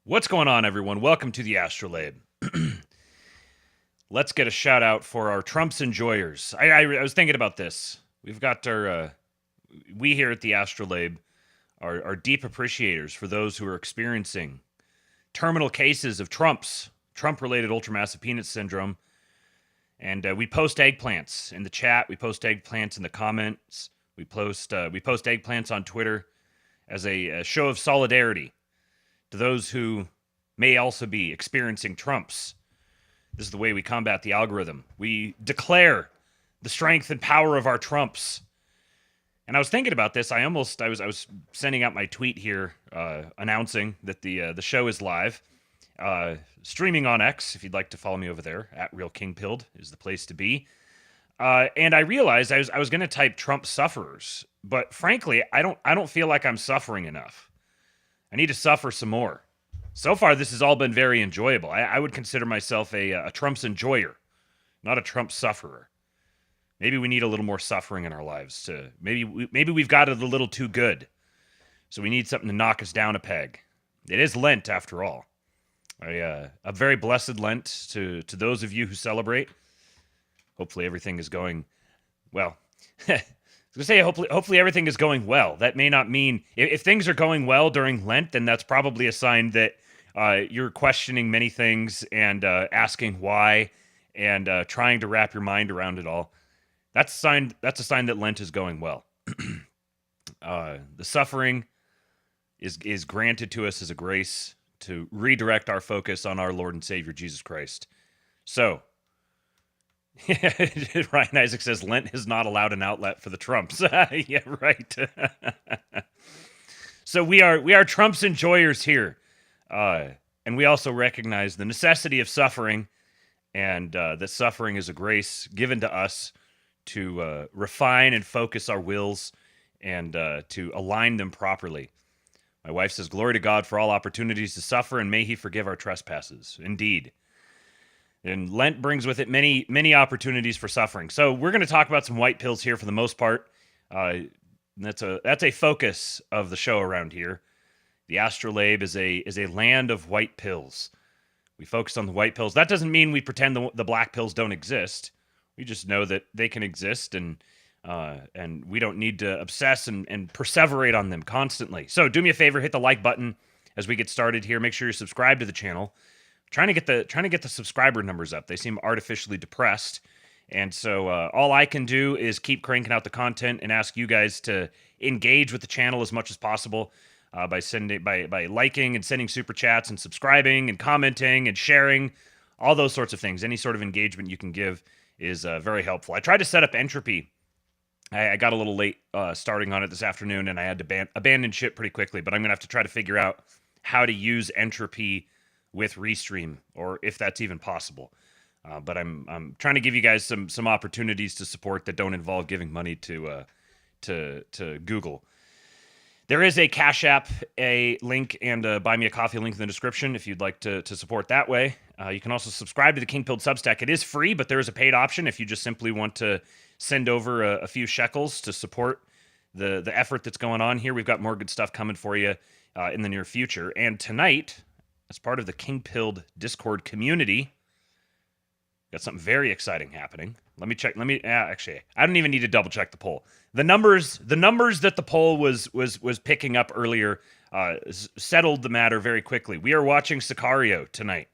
What's going on, everyone? Welcome to the ASTROLABE. Let's get a shout out for our Trump's enjoyers. I was thinking about this. We've got we here at the ASTROLABE are deep appreciators for those who are experiencing terminal cases of Trump-related ultramassive penis syndrome. And we post eggplants in the chat. We post eggplants in the comments. We post eggplants on Twitter as a show of solidarity to those who may also be experiencing Trumps. This is the way we combat the algorithm. We declare the strength and power of our Trumps. And I was thinking about this. I was sending out my tweet here announcing that the show is live, streaming on X. If you'd like to follow me over there, @RealKingPilled is the place to be. And I realized I was going to type Trump sufferers, but frankly, I don't feel like I'm suffering enough. I need to suffer some more. So far, this has all been very enjoyable. I would consider myself a Trump's enjoyer, not a Trump sufferer. Maybe we need a little more suffering in our lives. Maybe we've got it a little too good, so we need something to knock us down a peg. It is Lent, after all. A very blessed Lent to those of you who celebrate. Hopefully everything is going well. I was going to say, hopefully everything is going well. That may not mean... If things are going well during Lent, then that's probably a sign that you're questioning many things and asking why and trying to wrap your mind around it all. That's a sign that Lent is going well. The suffering is granted to us as a grace to redirect our focus on our Lord and Savior, Jesus Christ. So... Ryan Isaac says Lent is not allowed an outlet for the Trumps. Yeah, right. So we are Trump's enjoyers here, and we also recognize the necessity of suffering, and that suffering is a grace given to us to refine and focus our wills and to align them properly. My wife says, "Glory to God for all opportunities to suffer, and may He forgive our trespasses." Indeed. And Lent brings with it many, many opportunities for suffering. So we're going to talk about some white pills here for the most part. That's a focus of the show around here. The ASTROLABE is a land of white pills. We focus on the white pills. That doesn't mean we pretend the black pills don't exist. We just know that they can exist, and we don't need to obsess and perseverate on them constantly. So do me a favor, hit the like button as we get started here. Make sure you're subscribed to the channel. Trying to get the subscriber numbers up. They seem artificially depressed, and so all I can do is keep cranking out the content and ask you guys to engage with the channel as much as possible by liking and sending super chats and subscribing and commenting and sharing, all those sorts of things. Any sort of engagement you can give is very helpful. I tried to set up Entropy. I got a little late starting on it this afternoon, and I had to abandon ship pretty quickly. But I'm gonna have to try to figure out how to use Entropy with Restream, or if that's even possible. But I'm trying to give you guys some opportunities to support that don't involve giving money to Google. There is a Cash App, a link, and a Buy Me a Coffee link in the description if you'd like to support that way. You can also subscribe to the King Pilled Substack. It is free, but there is a paid option if you just simply want to send over a few shekels to support the effort that's going on here. We've got more good stuff coming for you in the near future. And tonight, as part of the King Pilled Discord community, got something very exciting happening. Let me check. Actually, I don't even need to double check the poll. The numbers that the poll was picking up earlier settled the matter very quickly. We are watching Sicario tonight.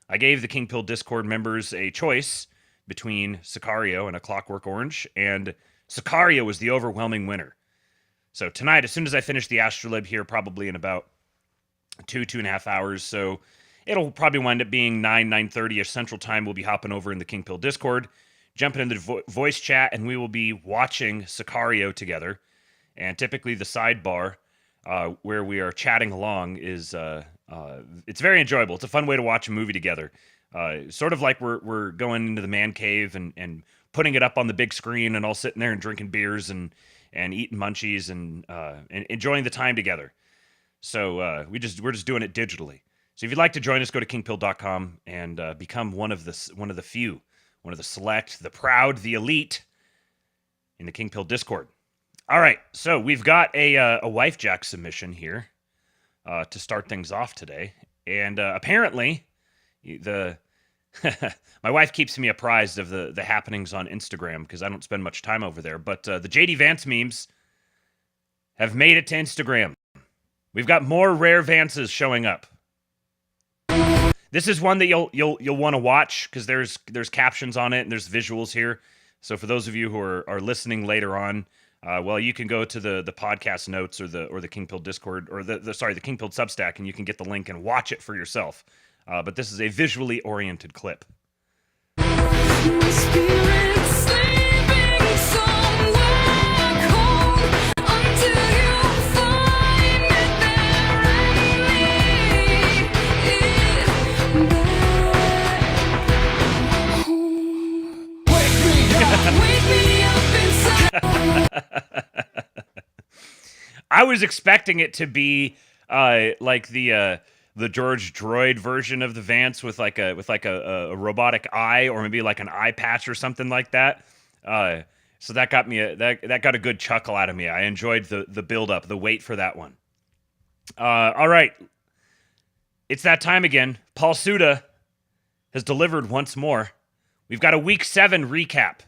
I gave the King Pilled Discord members a choice between Sicario and A Clockwork Orange, and Sicario was the overwhelming winner. So tonight, as soon as I finish the ASTROLABE here, probably in about 2.5 hours, so it'll probably wind up being 9:30ish Central Time. We'll be hopping over in the King Pill Discord, jumping into the voice chat, and we will be watching Sicario together. And typically the sidebar where we are chatting along is it's very enjoyable. It's a fun way to watch a movie together. Sort of like we're going into the man cave and putting it up on the big screen and all sitting there and drinking beers and eating munchies and enjoying the time together. So we're just doing it digitally. So if you'd like to join us, go to kingpill.com and become one of the few, one of the select, the proud, the elite in the King Pill Discord. All right, so we've got a wife jack submission here to start things off today, And apparently, my wife keeps me apprised of the happenings on Instagram because I don't spend much time over there. But the JD Vance memes have made it to Instagram. We've got more rare Vances showing up. This is one that you'll want to watch because there's captions on it and there's visuals here. So for those of you who are listening later on, you can go to the podcast notes or the King Pilled Discord or the King Pilled Substack, and you can get the link and watch it for yourself. But this is a visually oriented clip. I was expecting it to be like the George Droid version of the Vance with like a robotic eye, or maybe like an eye patch or something like that. So that got me that got a good chuckle out of me. I enjoyed the build up, the wait for that one. All right, it's that time again. Paul Suda has delivered once more. We've got a week 7 recap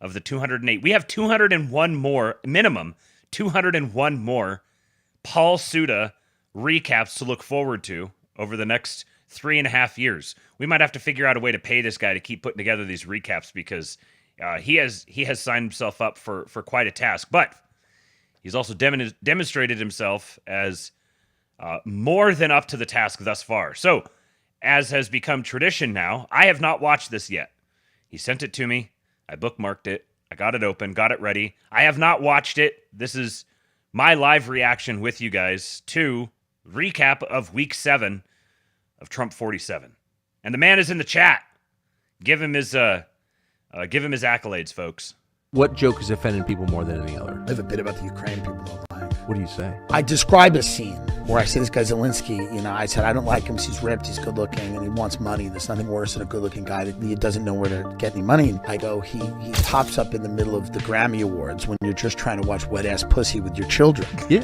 of the 208. We have 201 more, minimum 201 more Paul Suda recaps to look forward to over the next 3.5 years. We might have to figure out a way to pay this guy to keep putting together these recaps because he has signed himself up for quite a task. But he's also demonstrated himself as more than up to the task thus far. So, as has become tradition now, I have not watched this yet. He sent it to me. I bookmarked it. I got it open, got it ready. I have not watched it. This is my live reaction with you guys to recap of week 7 of Trump 47. And the man is in the chat. Give him his accolades, folks. What joke has offended people more than any other? I have a bit about the Ukraine people don't like. What do you say? I describe a scene where I say this guy Zelensky, I said, I don't like him. He's ripped, he's good looking, and he wants money. There's nothing worse than a good looking guy that doesn't know where to get any money. I go, he pops up in the middle of the Grammy Awards when you're just trying to watch wet ass pussy with your children. Yeah.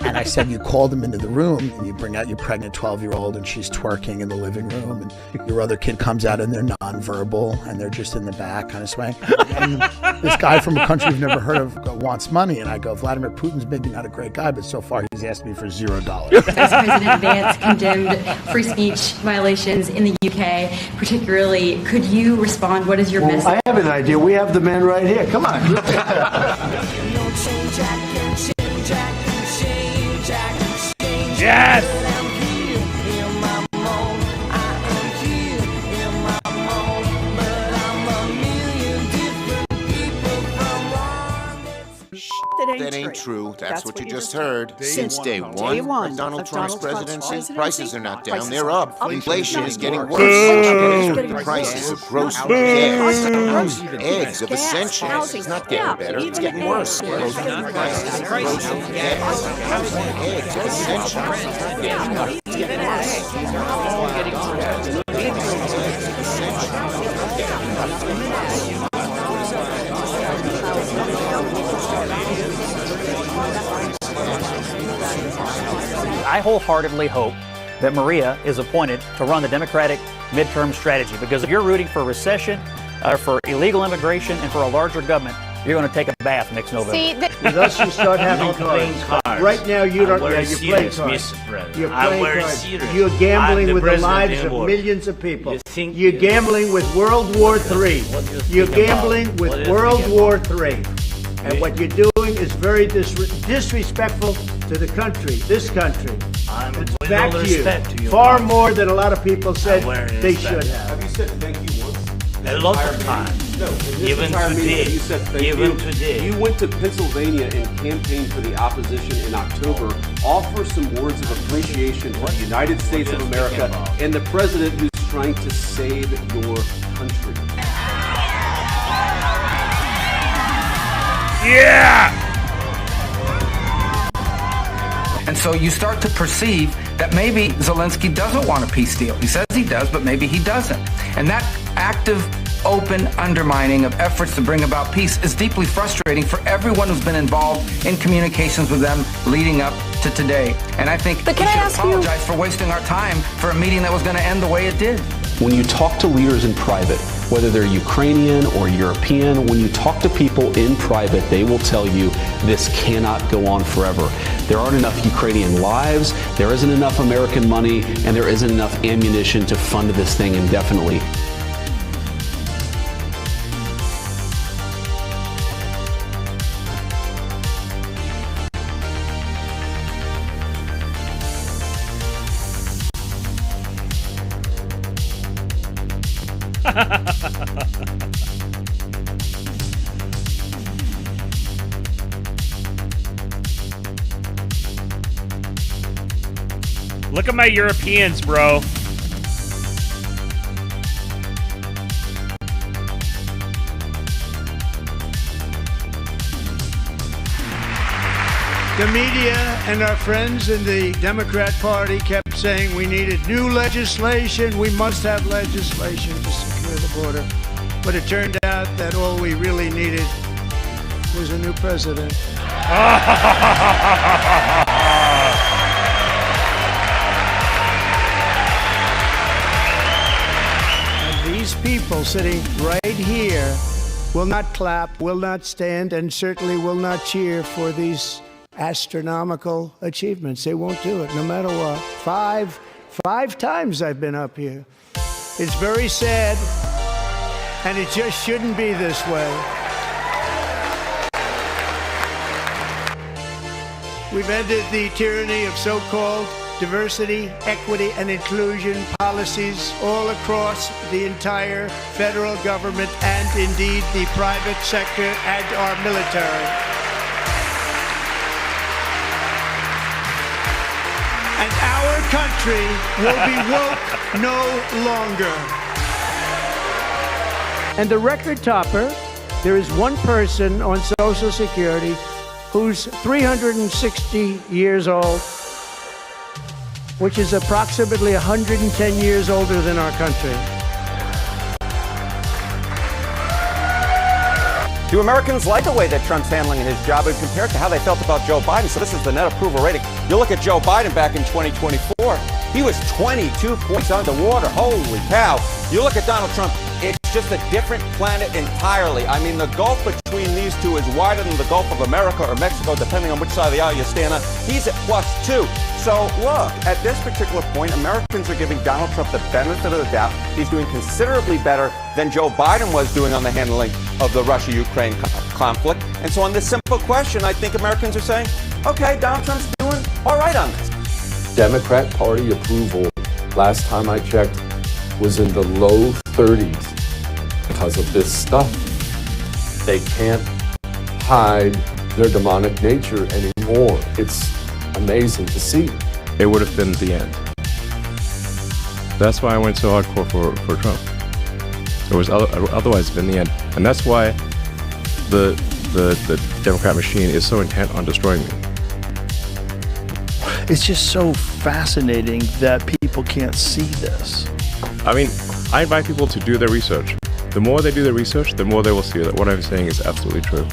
And I said, you call them into the room and you bring out your pregnant 12-year-old and she's twerking in the living room, and your other kid comes out and they're nonverbal and they're just in the back kind of swaying. And this guy from a country you've never heard of wants money. And I go, Vladimir Putin's maybe not a great guy, but so far he's asked me for $0. Vice President Vance condemned free speech violations in the UK, particularly. Could you respond? What is your message? I have an idea. We have the man right here. Come on. Yes! That ain't true. That's what you just heard. Since day one of Donald Trump's presidency, prices are not down, they're up. Inflation is getting worse. The prices of groceries, eggs of essentials. It's not getting better, it's getting worse. Prices of groceries, eggs of essentials. It's getting I wholeheartedly hope that Maria is appointed to run the Democratic midterm strategy, because if you're rooting for recession, for illegal immigration, and for a larger government, you're going to take a bath next November. With us, you start having cards. Right now, you don't. You're playing cards. You're playing cards. You're gambling with the lives of millions of people. You're gambling with World War III. You're gambling with World War III. And what you're doing is very disrespectful to the country, this country. It's back to you. Far more than a lot of people said they should have. Have you said thank you once? A lot of times. No, even today. You said thank even you. Today. You went to Pennsylvania and campaigned for the opposition in October. Offer some words of appreciation for the United States of America and the president who's trying to save your country. Yeah! And so you start to perceive that maybe Zelensky doesn't want a peace deal. He says he does, but maybe he doesn't. And that active open undermining of efforts to bring about peace is deeply frustrating for everyone who's been involved in communications with them leading up to today. And I think we should apologize for wasting our time for a meeting that was going to end the way it did. When you talk to leaders in private, whether they're Ukrainian or European, when you talk to people in private, they will tell you this cannot go on forever. There aren't enough Ukrainian lives, there isn't enough American money, and there isn't enough ammunition to fund this thing indefinitely. Look at my Europeans, bro. The media and our friends in the Democrat Party kept saying we needed new legislation. We must have legislation to secure the border. But it turned out that all we really needed was a new president. And these people sitting right here will not clap, will not stand, and certainly will not cheer for these astronomical achievements. They won't do it, no matter what. Five times I've been up here. It's very sad, and it just shouldn't be this way. We've ended the tyranny of so-called diversity, equity, and inclusion policies all across the entire federal government and indeed the private sector and our military. And our country will be woke no longer. And the record topper, there is one person on Social Security who's 360 years old, which is approximately 110 years older than our country. Do Americans like the way that Trump's handling his job and compared to how they felt about Joe Biden? So this is the net approval rating. You look at Joe Biden back in 2024, he was 22 points underwater. Holy cow. You look at Donald Trump, it's just a different planet entirely. I mean, the gulf between these two is wider than the Gulf of America or Mexico, depending on which side of the aisle you stand on. He's at +2. So look, at this particular point, Americans are giving Donald Trump the benefit of the doubt. He's doing considerably better than Joe Biden was doing on the handling of the Russia-Ukraine conflict. And so on this simple question, I think Americans are saying, okay, Donald Trump's doing all right on this. Democrat Party approval, last time I checked, was in the low 30s because of this stuff. They can't hide their demonic nature anymore. It's amazing to see. It would have been the end. That's why I went so hardcore for Trump. It was otherwise been the end, and that's why the Democrat machine is so intent on destroying me. It's just so fascinating that people can't see this. I mean, I invite people to do their research. The more they do their research, the more they will see that what I'm saying is absolutely true.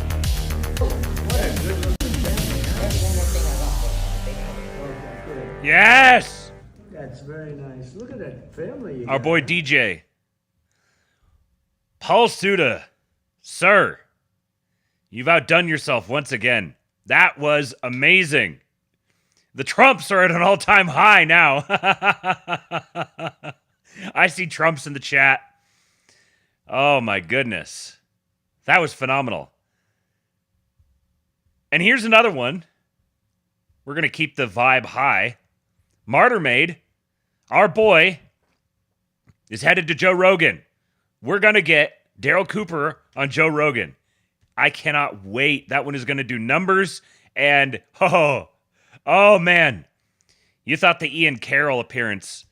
Yes! That's very nice. Look at that family. Our boy DJ. Paul Suda, sir, you've outdone yourself once again. That was amazing. The Trumps are at an all-time high now. I see Trumps in the chat. Oh my goodness. That was phenomenal. And here's another one. We're going to keep the vibe high. Martyr Maid, our boy, is headed to Joe Rogan. We're going to get Daryl Cooper on Joe Rogan. I cannot wait. That one is going to do numbers. And, oh man. You thought the Ian Carroll appearance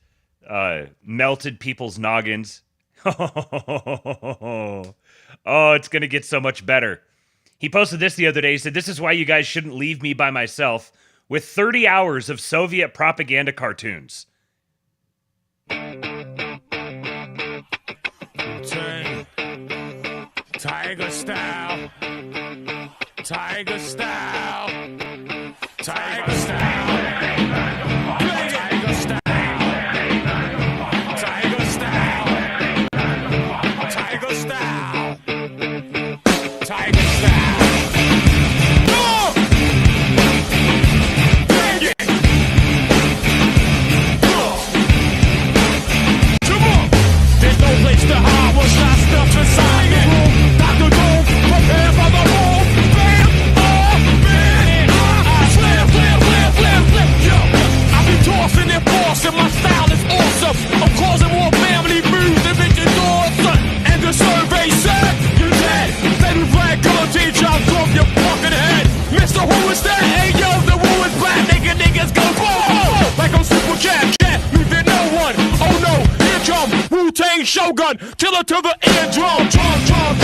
melted people's noggins. Oh, it's going to get so much better. He posted this the other day. He said, "This is why you guys shouldn't leave me by myself with 30 hours of Soviet propaganda cartoons." Tiger style. Tiger style. Tiger style. Tiger style. Tiger style. Tiger style. Tiger style. There's no place to hide what's not stuff inside it. Dr. Doom, prepare for the move. Bam, bam, slam, slam, slam, slam, slam. Yo, I be tossing and forcing, my style is awesome. I'm causing more family moves than Richard Dawson. And the survey said, you're dead. Then flag color teacher, I'll drop your fucking head. Mr. Who is that? Hey yo, the woo is black. Niggas go boom. Like I'm Super Cat, leaving no one. Oh no, here come Wu-Tang Shogun, killer to the eardrum. Drum, bang,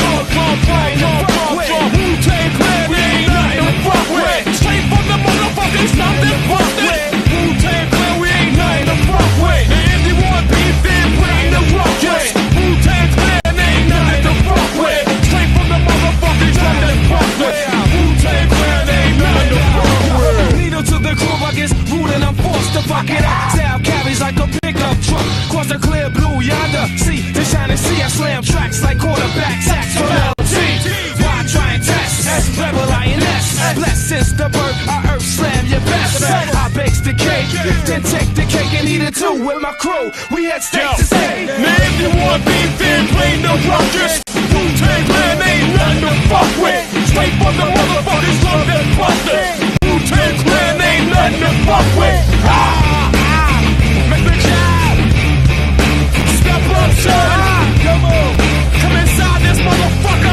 Wu-Tang Clan, ain't nothing to fuck with. Straight from the motherfuckers, nothing busted. Wu-Tang Clan, we ain't nothing to fuck with. And if you want beef, then bring the ruckus. Wu-Tang Clan, ain't nothing to fuck with. Straight from the motherfuckers, nothing to fuck with. Wu-Tang Clan, ain't nothing to fuck with. Needle to the groove, I guess, rude and I'm forced to fuck it up. Sound carries like a pickup truck. Cross the clear blue yonder. See, the shining sea, I slam tracks like quarterback sacks from LT. Why try and test? Rebel INS. Blessed since the birth, I earth slam your best. I bakes the cake, then take the cake and eat it too with my crew. We had steak to say. Man, if you want beef, then play no ruckus. Wu-Tang Clan ain't nothing to fuck with. Straight from the motherfuckers, love and busted. Wu-Tang Clan ain't nothing to fuck with. Make the job. Step up, son. Come on. Come inside this motherfucker.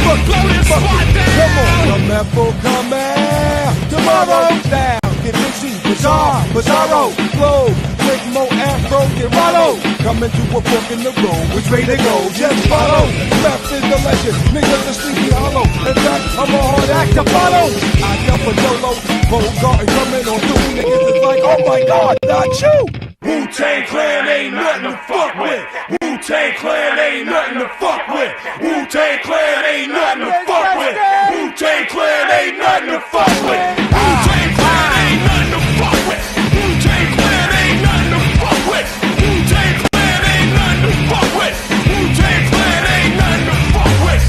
Blow this spot down. Come on. Come Apple, come out. Tomorrow down. Get busy. Bizarre. Bizarro. Flow. Quick mo afro. Get rollo. Coming to a fork in the road. Which way to go? Just follow. Left is the legend. Niggas are sleepy hollow. In fact, I'm a hard act to follow. I jump a YOLO. Bogart coming on through. Niggas is like, oh my God, not you. Wu-Tang Clan ain't nothing to fuck with. Wu-Tang Clan ain't nothing to fuck with. Wu-Tang Clan ain't nothing to fuck with. Wu-Tang Clan ain't nothing to fuck with. Wu-Tang Clan ain't nothing to fuck with. Wu-Tang Clan ain't nothing to fuck with. Wu-Tang Clan ain't nothing to fuck with. Wu-Tang Clan ain't nothing to fuck with.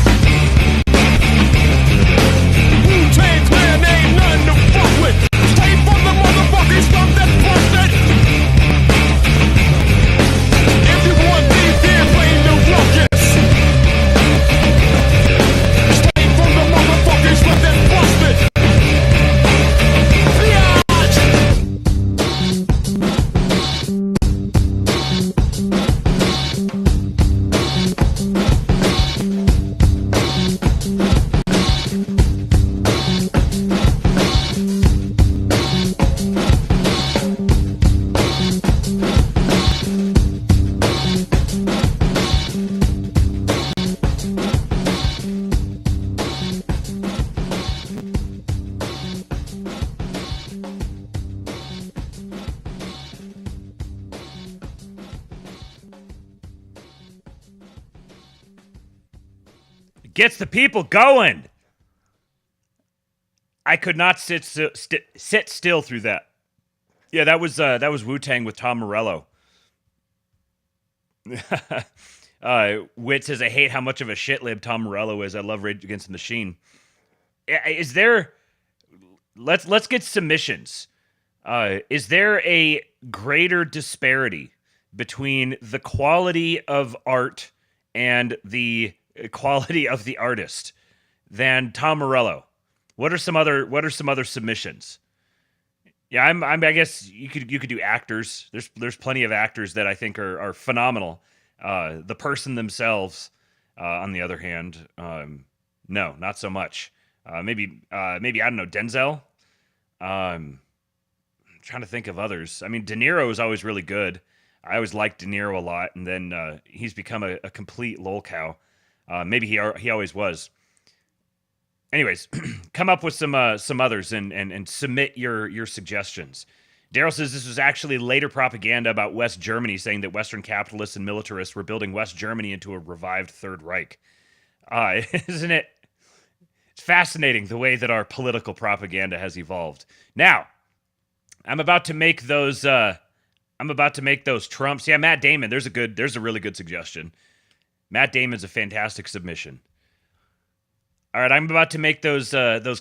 Wu-Tang Clan ain't nothing to fuck with. Stay from the motherfuckers from that busted. If you want beef, then play no ruckus. Stay from the motherfuckers from that busted. Gets the people going. I could not sit still through that. Yeah, that was Wu-Tang with Tom Morello. Wit says, I hate how much of a shitlib Tom Morello is. I love Rage Against the Machine. Is there... Let's get submissions. Is there a greater disparity between the quality of art and the quality of the artist than Tom Morello? What are some other submissions? Yeah, I guess you could do actors. There's plenty of actors that I think are phenomenal. The person themselves, on the other hand, no, not so much. Maybe I don't know, Denzel. I'm trying to think of others. I mean, De Niro is always really good. I always liked De Niro a lot, and then he's become a complete lolcow. Maybe he always was. Anyways, come up with some others and submit your suggestions. Daryl says this was actually later propaganda about West Germany, saying that Western capitalists and militarists were building West Germany into a revived Third Reich. Isn't it? It's fascinating the way that our political propaganda has evolved. Now, I'm about to make those Trumps. Yeah, Matt Damon. There's a really good suggestion. Matt Damon's a fantastic submission. All right, I'm about to make those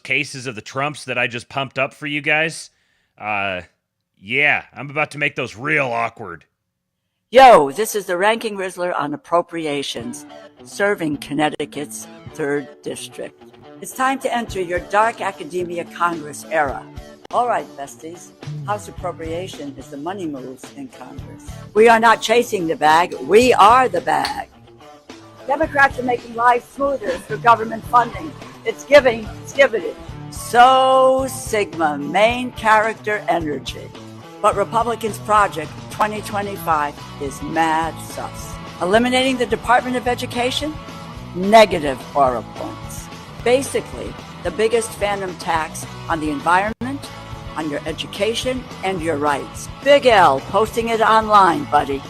cases of the Trumps that I just pumped up for you guys. Yeah, I'm about to make those real awkward. Yo, this is the Ranking Rizzler on Appropriations, serving Connecticut's 3rd District. It's time to enter your dark academia Congress era. All right, besties, House Appropriation is the money moves in Congress. We are not chasing the bag, we are the bag. Democrats are making life smoother through government funding. It's giving, it's giving. So Sigma, main character energy. But Republicans' Project 2025 is mad sus. Eliminating the Department of Education? Negative aura points. Basically, the biggest phantom tax on the environment, on your education, and your rights. Big L posting it online, buddy.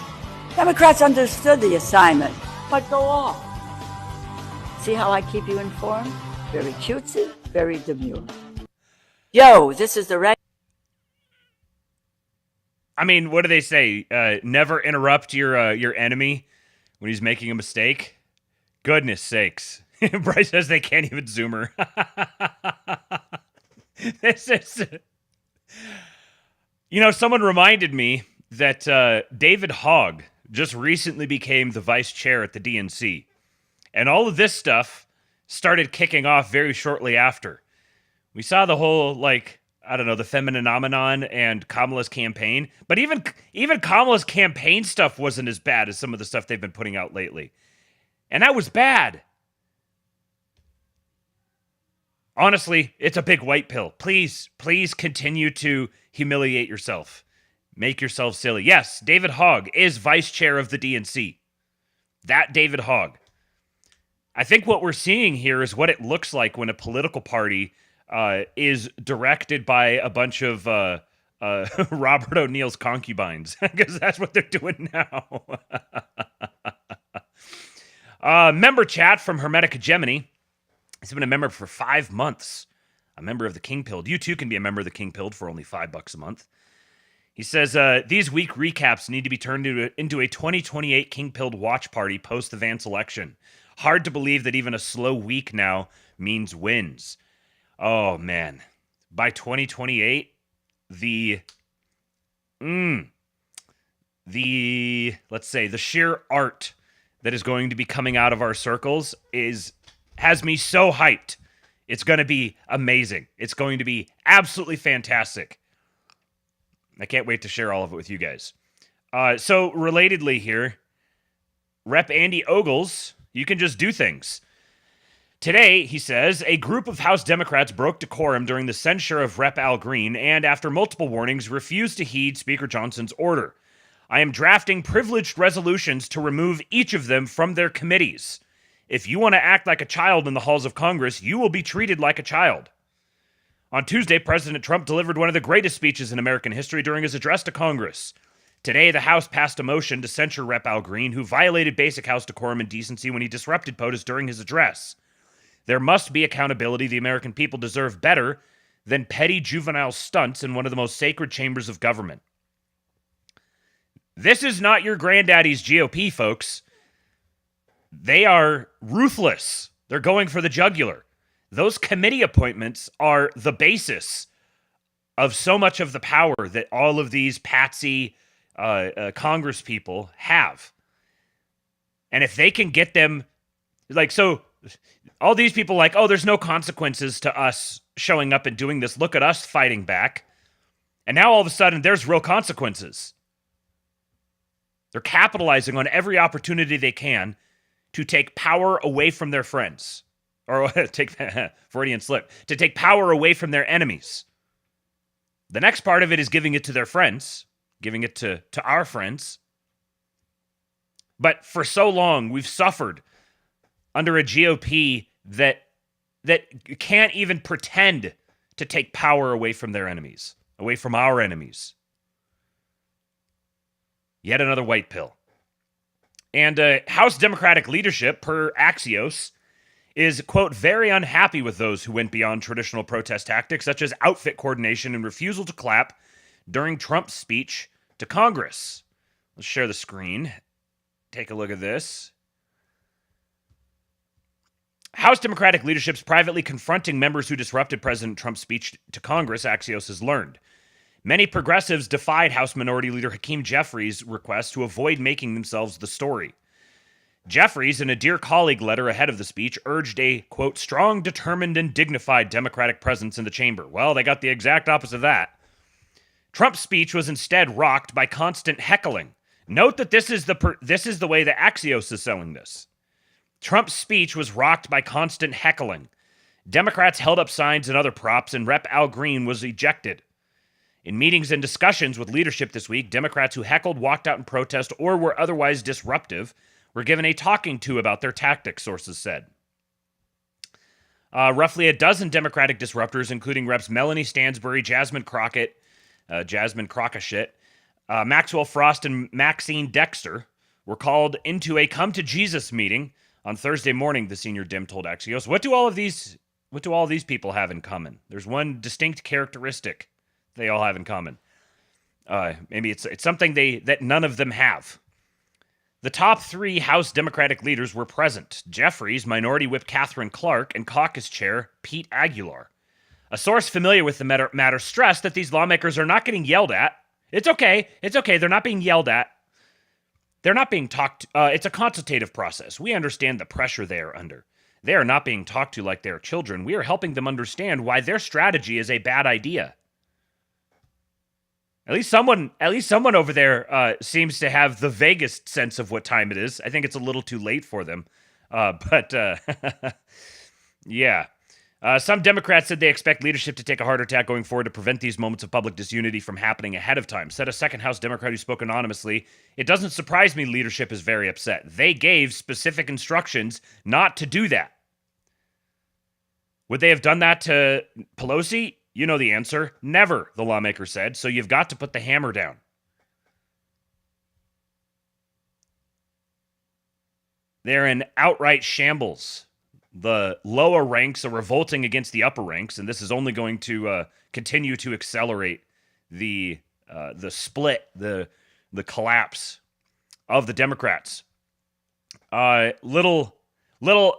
Democrats understood the assignment, but go off. See how I keep you informed? Very cutesy, very demure. Yo, this is the I mean, what do they say? Never interrupt your enemy when he's making a mistake. Goodness sakes. Bryce says they can't even Zoomer. This is... someone reminded me that David Hogg just recently became the vice chair at the DNC. And all of this stuff started kicking off very shortly after. We saw the whole, the femininomenon and Kamala's campaign. But even Kamala's campaign stuff wasn't as bad as some of the stuff they've been putting out lately. And that was bad. Honestly, it's a big white pill. Please continue to humiliate yourself. Make yourself silly. Yes, David Hogg is vice chair of the DNC. That David Hogg. I think what we're seeing here is what it looks like when a political party is directed by a bunch of Robert O'Neill's concubines, because that's what they're doing now. Member chat from Hermetic Hegemony. He's been a member for 5 months. A member of the King Pilled. You too can be a member of the King Pilled for only $5 a month. He says, these week recaps need to be turned into a 2028 King Pilled watch party post the Vance election. Hard to believe that even a slow week now means wins. Oh, man. By 2028, the sheer art that is going to be coming out of our circles has me so hyped. It's going to be amazing. It's going to be absolutely fantastic. I can't wait to share all of it with you guys. So, relatedly here, Rep. Andy Ogles, you can just do things. Today, he says, a group of House Democrats broke decorum during the censure of Rep. Al Green and, after multiple warnings, refused to heed Speaker Johnson's order. I am drafting privileged resolutions to remove each of them from their committees. If you want to act like a child in the halls of Congress, you will be treated like a child. On Tuesday, President Trump delivered one of the greatest speeches in American history during his address to Congress. Today, the House passed a motion to censure Rep. Al Green, who violated basic House decorum and decency when he disrupted POTUS during his address. There must be accountability. The American people deserve better than petty juvenile stunts in one of the most sacred chambers of government. This is not your granddaddy's GOP, folks. They are ruthless. They're going for the jugular. Those committee appointments are the basis of so much of the power that all of these patsy Congress people have. And if they can get them, all these people there's no consequences to us showing up and doing this. Look at us fighting back. And now all of a sudden there's real consequences. They're capitalizing on every opportunity they can to take power away from their friends. Or take Freudian slip. To take power away from their enemies. The next part of it is giving it to their friends. Giving it to our friends. But for so long, we've suffered under a GOP that can't even pretend to take power away from their enemies. Away from our enemies. Yet another white pill. And House Democratic leadership, per Axios, is, quote, very unhappy with those who went beyond traditional protest tactics, such as outfit coordination and refusal to clap during Trump's speech to Congress. Let's share the screen. Take a look at this. House Democratic leadership's privately confronting members who disrupted President Trump's speech to Congress, Axios has learned. Many progressives defied House Minority Leader Hakeem Jeffries' request to avoid making themselves the story. Jeffries, in a Dear Colleague letter ahead of the speech, urged a, quote, strong, determined, and dignified Democratic presence in the chamber. Well, they got the exact opposite of that. Trump's speech was instead rocked by constant heckling. Note that this is the way that Axios is selling this. Trump's speech was rocked by constant heckling. Democrats held up signs and other props, and Rep. Al Green was ejected. In meetings and discussions with leadership this week, Democrats who heckled, walked out in protest, or were otherwise disruptive were given a talking to about their tactics, sources said. Roughly a dozen Democratic disruptors, including Reps. Melanie Stansbury, Jasmine Crockett, Maxwell Frost, and Maxine Dexter, were called into a come to Jesus meeting on Thursday morning, the senior Dem told Axios. What do all of these people have in common? There's one distinct characteristic they all have in common. Maybe it's something that none of them have. The top three House Democratic leaders were present: Jeffries, Minority Whip Catherine Clark, and Caucus Chair Pete Aguilar. A source familiar with the matter stressed that these lawmakers are not getting yelled at. It's okay. They're not being yelled at. They're not being talked. It's a consultative process. We understand the pressure they are under. They are not being talked to like they're children. We are helping them understand why their strategy is a bad idea. At least someone over there seems to have the vaguest sense of what time it is. I think it's a little too late for them. Yeah. Some Democrats said they expect leadership to take a harder tack going forward to prevent these moments of public disunity from happening ahead of time. Said a second House Democrat who spoke anonymously, "It doesn't surprise me leadership is very upset. They gave specific instructions not to do that." Would they have done that to Pelosi? You know the answer. Never, the lawmaker said, so you've got to put the hammer down. They're in outright shambles. The lower ranks are revolting against the upper ranks, and this is only going to continue to accelerate the split, the collapse of the Democrats. Little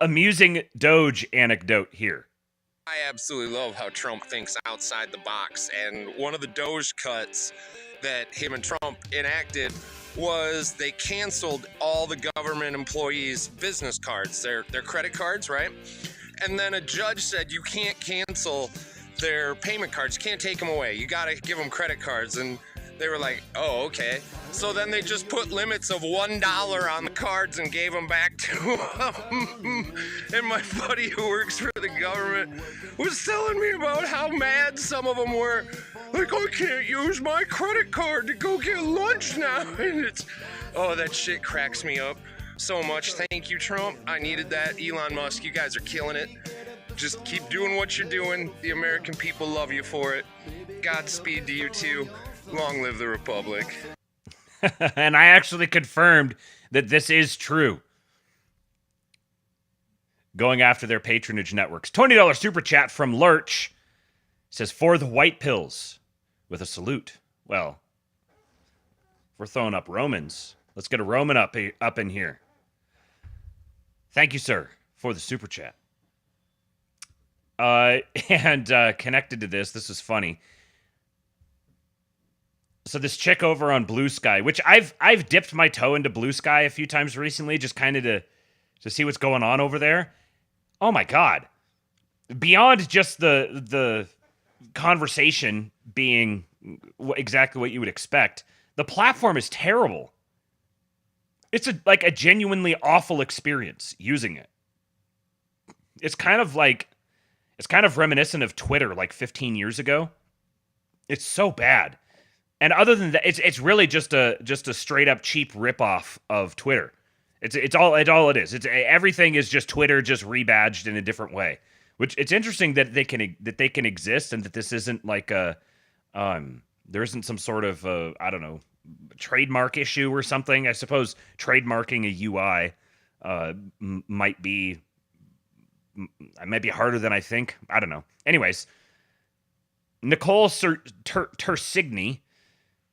amusing DOGE anecdote here. I absolutely love how Trump thinks outside the box, and one of the DOGE cuts that him and Trump enacted was they canceled all the government employees' business cards, their credit cards, right? And then a judge said you can't cancel their payment cards, you can't take them away, you gotta give them credit cards. And they were like, oh, okay. So then they just put limits of $1 on the cards and gave them back to them. And my buddy who works for the government was telling me about how mad some of them were. Like, I can't use my credit card to go get lunch now. And that shit cracks me up so much. Thank you, Trump. I needed that. Elon Musk, you guys are killing it. Just keep doing what you're doing. The American people love you for it. Godspeed to you too. Long live the Republic. And I actually confirmed that this is true. Going after their patronage networks. $20 super chat from Lurch says, for the white pills, with a salute. Well, we're throwing up Romans. Let's get a Roman up in here. Thank you, sir, for the super chat. And connected to this is funny. So this chick over on Blue Sky, which I've dipped my toe into Blue Sky a few times recently, just kind of to see what's going on over there. Oh my God. Beyond just the conversation being exactly what you would expect, the platform is terrible. It's a genuinely awful experience using it. It's kind of reminiscent of Twitter like 15 years ago. It's so bad. And other than that, it's really just a straight up cheap ripoff of Twitter. It's all it is. Everything is just Twitter, just rebadged in a different way. Which it's interesting that they can exist, and that this isn't like there isn't some sort of I don't know, trademark issue or something. I suppose trademarking a UI might be might be harder than I think. I don't know. Anyways, Nicole Tersigny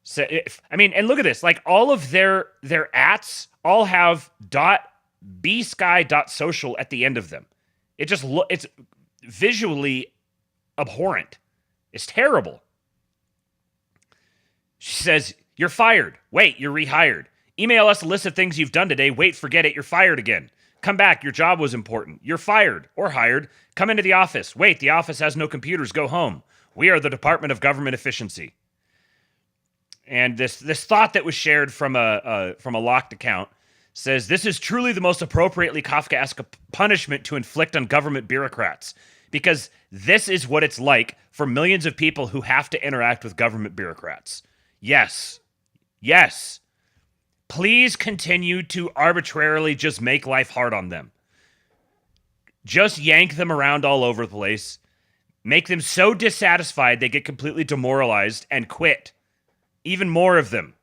said, and look at this. Like, all of their ats all have .bsky.social at the end of them. It's visually abhorrent. It's terrible. She says, "You're fired. Wait, you're rehired. Email us a list of things you've done today. Wait, forget it. You're fired again. Come back. Your job was important. You're fired or hired. Come into the office. Wait, the office has no computers. Go home. We are the Department of Government Efficiency." And this thought that was shared from a locked account says, "This is truly the most appropriately Kafkaesque punishment to inflict on government bureaucrats, because this is what it's like for millions of people who have to interact with government bureaucrats. Yes. Yes. Please continue to arbitrarily just make life hard on them. Just yank them around all over the place. Make them so dissatisfied they get completely demoralized and quit. Even more of them.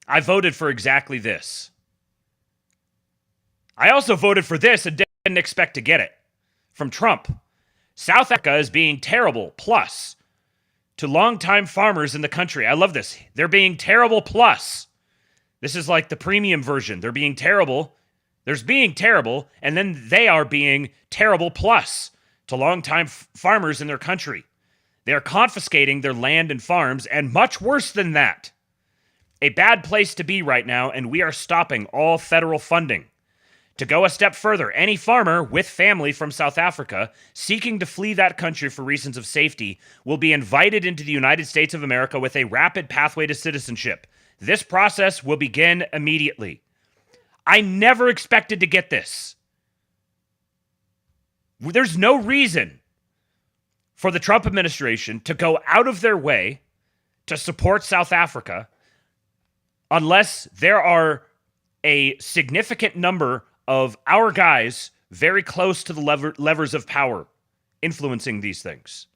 I voted for exactly this. I also voted for this and didn't expect to get it. From Trump. South Africa is being terrible, plus. To longtime farmers in the country. I love this. They're being terrible, plus. This is like the premium version. They're being terrible. There's being terrible, and then they are being terrible, plus. To longtime farmers in their country. They are confiscating their land and farms, and much worse than that. A bad place to be right now, and we are stopping all federal funding. To go a step further, any farmer with family from South Africa seeking to flee that country for reasons of safety will be invited into the United States of America with a rapid pathway to citizenship. This process will begin immediately." I never expected to get this. There's no reason for the Trump administration to go out of their way to support South Africa unless there are a significant number of our guys very close to the levers of power influencing these things.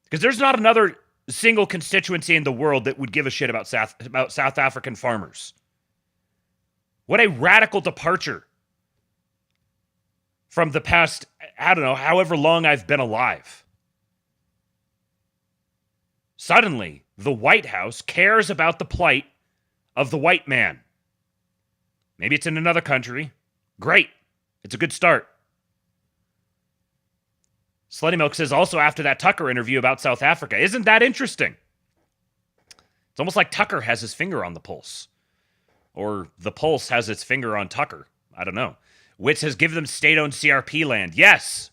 Because there's not another single constituency in the world that would give a shit about South African farmers. What a radical departure from the past, I don't know, however long I've been alive. Suddenly, the White House cares about the plight of the white man. Maybe it's in another country. Great. It's a good start. Slutty Milk says, also after that Tucker interview about South Africa. Isn't that interesting? It's almost like Tucker has his finger on the pulse. Or the pulse has its finger on Tucker. I don't know. Witz has given them state-owned CRP land. Yes.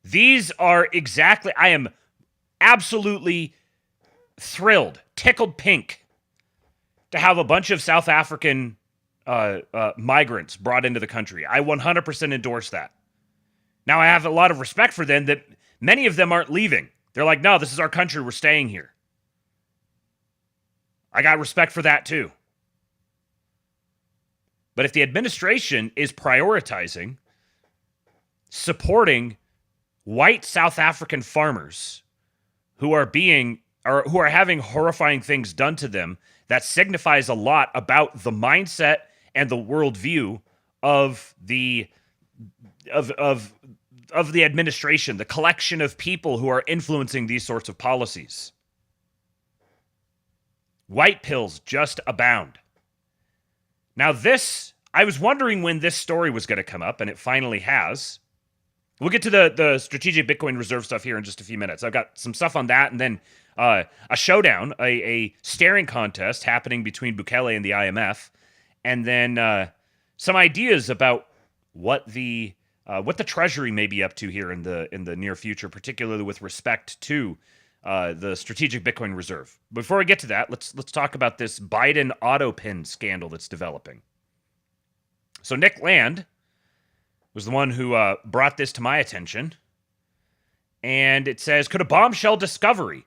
These are exactly... I am absolutely thrilled, tickled pink, to have a bunch of South African migrants brought into the country. I 100% endorse that. Now, I have a lot of respect for them that many of them aren't leaving. They're like, no, this is our country. We're staying here. I got respect for that too. But if the administration is prioritizing supporting white South African farmers who are having horrifying things done to them, that signifies a lot about the mindset and the worldview of the administration, the collection of people who are influencing these sorts of policies. White pills just abound. Now this, I was wondering when this story was going to come up, and it finally has. We'll get to the strategic Bitcoin reserve stuff here in just a few minutes. I've got some stuff on that, and then a showdown, a staring contest happening between Bukele and the IMF, and then some ideas about what the Treasury may be up to here in the near future, particularly with respect to the strategic Bitcoin reserve. Before we get to that, let's talk about this Biden AUTOPEN scandal that's developing. So Nick Land was the one who brought this to my attention, and it says, could a bombshell discovery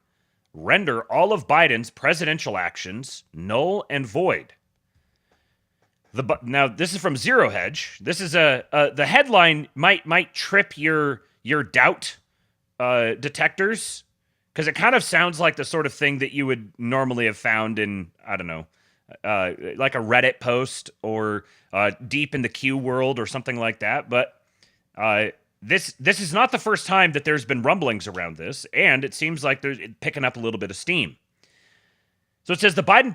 render all of Biden's presidential actions null and void? Now, this is from Zero Hedge. This is the headline might trip your doubt detectors, because it kind of sounds like the sort of thing that you would normally have found in, I don't know, like a Reddit post or deep in the Q world or something like that. But this is not the first time that there's been rumblings around this, and it seems like they're picking up a little bit of steam. So it says the Biden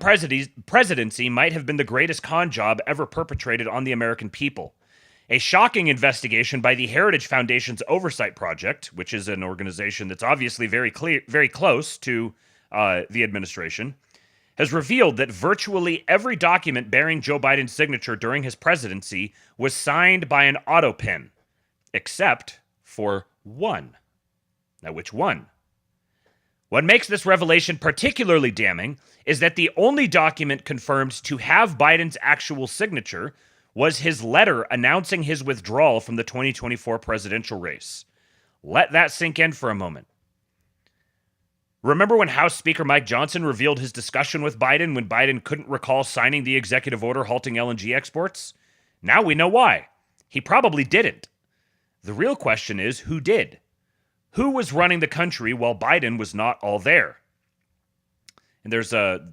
presidency might have been the greatest con job ever perpetrated on the American people. A shocking investigation by the Heritage Foundation's Oversight Project, which is an organization that's obviously very close to the administration, has revealed that virtually every document bearing Joe Biden's signature during his presidency was signed by an AUTOPEN, except for one. Now, which one? What makes this revelation particularly damning is that the only document confirmed to have Biden's actual signature was his letter announcing his withdrawal from the 2024 presidential race. Let that sink in for a moment. Remember when House Speaker Mike Johnson revealed his discussion with Biden when Biden couldn't recall signing the executive order halting LNG exports? Now we know why. He probably didn't. The real question is, who did? Who was running the country while Biden was not all there? And there's a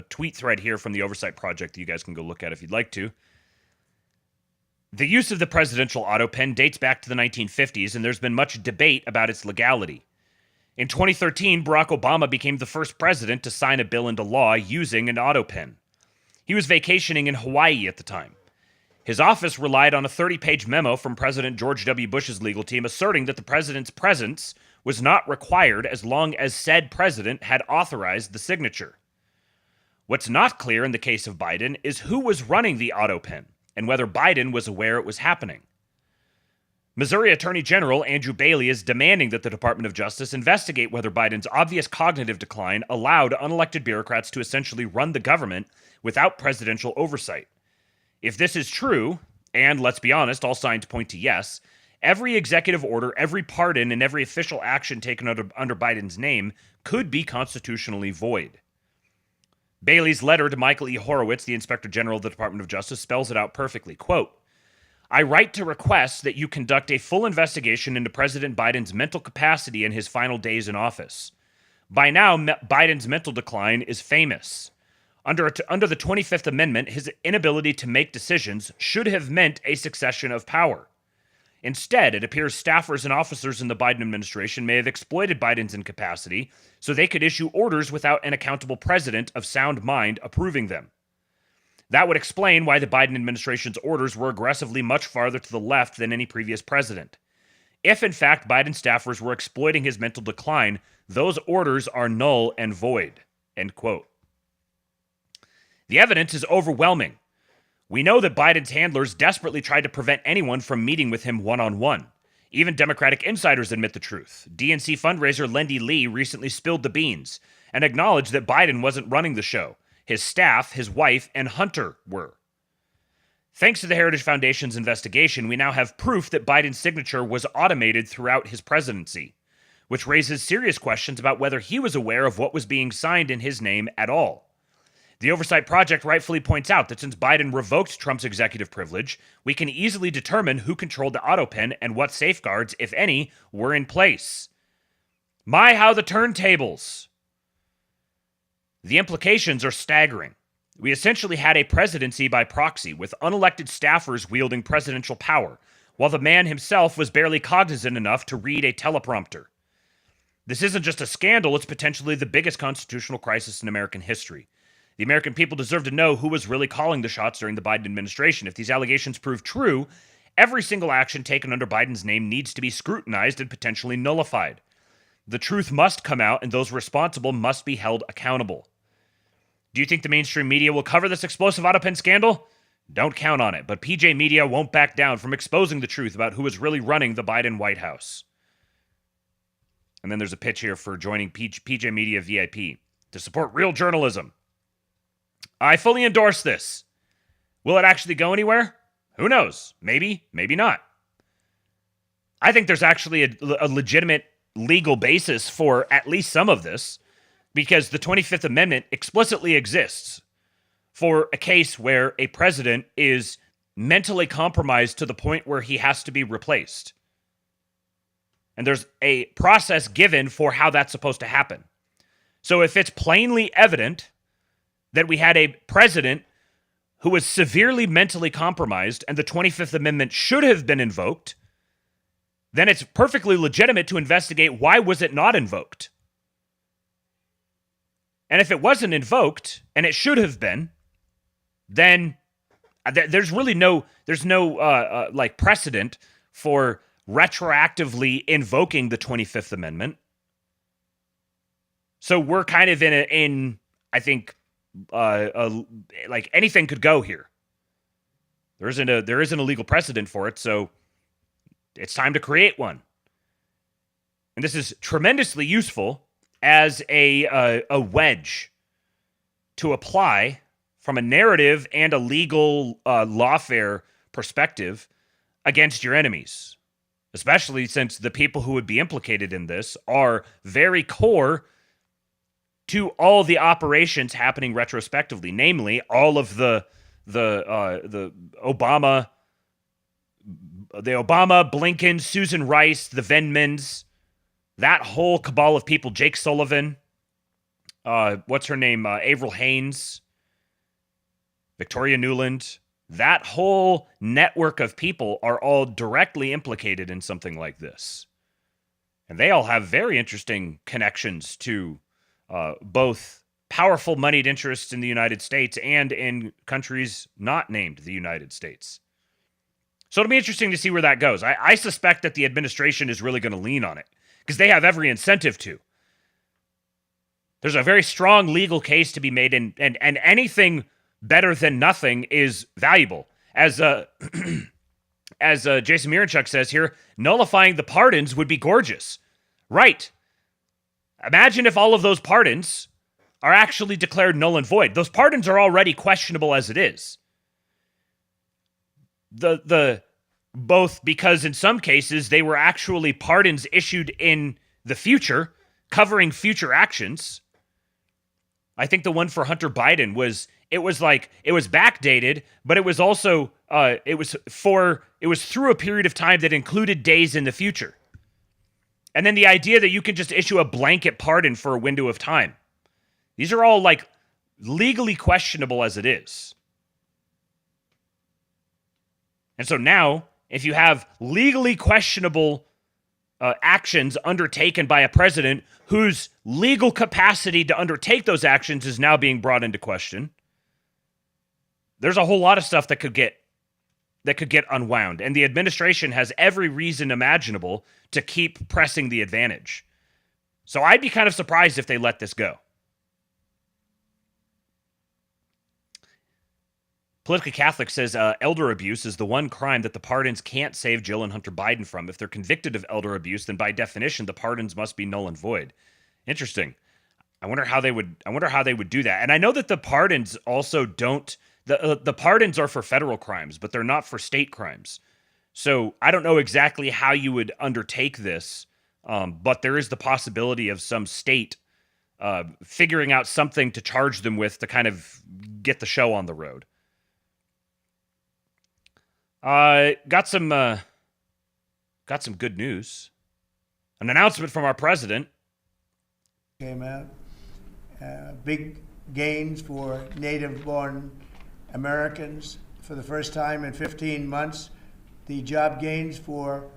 tweet thread here from the Oversight Project that you guys can go look at if you'd like to. The use of the presidential AUTOPEN dates back to the 1950s, and there's been much debate about its legality. In 2013, Barack Obama became the first president to sign a bill into law using an AUTOPEN. He was vacationing in Hawaii at the time. His office relied on a 30-page memo from President George W. Bush's legal team asserting that the president's presence was not required as long as said president had authorized the signature. What's not clear in the case of Biden is who was running the AUTOPEN and whether Biden was aware it was happening. Missouri Attorney General Andrew Bailey is demanding that the Department of Justice investigate whether Biden's obvious cognitive decline allowed unelected bureaucrats to essentially run the government without presidential oversight. If this is true, and let's be honest, all signs point to yes, every executive order, every pardon, and every official action taken under Biden's name could be constitutionally void. Bailey's letter to Michael E. Horowitz, the Inspector General of the Department of Justice, spells it out perfectly. Quote, I write to request that you conduct a full investigation into President Biden's mental capacity in his final days in office. By now, Biden's mental decline is famous. Under the 25th Amendment, his inability to make decisions should have meant a succession of power. Instead, it appears staffers and officers in the Biden administration may have exploited Biden's incapacity so they could issue orders without an accountable president of sound mind approving them. That would explain why the Biden administration's orders were aggressively much farther to the left than any previous president. If, in fact, Biden staffers were exploiting his mental decline, those orders are null and void. End quote. The evidence is overwhelming. We know that Biden's handlers desperately tried to prevent anyone from meeting with him one-on-one. Even Democratic insiders admit the truth. DNC fundraiser Lendy Lee recently spilled the beans and acknowledged that Biden wasn't running the show. His staff, his wife, and Hunter were. Thanks to the Heritage Foundation's investigation, we now have proof that Biden's signature was automated throughout his presidency, which raises serious questions about whether he was aware of what was being signed in his name at all. The Oversight Project rightfully points out that since Biden revoked Trump's executive privilege, we can easily determine who controlled the AUTOPEN and what safeguards, if any, were in place. My, how the turntables! The implications are staggering. We essentially had a presidency by proxy, with unelected staffers wielding presidential power, while the man himself was barely cognizant enough to read a teleprompter. This isn't just a scandal, it's potentially the biggest constitutional crisis in American history. The American people deserve to know who was really calling the shots during the Biden administration. If these allegations prove true, every single action taken under Biden's name needs to be scrutinized and potentially nullified. The truth must come out, and those responsible must be held accountable. Do you think the mainstream media will cover this explosive AUTOPEN scandal? Don't count on it, but PJ Media won't back down from exposing the truth about who is really running the Biden White House. And then there's a pitch here for joining PJ Media VIP to support real journalism. I fully endorse this. Will it actually go anywhere? Who knows? Maybe, maybe not. I think there's actually a legitimate legal basis for at least some of this, because the 25th Amendment explicitly exists for a case where a president is mentally compromised to the point where he has to be replaced. And there's a process given for how that's supposed to happen. So if it's plainly evident that we had a president who was severely mentally compromised and the 25th Amendment should have been invoked, then it's perfectly legitimate to investigate why was it not invoked. And if it wasn't invoked, and it should have been, then there's really no precedent for retroactively invoking the 25th Amendment. So we're kind of I think, like anything could go here. There isn't a legal precedent for it, so it's time to create one. And this is tremendously useful as a wedge to apply from a narrative and a legal lawfare perspective against your enemies, especially since the people who would be implicated in this are very core to all the operations happening retrospectively, namely all of the Obama, Blinken, Susan Rice, the Venmans, that whole cabal of people, Jake Sullivan, what's her name, Avril Haines, Victoria Nuland, that whole network of people are all directly implicated in something like this. And they all have very interesting connections to both powerful moneyed interests in the United States and in countries not named the United States. So it'll be interesting to see where that goes. I suspect that the administration is really going to lean on it because they have every incentive to. There's a very strong legal case to be made, and anything better than nothing is valuable. As Jason Miranchuk says here, nullifying the pardons would be gorgeous. Right. Imagine if all of those pardons are actually declared null and void. Those pardons are already questionable as it is. Both because in some cases they were actually pardons issued in the future, covering future actions. I think the one for Hunter Biden was backdated, but it was also it was through a period of time that included days in the future. And then the idea that you can just issue a blanket pardon for a window of time. These are all like legally questionable as it is. And so now, if you have legally questionable actions undertaken by a president whose legal capacity to undertake those actions is now being brought into question, there's a whole lot of stuff that could get unwound. And the administration has every reason imaginable to keep pressing the advantage. So I'd be kind of surprised if they let this go. Politically Catholic says elder abuse is the one crime that the pardons can't save Jill and Hunter Biden from. If they're convicted of elder abuse, then by definition, the pardons must be null and void. Interesting. I wonder how they would do that. And I know that the pardons also don't. The pardons are for federal crimes, but they're not for state crimes. So I don't know exactly how you would undertake this, but there is the possibility of some state figuring out something to charge them with to kind of get the show on the road. Got some good news. An announcement from our president. Came out. Big gains for native-born Americans for the first time in 15 months. The job gains for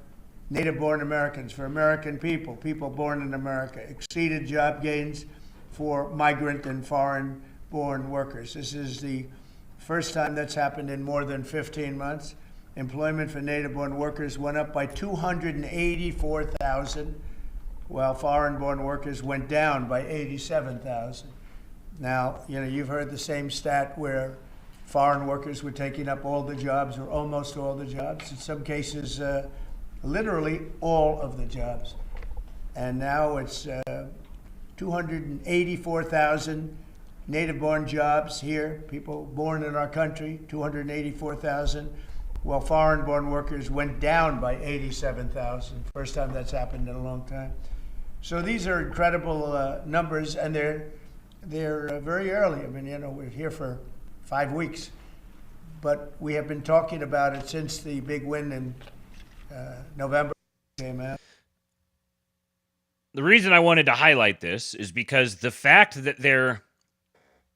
native-born Americans, for American people born in America, exceeded job gains for migrant and foreign-born workers. This is the first time that's happened in more than 15 months. Employment for native-born workers went up by 284,000, while foreign-born workers went down by 87,000. Now, you've heard the same stat where foreign workers were taking up all the jobs or almost all the jobs. In some cases, literally all of the jobs. And now it's 284,000 native-born jobs here, people born in our country, 284,000. Well, foreign-born workers went down by 87,000. First time that's happened in a long time. So these are incredible numbers, and they're very early. I mean, we're here for 5 weeks, but we have been talking about it since the big win in November came out. The reason I wanted to highlight this is because the fact that they're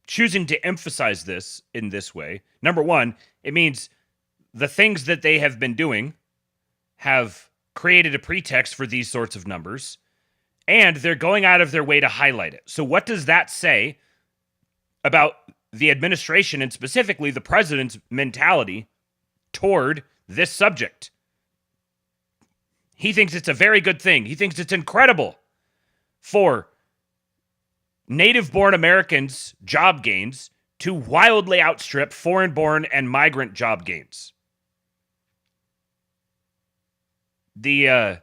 choosing to emphasize this in this way, number one, it means the things that they have been doing have created a pretext for these sorts of numbers, and they're going out of their way to highlight it. So what does that say about the administration and specifically the president's mentality toward this subject? He thinks it's a very good thing. He thinks it's incredible for native-born Americans' job gains to wildly outstrip foreign-born and migrant job gains. The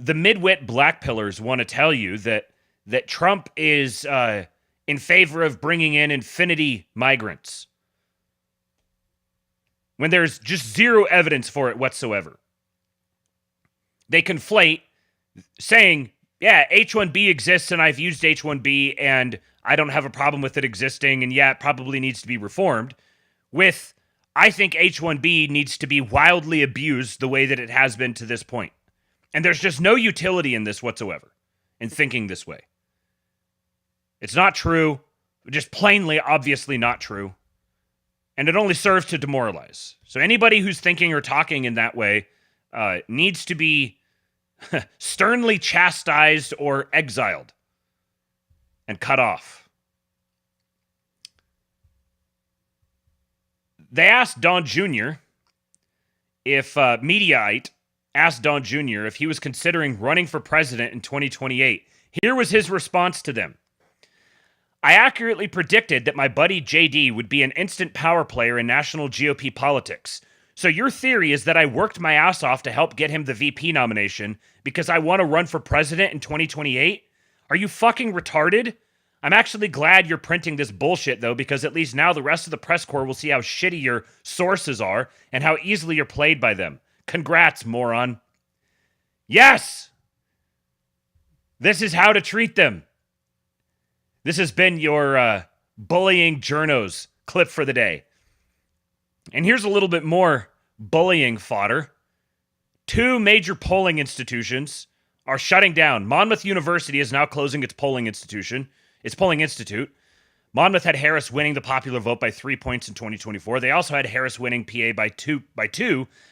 midwit black pillars want to tell you that Trump is in favor of bringing in infinity migrants when there's just zero evidence for it whatsoever. They conflate saying, yeah, H-1B exists and I've used H-1B and I don't have a problem with it existing and yeah, it probably needs to be reformed, with I think H-1B needs to be wildly abused the way that it has been to this point. And there's just no utility in this whatsoever, in thinking this way. It's not true, just plainly, obviously not true. And it only serves to demoralize. So anybody who's thinking or talking in that way needs to be sternly chastised or exiled and cut off. They asked Don Jr. if Mediaite asked Don Jr. if he was considering running for president in 2028. Here was his response to them. I accurately predicted that my buddy JD would be an instant power player in national GOP politics. So your theory is that I worked my ass off to help get him the VP nomination because I want to run for president in 2028? Are you fucking retarded? I'm actually glad you're printing this bullshit, though, because at least now the rest of the press corps will see how shitty your sources are and how easily you're played by them. Congrats, moron. Yes! This is how to treat them. This has been your bullying journos clip for the day. And here's a little bit more bullying fodder. 2 major polling institutions are shutting down. Monmouth University is now closing its polling institute. Monmouth had Harris winning the popular vote by 3 points in 2024. They also had Harris winning PA by two,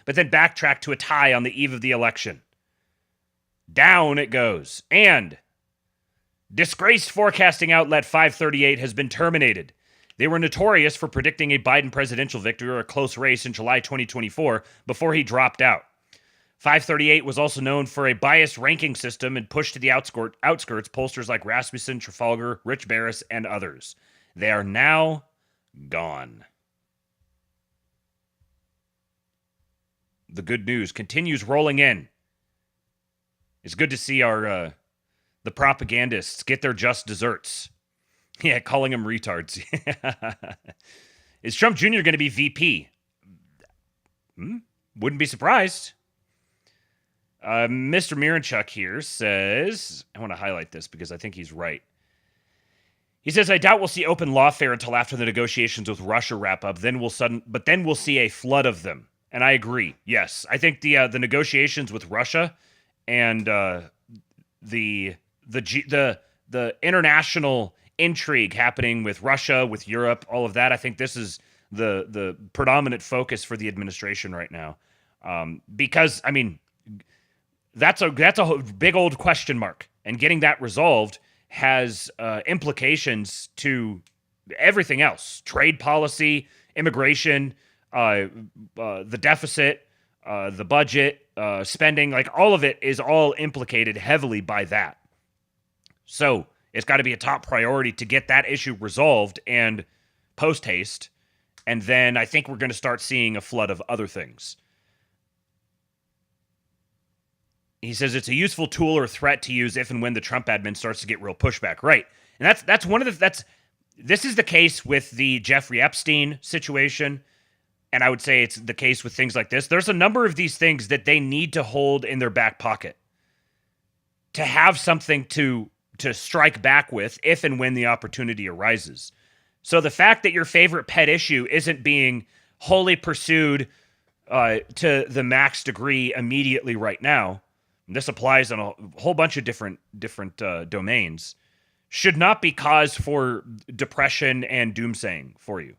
but then backtracked to a tie on the eve of the election. Down it goes. And disgraced forecasting outlet 538 has been terminated. They were notorious for predicting a Biden presidential victory or a close race in July 2024 before he dropped out. 538 was also known for a biased ranking system and pushed to the outskirts pollsters like Rasmussen, Trafalgar, Rich Barris, and others. They are now gone. The good news continues rolling in. It's good to see our the propagandists get their just desserts. Yeah, calling them retards. Is Trump Jr. going to be VP? Wouldn't be surprised. Mr. Miranchuk here says, I want to highlight this because I think he's right. He says, I doubt we'll see open lawfare until after the negotiations with Russia wrap up. But then we'll see a flood of them. And I agree. Yes, I think the negotiations with Russia and the international intrigue happening with Russia, with Europe, all of that. I think this is the predominant focus for the administration right now, because I mean that's a big old question mark, and getting that resolved has implications to everything else: trade policy, immigration, the deficit, the budget, spending. Like all of it is all implicated heavily by that. So it's got to be a top priority to get that issue resolved and post-haste. And then I think we're going to start seeing a flood of other things. He says it's a useful tool or threat to use if and when the Trump admin starts to get real pushback. Right. And this is the case with the Jeffrey Epstein situation. And I would say it's the case with things like this. There's a number of these things that they need to hold in their back pocket to have something to strike back with if and when the opportunity arises. So the fact that your favorite pet issue isn't being wholly pursued to the max degree immediately right now, and this applies on a whole bunch of different domains, should not be cause for depression and doomsaying for you.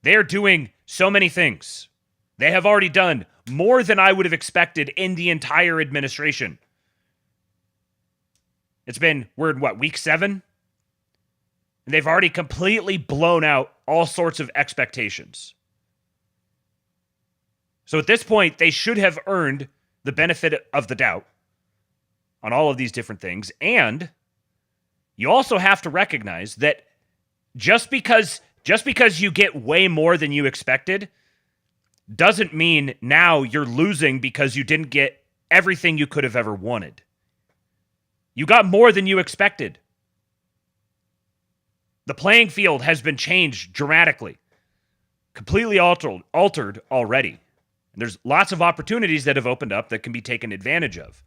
They are doing so many things. They have already done more than I would have expected in the entire administration. We're in what, week 7? And they've already completely blown out all sorts of expectations. So at this point, they should have earned the benefit of the doubt on all of these different things. And you also have to recognize that just because you get way more than you expected doesn't mean now you're losing because you didn't get everything you could have ever wanted. You got more than you expected. The playing field has been changed dramatically, completely altered already. And there's lots of opportunities that have opened up that can be taken advantage of.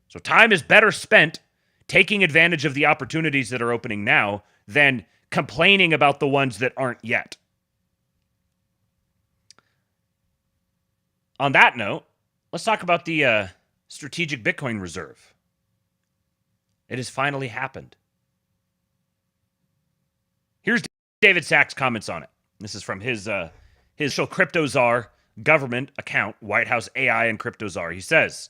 So time is better spent taking advantage of the opportunities that are opening now than complaining about the ones that aren't yet. On that note, let's talk about the strategic Bitcoin reserve. It has finally happened. Here's David Sachs' comments on it. This is from his Crypto Czar government account, White House AI and Crypto Czar. He says,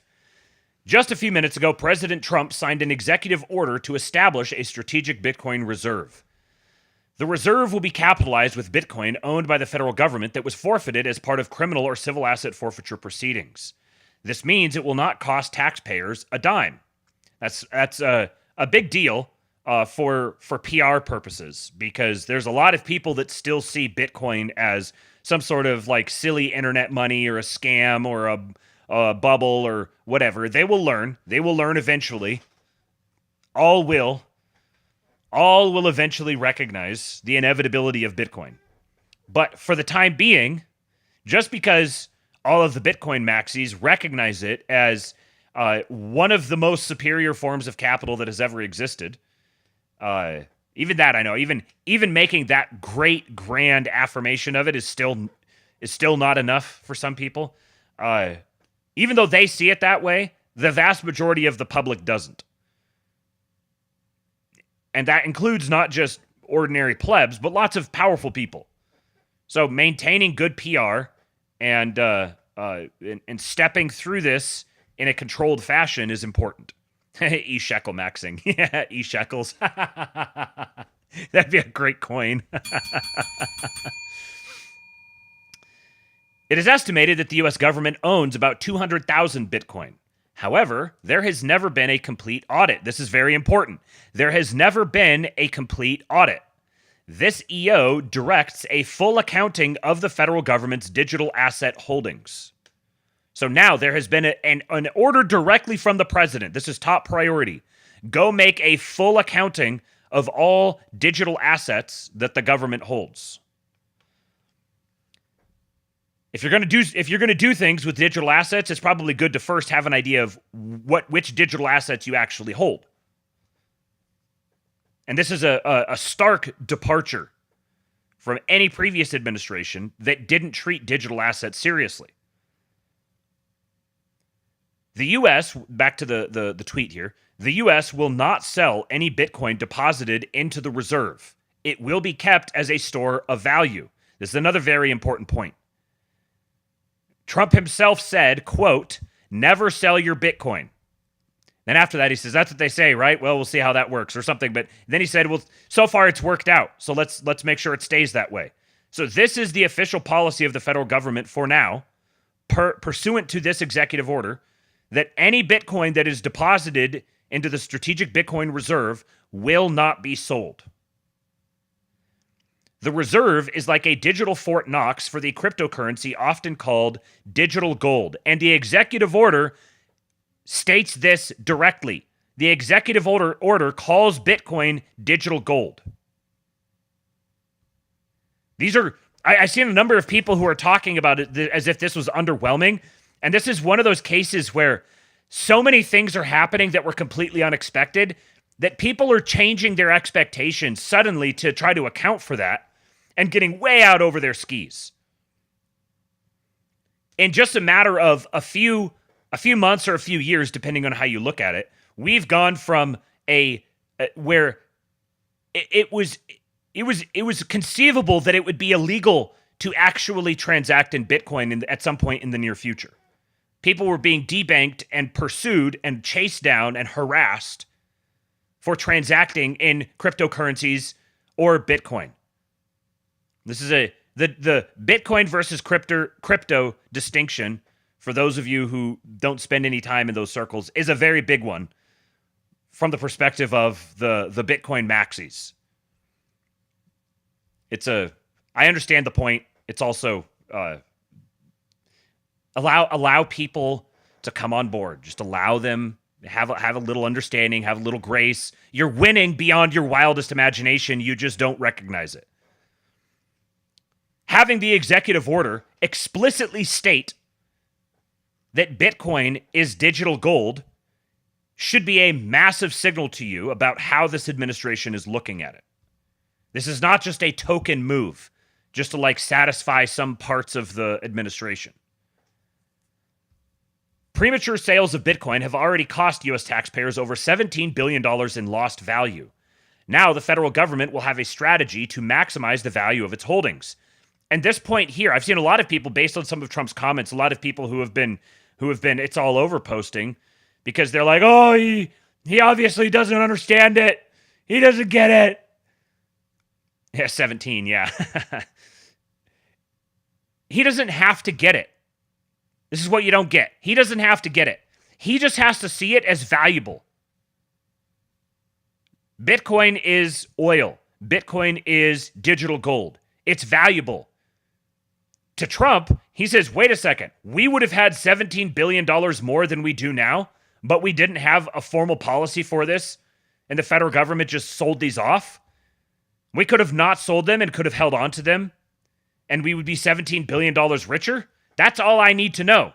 just a few minutes ago, President Trump signed an executive order to establish a strategic Bitcoin reserve. The reserve will be capitalized with Bitcoin owned by the federal government that was forfeited as part of criminal or civil asset forfeiture proceedings. This means it will not cost taxpayers a dime. That's a big deal for PR purposes, because there's a lot of people that still see Bitcoin as some sort of like silly internet money or a scam or a bubble or whatever. They will learn. They will learn eventually. All will eventually recognize the inevitability of Bitcoin. But for the time being, just because all of the Bitcoin maxis recognize it as one of the most superior forms of capital that has ever existed, even that I know, even making that great grand affirmation of it is still not enough for some people. Even though they see it that way, the vast majority of the public doesn't. And that includes not just ordinary plebs, but lots of powerful people. So maintaining good PR and stepping through this in a controlled fashion is important. E-shekel maxing. Yeah, e-shekels. That'd be a great coin. It is estimated that the U.S. government owns about 200,000 Bitcoin. However, there has never been a complete audit. This is very important. There has never been a complete audit. This EO directs a full accounting of the federal government's digital asset holdings. So now there has been an order directly from the president. This is top priority. Go make a full accounting of all digital assets that the government holds. If you're going to do things with digital assets, it's probably good to first have an idea of which digital assets you actually hold. And this is a stark departure from any previous administration that didn't treat digital assets seriously. The U.S., back to the tweet here, the U.S. will not sell any Bitcoin deposited into the reserve. It will be kept as a store of value. This is another very important point. Trump himself said, quote, never sell your Bitcoin. Then after that, he says, that's what they say, right? Well, we'll see how that works or something. But then he said, well, so far it's worked out. So let's make sure it stays that way. So this is the official policy of the federal government for now, pursuant to this executive order, that any Bitcoin that is deposited into the strategic Bitcoin reserve will not be sold. The reserve is like a digital Fort Knox for the cryptocurrency often called digital gold. And the executive order states this directly. The executive order calls Bitcoin digital gold. I've seen a number of people who are talking about it as if this was underwhelming. And this is one of those cases where so many things are happening that were completely unexpected that people are changing their expectations suddenly to try to account for that and getting way out over their skis. In just a matter of a few months or a few years, depending on how you look at it, we've gone from a where it was conceivable that it would be illegal to actually transact in Bitcoin at some point in the near future. People were being debanked and pursued and chased down and harassed for transacting in cryptocurrencies or Bitcoin. This is the Bitcoin versus crypto distinction, for those of you who don't spend any time in those circles, is a very big one from the perspective of the Bitcoin maxis. I understand the point. It's also allow people to come on board. Just allow them, have a little understanding, have a little grace. You're winning beyond your wildest imagination. You just don't recognize it. Having the executive order explicitly state that Bitcoin is digital gold should be a massive signal to you about how this administration is looking at it. This is not just a token move, just to satisfy some parts of the administration. Premature sales of Bitcoin have already cost U.S. taxpayers over $17 billion in lost value. Now the federal government will have a strategy to maximize the value of its holdings. And this point here, I've seen a lot of people, based on some of Trump's comments, a lot of people who have been it's all over posting, because they're like, oh, he obviously doesn't understand it. He doesn't get it. Yeah, 17, yeah. He doesn't have to get it. This is what you don't get. He doesn't have to get it. He just has to see it as valuable. Bitcoin is oil. Bitcoin is digital gold. It's valuable. To Trump, he says, wait a second. We would have had $17 billion more than we do now, but we didn't have a formal policy for this, and the federal government just sold these off. We could have not sold them and could have held on to them, and we would be $17 billion richer. That's all I need to know.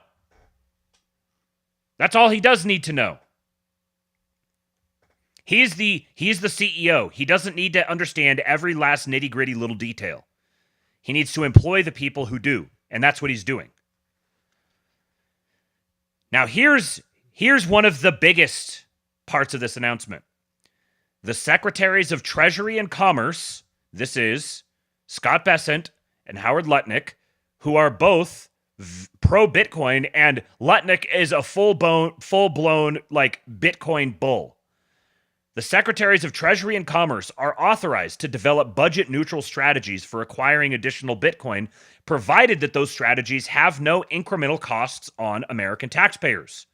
That's all he does need to know. He's the CEO. He doesn't need to understand every last nitty-gritty little detail. He needs to employ the people who do, and that's what he's doing. Now, here's one of the biggest parts of this announcement. The Secretaries of Treasury and Commerce, this is Scott Bessent and Howard Lutnick, who are both pro-Bitcoin, and Lutnick is a full-blown Bitcoin bull. The Secretaries of Treasury and Commerce are authorized to develop budget-neutral strategies for acquiring additional Bitcoin, provided that those strategies have no incremental costs on American taxpayers.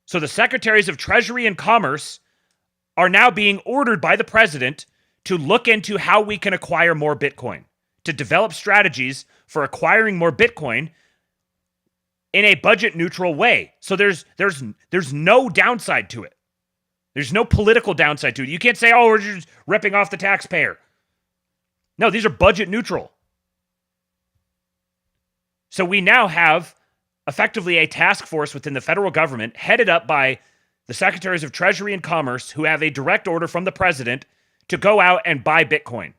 So the Secretaries of Treasury and Commerce are now being ordered by the president to look into how we can acquire more Bitcoin, to develop strategies for acquiring more Bitcoin in a budget-neutral way. So there's no downside to it. There's no political downside to it. You can't say, oh, we're just ripping off the taxpayer. No, these are budget neutral. So we now have effectively a task force within the federal government headed up by the Secretaries of Treasury and Commerce who have a direct order from the president to go out and buy Bitcoin.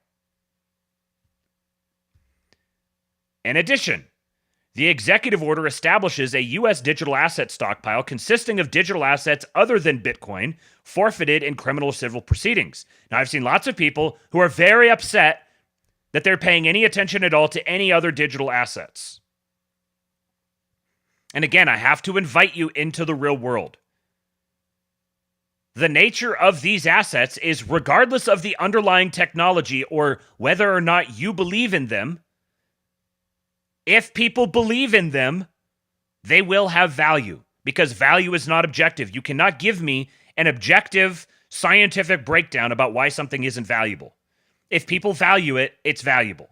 In addition, the executive order establishes a U.S. digital asset stockpile consisting of digital assets other than Bitcoin forfeited in criminal or civil proceedings. Now, I've seen lots of people who are very upset that they're paying any attention at all to any other digital assets. And again, I have to invite you into the real world. The nature of these assets is, regardless of the underlying technology or whether or not you believe in them, if people believe in them, they will have value, because value is not objective. You cannot give me an objective scientific breakdown about why something isn't valuable. If people value it, it's valuable.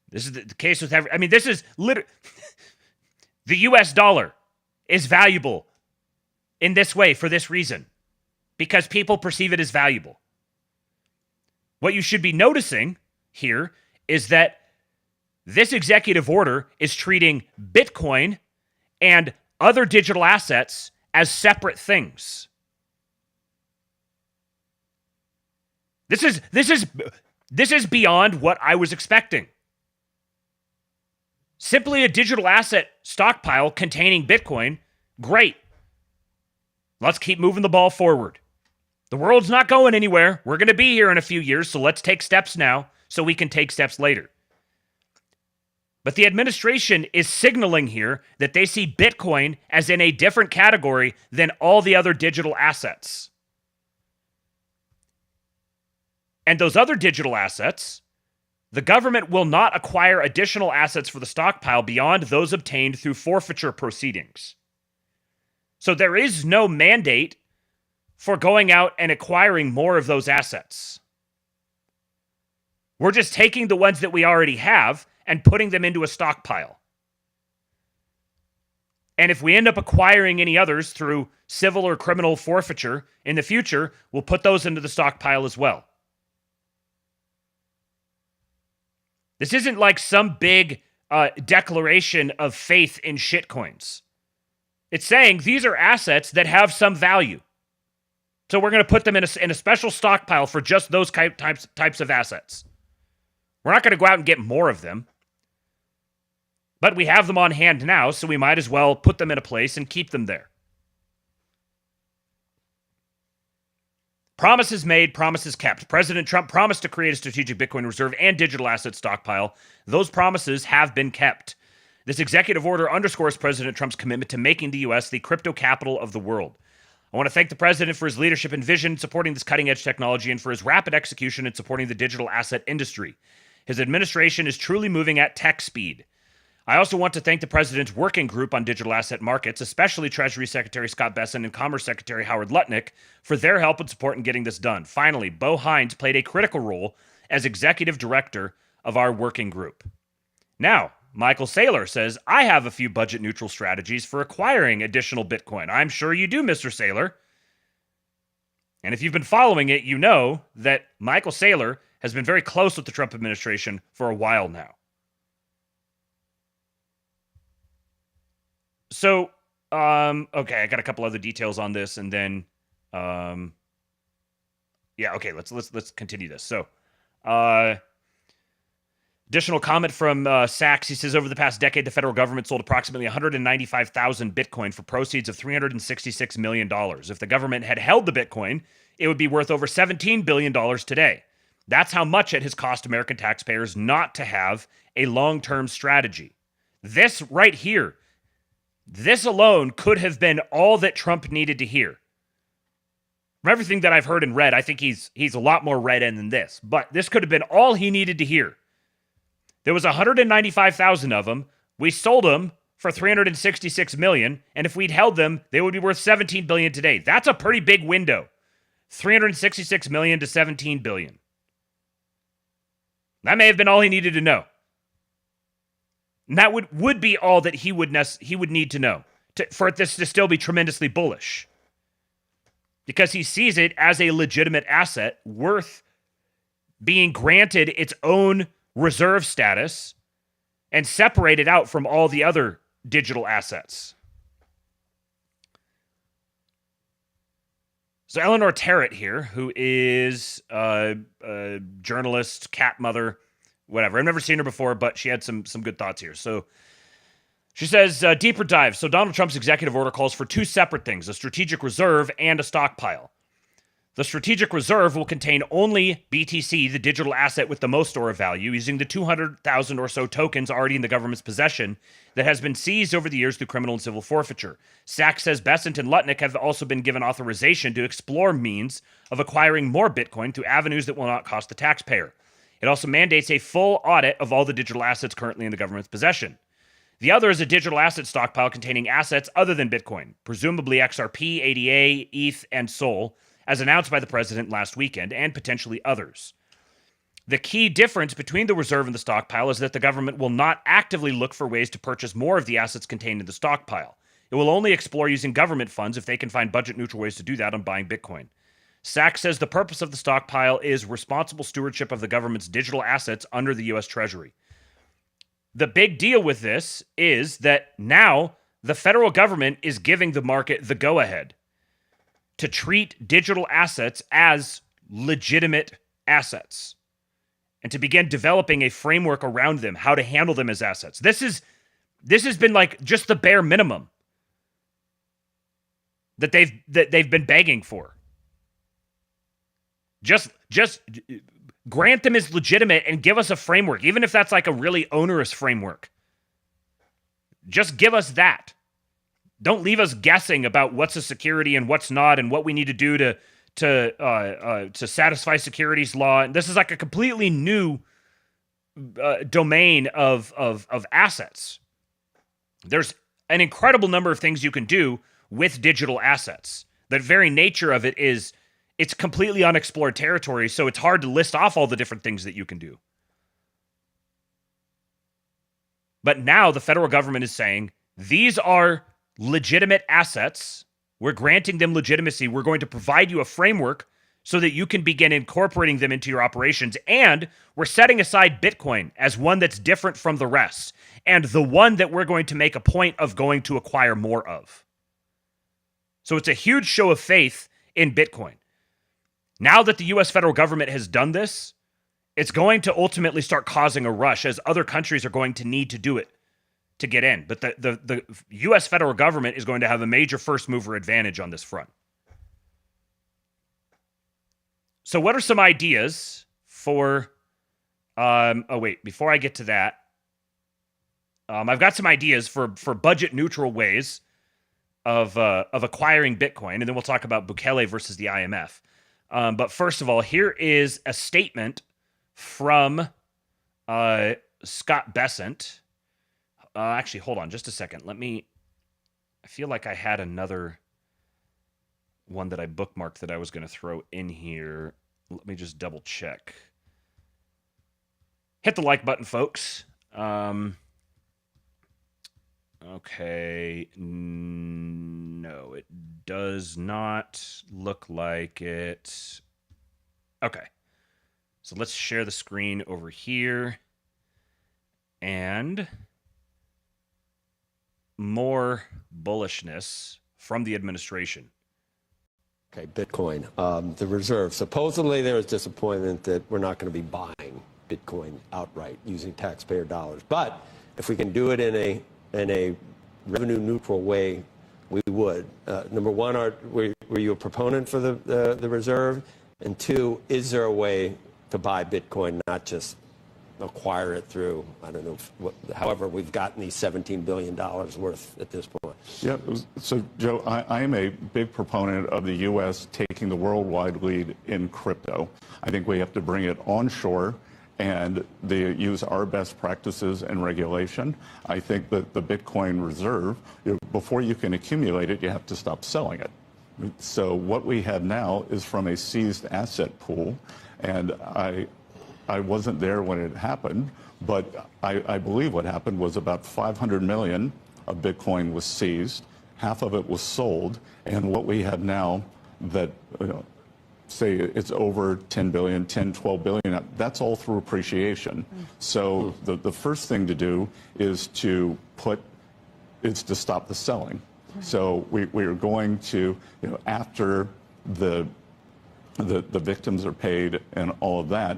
This is the case with this is literally the US dollar is valuable in this way for this reason, because people perceive it as valuable. What you should be noticing here is that this executive order is treating Bitcoin and other digital assets as separate things. This is beyond what I was expecting. Simply a digital asset stockpile containing Bitcoin, great. Let's keep moving the ball forward. The world's not going anywhere. We're going to be here in a few years, so let's take steps now so we can take steps later. But the administration is signaling here that they see Bitcoin as in a different category than all the other digital assets. And those other digital assets, the government will not acquire additional assets for the stockpile beyond those obtained through forfeiture proceedings. So there is no mandate for going out and acquiring more of those assets. We're just taking the ones that we already have and putting them into a stockpile. And if we end up acquiring any others through civil or criminal forfeiture in the future, we'll put those into the stockpile as well. This isn't like some big declaration of faith in shitcoins. It's saying these are assets that have some value. So we're going to put them in a special stockpile for just those types of assets. We're not going to go out and get more of them. But we have them on hand now, so we might as well put them in a place and keep them there. Promises made, promises kept. President Trump promised to create a strategic Bitcoin reserve and digital asset stockpile. Those promises have been kept. This executive order underscores President Trump's commitment to making the U.S. the crypto capital of the world. I want to thank the president for his leadership and vision supporting this cutting-edge technology and for his rapid execution in supporting the digital asset industry. His administration is truly moving at tech speed. I also want to thank the president's working group on digital asset markets, especially Treasury Secretary Scott Bessent and Commerce Secretary Howard Lutnick, for their help and support in getting this done. Finally, Bo Hines played a critical role as executive director of our working group. Now, Michael Saylor says, I have a few budget-neutral strategies for acquiring additional Bitcoin. I'm sure you do, Mr. Saylor. And if you've been following it, you know that Michael Saylor has been very close with the Trump administration for a while now. So, okay, I got a couple other details on this, and then, let's continue this. So, additional comment from Sachs. He says, over the past decade, the federal government sold approximately 195,000 Bitcoin for proceeds of $366 million. If the government had held the Bitcoin, it would be worth over $17 billion today. That's how much it has cost American taxpayers not to have a long-term strategy. This right here, this alone could have been all that Trump needed to hear. From everything that I've heard and read, I think he's a lot more red-end than this. But this could have been all he needed to hear. There was 195,000 of them. We sold them for $366 million, and if we'd held them, they would be worth $17 billion today. That's a pretty big window. $366 million to $17 billion. That may have been all he needed to know. And that would be all that he would need to know for this to still be tremendously bullish. Because he sees it as a legitimate asset worth being granted its own reserve status and separated out from all the other digital assets. So Eleanor Terrett here, who is a journalist, cat mother, whatever. I've never seen her before, but she had some good thoughts here. So she says, deeper dive. So Donald Trump's executive order calls for two separate things, a strategic reserve and a stockpile. The strategic reserve will contain only BTC, the digital asset with the most store of value, using the 200,000 or so tokens already in the government's possession that has been seized over the years through criminal and civil forfeiture. Sachs says Bessent and Lutnick have also been given authorization to explore means of acquiring more Bitcoin through avenues that will not cost the taxpayer. It also mandates a full audit of all the digital assets currently in the government's possession. The other is a digital asset stockpile containing assets other than Bitcoin, presumably XRP, ADA, ETH, and Sol, as announced by the president last weekend, and potentially others. The key difference between the reserve and the stockpile is that the government will not actively look for ways to purchase more of the assets contained in the stockpile. It will only explore using government funds if they can find budget-neutral ways to do that on buying Bitcoin. Sachs says the purpose of the stockpile is responsible stewardship of the government's digital assets under the U.S. Treasury. The big deal with this is that now the federal government is giving the market the go-ahead to treat digital assets as legitimate assets and to begin developing a framework around them, how to handle them as assets. This has been like just the bare minimum that they've been begging for. Just grant them as legitimate and give us a framework, even if that's like a really onerous framework. Just give us that. Don't leave us guessing about what's a security and what's not, and what we need to do to satisfy securities law. And this is like a completely new domain of assets. There's an incredible number of things you can do with digital assets. The very nature of it is it's completely unexplored territory, so it's hard to list off all the different things that you can do. But now the federal government is saying, these are legitimate assets. We're granting them legitimacy. We're going to provide you a framework so that you can begin incorporating them into your operations. And we're setting aside Bitcoin as one that's different from the rest, and the one that we're going to make a point of going to acquire more of. So it's a huge show of faith in Bitcoin. Now that the U.S. federal government has done this, it's going to ultimately start causing a rush, as other countries are going to need to do it to get in. But the U.S. federal government is going to have a major first mover advantage on this front. So what are some ideas for... before I get to that, I've got some ideas for budget neutral ways of acquiring Bitcoin, and then we'll talk about Bukele versus the IMF. But first of all, here is a statement from Scott Bessent. Actually, hold on just a second. I feel like I had another one that I bookmarked that I was going to throw in here. Let me just double check. Hit the like button, folks. Okay. No, it does not look like it. Okay. So let's share the screen over here. And more bullishness from the administration. Okay, Bitcoin. The reserve. Supposedly there is disappointment that we're not going to be buying Bitcoin outright using taxpayer dollars. But if we can do it in a revenue neutral way, we would. Number one, were you a proponent for the reserve? And two, is there a way to buy Bitcoin, not just acquire it through, I don't know, however we've gotten these $17 billion worth at this point? Yeah, so Joe, I am a big proponent of the U.S. taking the worldwide lead in crypto. I think we have to bring it onshore and they use our best practices and regulation. I think that the Bitcoin reserve, before you can accumulate it, you have to stop selling it. So what we have now is from a seized asset pool, and I wasn't there when it happened, but I believe what happened was about 500 million of Bitcoin was seized, half of it was sold, and what we have now that, say it's over 10 billion, 10, 12 billion, that's all through appreciation. So the first thing to do is to stop the selling. So we are going to, after the victims are paid and all of that,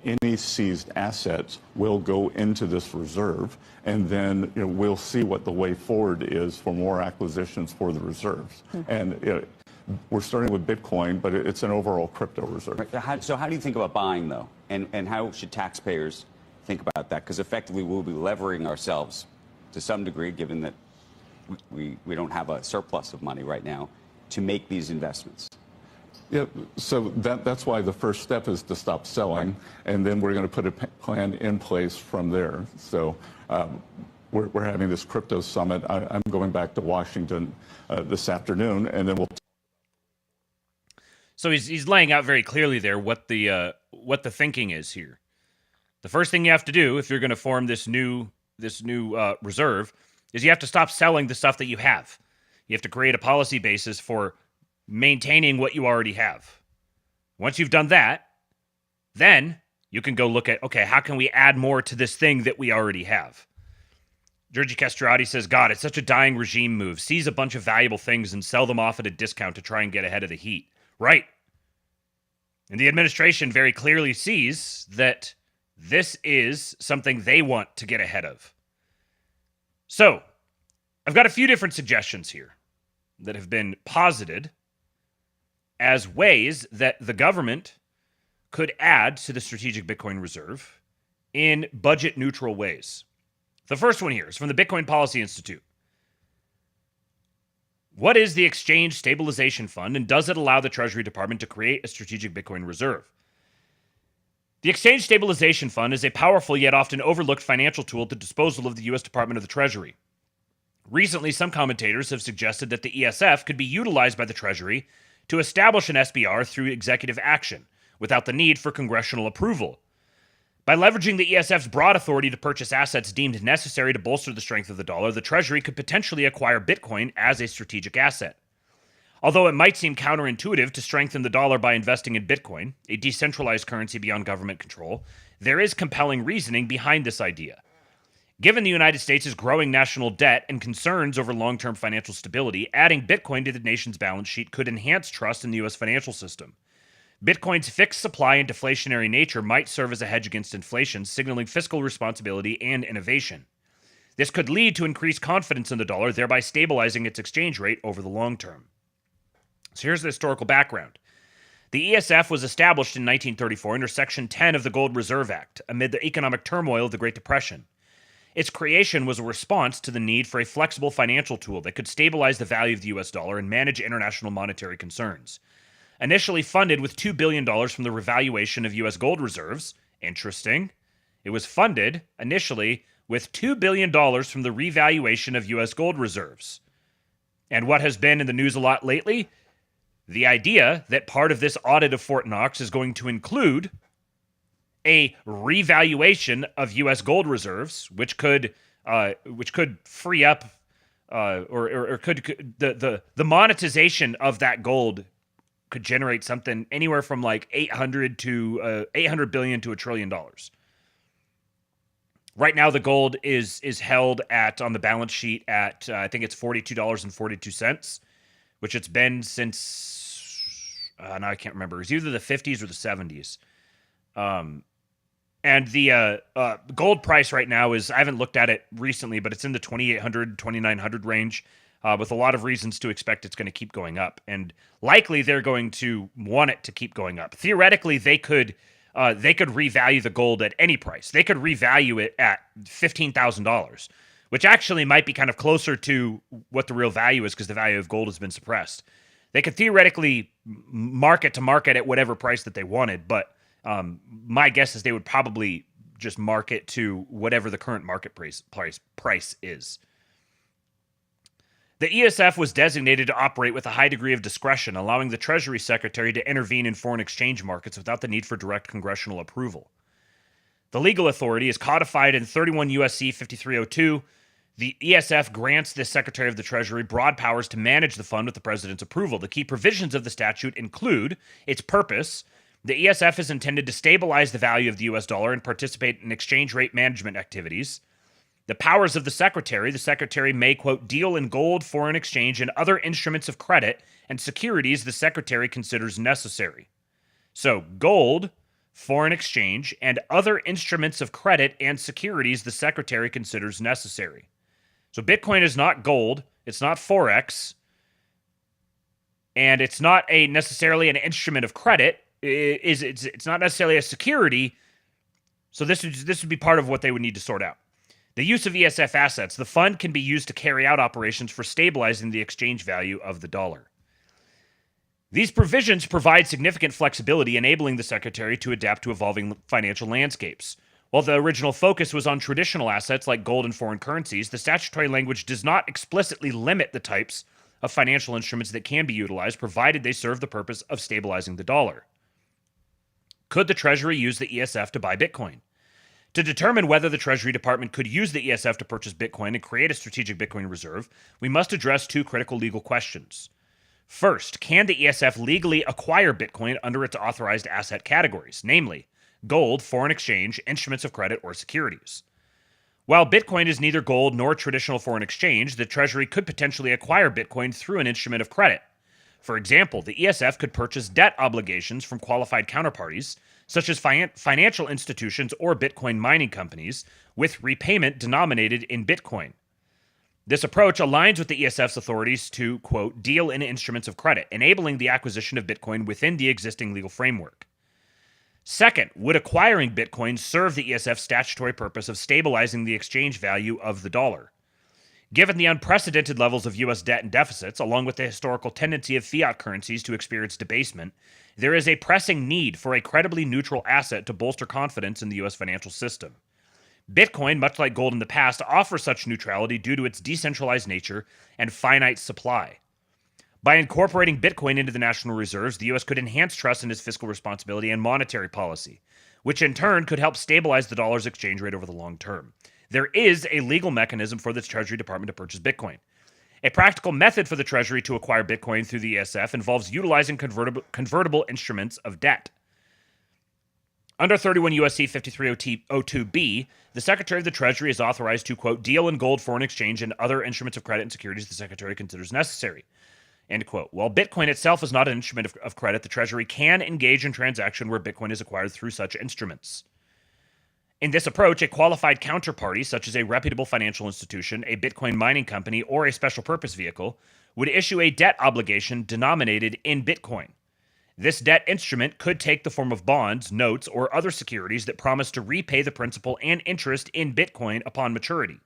any seized assets will go into this reserve, and then we'll see what the way forward is for more acquisitions for the reserves. And we're starting with Bitcoin, but it's an overall crypto reserve. Right. So how do you think about buying, though? And how should taxpayers think about that? Because effectively we'll be levering ourselves to some degree, given that we don't have a surplus of money right now to make these investments. Yeah, so that's why the first step is to stop selling, and then we're going to put a plan in place from there. So we're having this crypto summit. I'm going back to Washington this afternoon, and then we'll. So he's laying out very clearly there what the thinking is here. The first thing you have to do if you're going to form this new reserve is you have to stop selling the stuff that you have. You have to create a policy basis for maintaining what you already have. Once you've done that, then you can go look at, okay, how can we add more to this thing that we already have? Georgie Castrati says, God, it's such a dying regime move. Seize a bunch of valuable things and sell them off at a discount to try and get ahead of the heat. Right. And the administration very clearly sees that this is something they want to get ahead of. So, I've got a few different suggestions here that have been posited as ways that the government could add to the strategic Bitcoin reserve in budget neutral ways. The first one here is from the Bitcoin Policy Institute. What is the Exchange Stabilization Fund, and does it allow the Treasury Department to create a strategic Bitcoin reserve? The Exchange Stabilization Fund is a powerful yet often overlooked financial tool at the disposal of the U.S. Department of the Treasury. Recently, some commentators have suggested that the ESF could be utilized by the Treasury to establish an SBR through executive action, without the need for congressional approval. By leveraging the ESF's broad authority to purchase assets deemed necessary to bolster the strength of the dollar, the Treasury could potentially acquire Bitcoin as a strategic asset. Although it might seem counterintuitive to strengthen the dollar by investing in Bitcoin, a decentralized currency beyond government control, there is compelling reasoning behind this idea. Given the United States' growing national debt and concerns over long-term financial stability, adding Bitcoin to the nation's balance sheet could enhance trust in the U.S. financial system. Bitcoin's fixed supply and deflationary nature might serve as a hedge against inflation, signaling fiscal responsibility and innovation. This could lead to increased confidence in the dollar, thereby stabilizing its exchange rate over the long term. So here's the historical background. The ESF was established in 1934 under Section 10 of the Gold Reserve Act, amid the economic turmoil of the Great Depression. Its creation was a response to the need for a flexible financial tool that could stabilize the value of the U.S. dollar and manage international monetary concerns. Initially funded with $2 billion from the revaluation of U.S. gold reserves. Interesting. It was funded initially with $2 billion from the revaluation of U.S. gold reserves. And what has been in the news a lot lately? The idea that part of this audit of Fort Knox is going to include a revaluation of U.S. gold reserves, which could free up, the monetization of that gold could generate something anywhere from like $800 billion to $1 trillion. Right now, the gold is held on the balance sheet at I think it's $42.42, which it's been since now I can't remember. It's either the 50s or the 70s. And the gold price right now is, I haven't looked at it recently, but it's in the 2,800, 2,900 range. With a lot of reasons to expect it's going to keep going up. And likely they're going to want it to keep going up. Theoretically, they could revalue the gold at any price. They could revalue it at $15,000, which actually might be kind of closer to what the real value is because the value of gold has been suppressed. They could theoretically market at whatever price that they wanted, but my guess is they would probably just market to whatever the current market price is. The ESF was designated to operate with a high degree of discretion, allowing the Treasury Secretary to intervene in foreign exchange markets without the need for direct congressional approval. The legal authority is codified in 31 U.S.C. 5302. The ESF grants the Secretary of the Treasury broad powers to manage the fund with the President's approval. The key provisions of the statute include its purpose. The ESF is intended to stabilize the value of the U.S. dollar and participate in exchange rate management activities. The powers of the Secretary may, quote, deal in gold, foreign exchange, and other instruments of credit and securities the Secretary considers necessary. So, gold, foreign exchange, and other instruments of credit and securities the Secretary considers necessary. So, Bitcoin is not gold, it's not Forex, and it's not necessarily an instrument of credit. It's not necessarily a security. So, this would be part of what they would need to sort out. The use of ESF assets. The fund can be used to carry out operations for stabilizing the exchange value of the dollar. These provisions provide significant flexibility, enabling the Secretary to adapt to evolving financial landscapes. While the original focus was on traditional assets like gold and foreign currencies, the statutory language does not explicitly limit the types of financial instruments that can be utilized, provided they serve the purpose of stabilizing the dollar. Could the Treasury use the ESF to buy Bitcoin? To determine whether the Treasury Department could use the ESF to purchase Bitcoin and create a strategic Bitcoin reserve, we must address two critical legal questions. First, can the ESF legally acquire Bitcoin under its authorized asset categories, namely gold, foreign exchange, instruments of credit, or securities? While Bitcoin is neither gold nor traditional foreign exchange, the Treasury could potentially acquire Bitcoin through an instrument of credit. For example, the ESF could purchase debt obligations from qualified counterparties, such as financial institutions or Bitcoin mining companies, with repayment denominated in Bitcoin. This approach aligns with the ESF's authorities to, quote, deal in instruments of credit, enabling the acquisition of Bitcoin within the existing legal framework. Second, would acquiring Bitcoin serve the ESF's statutory purpose of stabilizing the exchange value of the dollar? Given the unprecedented levels of U.S. debt and deficits, along with the historical tendency of fiat currencies to experience debasement, there is a pressing need for a credibly neutral asset to bolster confidence in the U.S. financial system. Bitcoin, much like gold in the past, offers such neutrality due to its decentralized nature and finite supply. By incorporating Bitcoin into the national reserves, the U.S. could enhance trust in its fiscal responsibility and monetary policy, which in turn could help stabilize the dollar's exchange rate over the long term. There is a legal mechanism for the Treasury Department to purchase Bitcoin. A practical method for the Treasury to acquire Bitcoin through the ESF involves utilizing convertible instruments of debt. Under 31 U.S.C. 5302B, the Secretary of the Treasury is authorized to, quote, deal in gold, foreign exchange, and other instruments of credit and securities the Secretary considers necessary, end quote. While Bitcoin itself is not an instrument of credit, the Treasury can engage in transaction where Bitcoin is acquired through such instruments. In this approach, a qualified counterparty, such as a reputable financial institution, a Bitcoin mining company, or a special purpose vehicle, would issue a debt obligation denominated in Bitcoin. This debt instrument could take the form of bonds, notes, or other securities that promise to repay the principal and interest in Bitcoin upon maturity.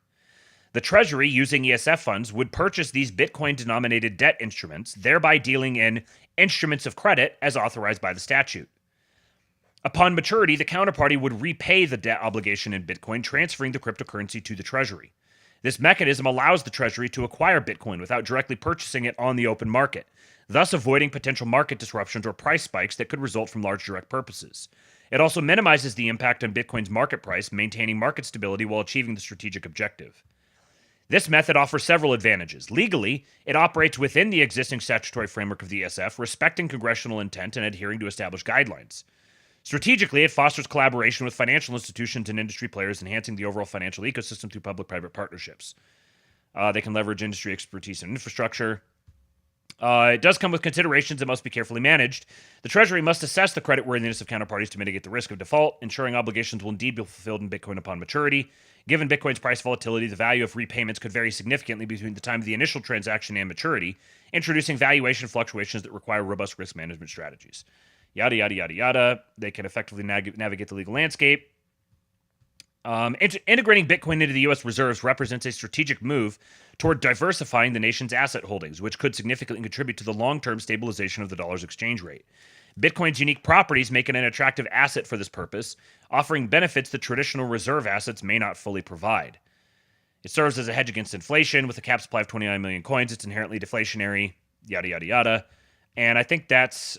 The Treasury, using ESF funds, would purchase these Bitcoin-denominated debt instruments, thereby dealing in instruments of credit as authorized by the statute. Upon maturity, the counterparty would repay the debt obligation in Bitcoin, transferring the cryptocurrency to the Treasury. This mechanism allows the Treasury to acquire Bitcoin without directly purchasing it on the open market, thus avoiding potential market disruptions or price spikes that could result from large direct purposes. It also minimizes the impact on Bitcoin's market price, maintaining market stability while achieving the strategic objective. This method offers several advantages. Legally, it operates within the existing statutory framework of the ESF, respecting congressional intent and adhering to established guidelines. Strategically, it fosters collaboration with financial institutions and industry players, enhancing the overall financial ecosystem through public-private partnerships. They can leverage industry expertise and infrastructure. It does come with considerations that must be carefully managed. The Treasury must assess the creditworthiness of counterparties to mitigate the risk of default, ensuring obligations will indeed be fulfilled in Bitcoin upon maturity. Given Bitcoin's price volatility, the value of repayments could vary significantly between the time of the initial transaction and maturity, introducing valuation fluctuations that require robust risk management strategies. Yada, yada, yada, yada. They can effectively navigate the legal landscape. Integrating Bitcoin into the U.S. reserves represents a strategic move toward diversifying the nation's asset holdings, which could significantly contribute to the long-term stabilization of the dollar's exchange rate. Bitcoin's unique properties make it an attractive asset for this purpose, offering benefits that traditional reserve assets may not fully provide. It serves as a hedge against inflation. With a cap supply of 29 million coins, it's inherently deflationary, yada, yada, yada. And I think that's...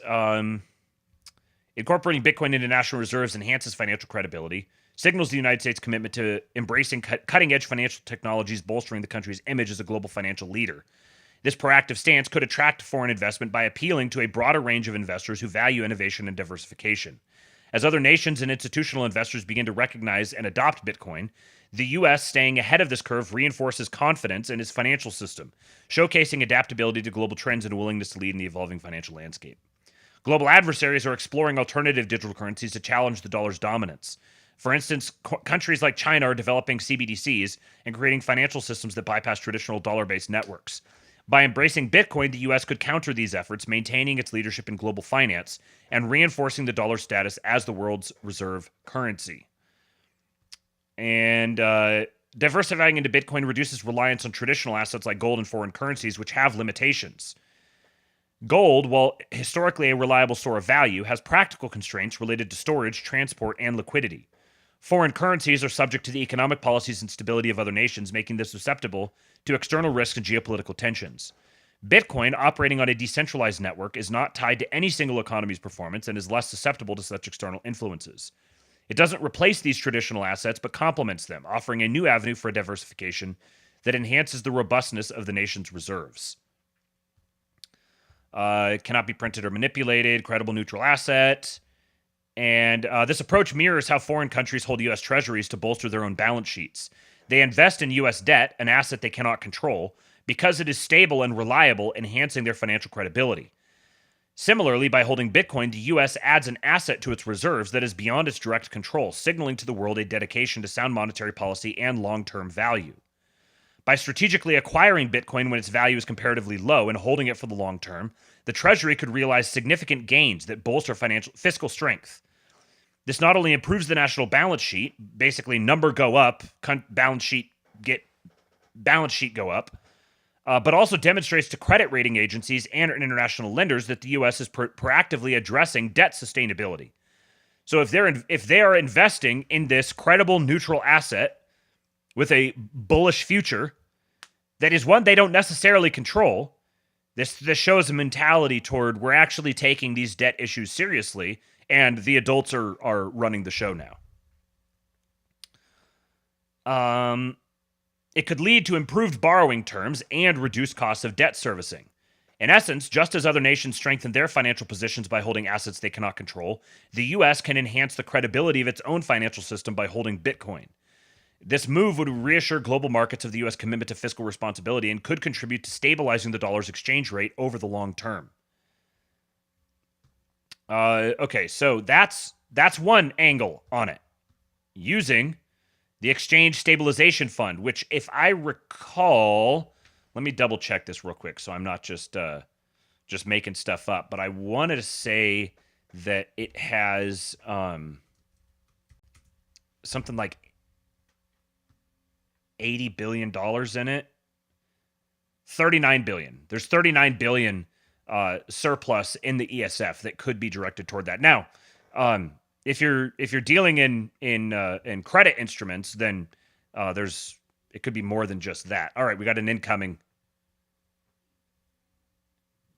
Incorporating Bitcoin into national reserves enhances financial credibility, signals the United States' commitment to embracing cutting-edge financial technologies, bolstering the country's image as a global financial leader. This proactive stance could attract foreign investment by appealing to a broader range of investors who value innovation and diversification. As other nations and institutional investors begin to recognize and adopt Bitcoin, the U.S. staying ahead of this curve reinforces confidence in its financial system, showcasing adaptability to global trends and a willingness to lead in the evolving financial landscape. Global adversaries are exploring alternative digital currencies to challenge the dollar's dominance. For instance, countries like China are developing CBDCs and creating financial systems that bypass traditional dollar-based networks. By embracing Bitcoin, the U.S. could counter these efforts, maintaining its leadership in global finance and reinforcing the dollar's status as the world's reserve currency. And diversifying into Bitcoin reduces reliance on traditional assets like gold and foreign currencies, which have limitations. Gold, while historically a reliable store of value, has practical constraints related to storage, transport, and liquidity. Foreign currencies are subject to the economic policies and stability of other nations, making them susceptible to external risks and geopolitical tensions. Bitcoin, operating on a decentralized network, is not tied to any single economy's performance and is less susceptible to such external influences. It doesn't replace these traditional assets, but complements them, offering a new avenue for diversification that enhances the robustness of the nation's reserves. It cannot be printed or manipulated, credible neutral asset. And this approach mirrors how foreign countries hold U.S. treasuries to bolster their own balance sheets. They invest in U.S. debt, an asset they cannot control, because it is stable and reliable, enhancing their financial credibility. Similarly, by holding Bitcoin, the U.S. adds an asset to its reserves that is beyond its direct control, signaling to the world a dedication to sound monetary policy and long-term value. By strategically acquiring Bitcoin when its value is comparatively low and holding it for the long term, the Treasury could realize significant gains that bolster fiscal strength. This not only improves the national balance sheet, basically number go up, balance sheet go up, but also demonstrates to credit rating agencies and international lenders that the U.S. is proactively addressing debt sustainability. So if they are investing in this credible neutral asset with a bullish future, that is one they don't necessarily control. This shows a mentality toward we're actually taking these debt issues seriously, and the adults are running the show now. It could lead to improved borrowing terms and reduced costs of debt servicing. In essence, just as other nations strengthen their financial positions by holding assets they cannot control, the U.S. can enhance the credibility of its own financial system by holding Bitcoin. This move would reassure global markets of the U.S. commitment to fiscal responsibility and could contribute to stabilizing the dollar's exchange rate over the long term. Okay, so that's one angle on it. Using the Exchange Stabilization Fund, which, if I recall, let me double check this real quick so I'm not just making stuff up, but I wanted to say that it has something like $80 billion in it. 39 billion. There's 39 billion surplus in the ESF that could be directed toward that. Now, if you're dealing in credit instruments, then it could be more than just that. All right, we got an incoming.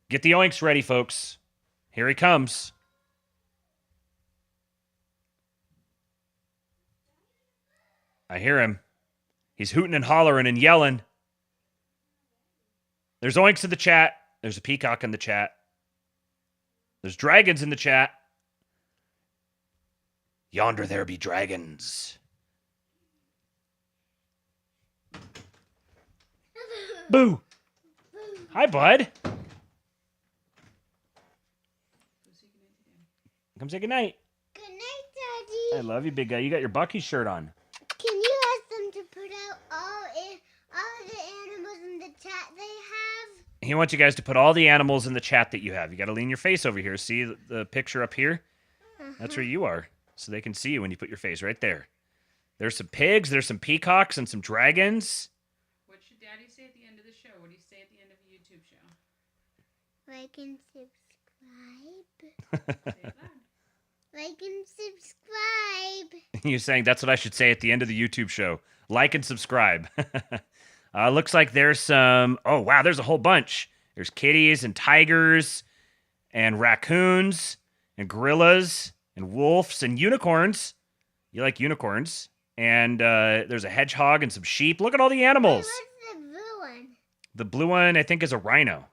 Get the oinks ready, folks. Here he comes. I hear him. He's hooting and hollering and yelling. There's oinks in the chat. There's a peacock in the chat. There's dragons in the chat. Yonder there be dragons. Boo. Hi, bud. Come say goodnight. Good night, Daddy. I love you, big guy. You got your Bucky shirt on. Can you ask them to put out all the animals in the chat they have? He wants you guys to put all the animals in the chat that you have. You got to lean your face over here. See the picture up here? That's where you are. So they can see you when you put your face right there. There's some pigs, there's some peacocks, and some dragons. What should Daddy say at the end of the show? What do you say at the end of a YouTube show? Like and subscribe. Say it loud. Like and subscribe. You're saying that's what I should say at the end of the YouTube show. Like and subscribe. Looks like there's some... Oh, wow, there's a whole bunch. There's kitties and tigers and raccoons and gorillas and wolves and unicorns. You like unicorns. And there's a hedgehog and some sheep. Look at all the animals. Wait, what's the blue one? The blue one, I think, is a rhino.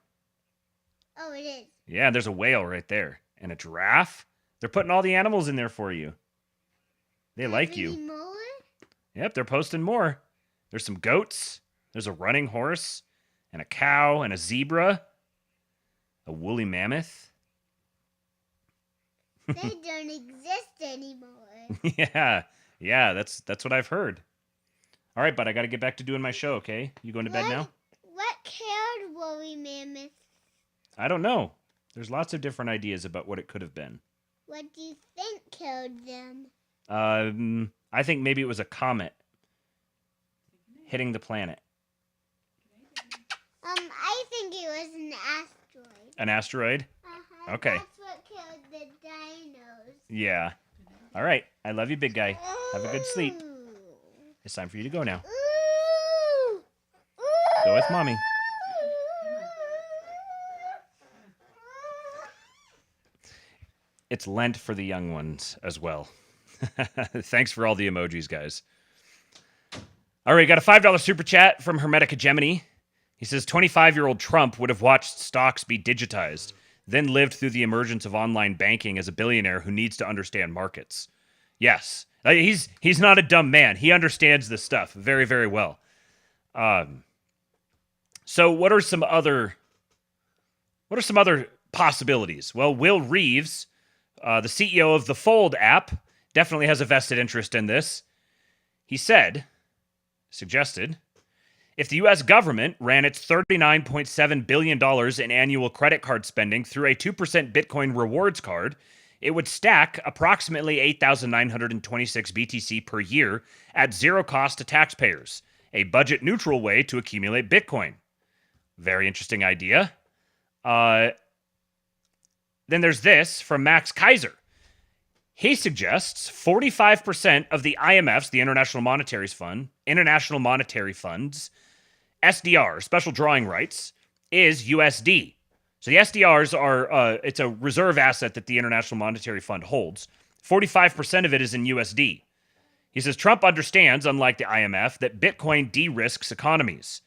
Oh, it is. Yeah, there's a whale right there. And a giraffe. They're putting all the animals in there for you. They like you. More? Yep, they're posting more. There's some goats. There's a running horse. And a cow. And a zebra. A woolly mammoth. They don't exist anymore. Yeah, that's what I've heard. All right, bud, I got to get back to doing my show, okay? You going to bed now? What killed woolly mammoth? I don't know. There's lots of different ideas about what it could have been. What do you think killed them? I think maybe it was a comet hitting the planet. I think it was an asteroid. An asteroid? Uh-huh. Okay. That's what killed the dinos. Yeah. All right. I love you, big guy. Have a good sleep. It's time for you to go now. Go with mommy. It's Lent for the young ones as well. Thanks for all the emojis, guys. All right, got a $5 super chat from Hermetic Hegemony. He says, 25-year-old Trump would have watched stocks be digitized, then lived through the emergence of online banking as a billionaire who needs to understand markets. Yes, he's not a dumb man. He understands this stuff very, very well. So what are some other possibilities? Well, Will Reeves, the CEO of the Fold app, definitely has a vested interest in this. He suggested, If the U.S. government ran its $39.7 billion in annual credit card spending through a 2% Bitcoin rewards card, it would stack approximately 8,926 BTC per year at zero cost to taxpayers, a budget-neutral way to accumulate Bitcoin. Very interesting idea. Then there's this from Max Kaiser. He suggests 45% of the IMF's, the International Monetary Fund's, SDR, special drawing rights, is USD. So the SDRs are, it's a reserve asset that the International Monetary Fund holds. 45% of it is in USD. He says Trump understands, unlike the IMF, that Bitcoin de-risks economies.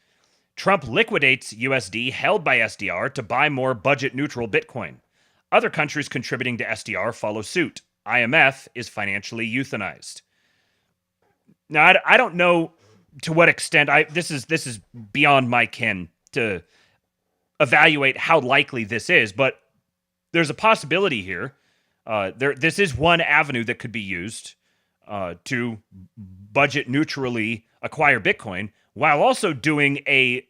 Trump liquidates USD held by SDR to buy more budget-neutral Bitcoin. Other countries contributing to SDR follow suit. IMF is financially euthanized. Now, I don't know to what extent this is beyond my ken to evaluate how likely this is, but there's a possibility here. This is one avenue that could be used to budget neutrally acquire Bitcoin while also doing a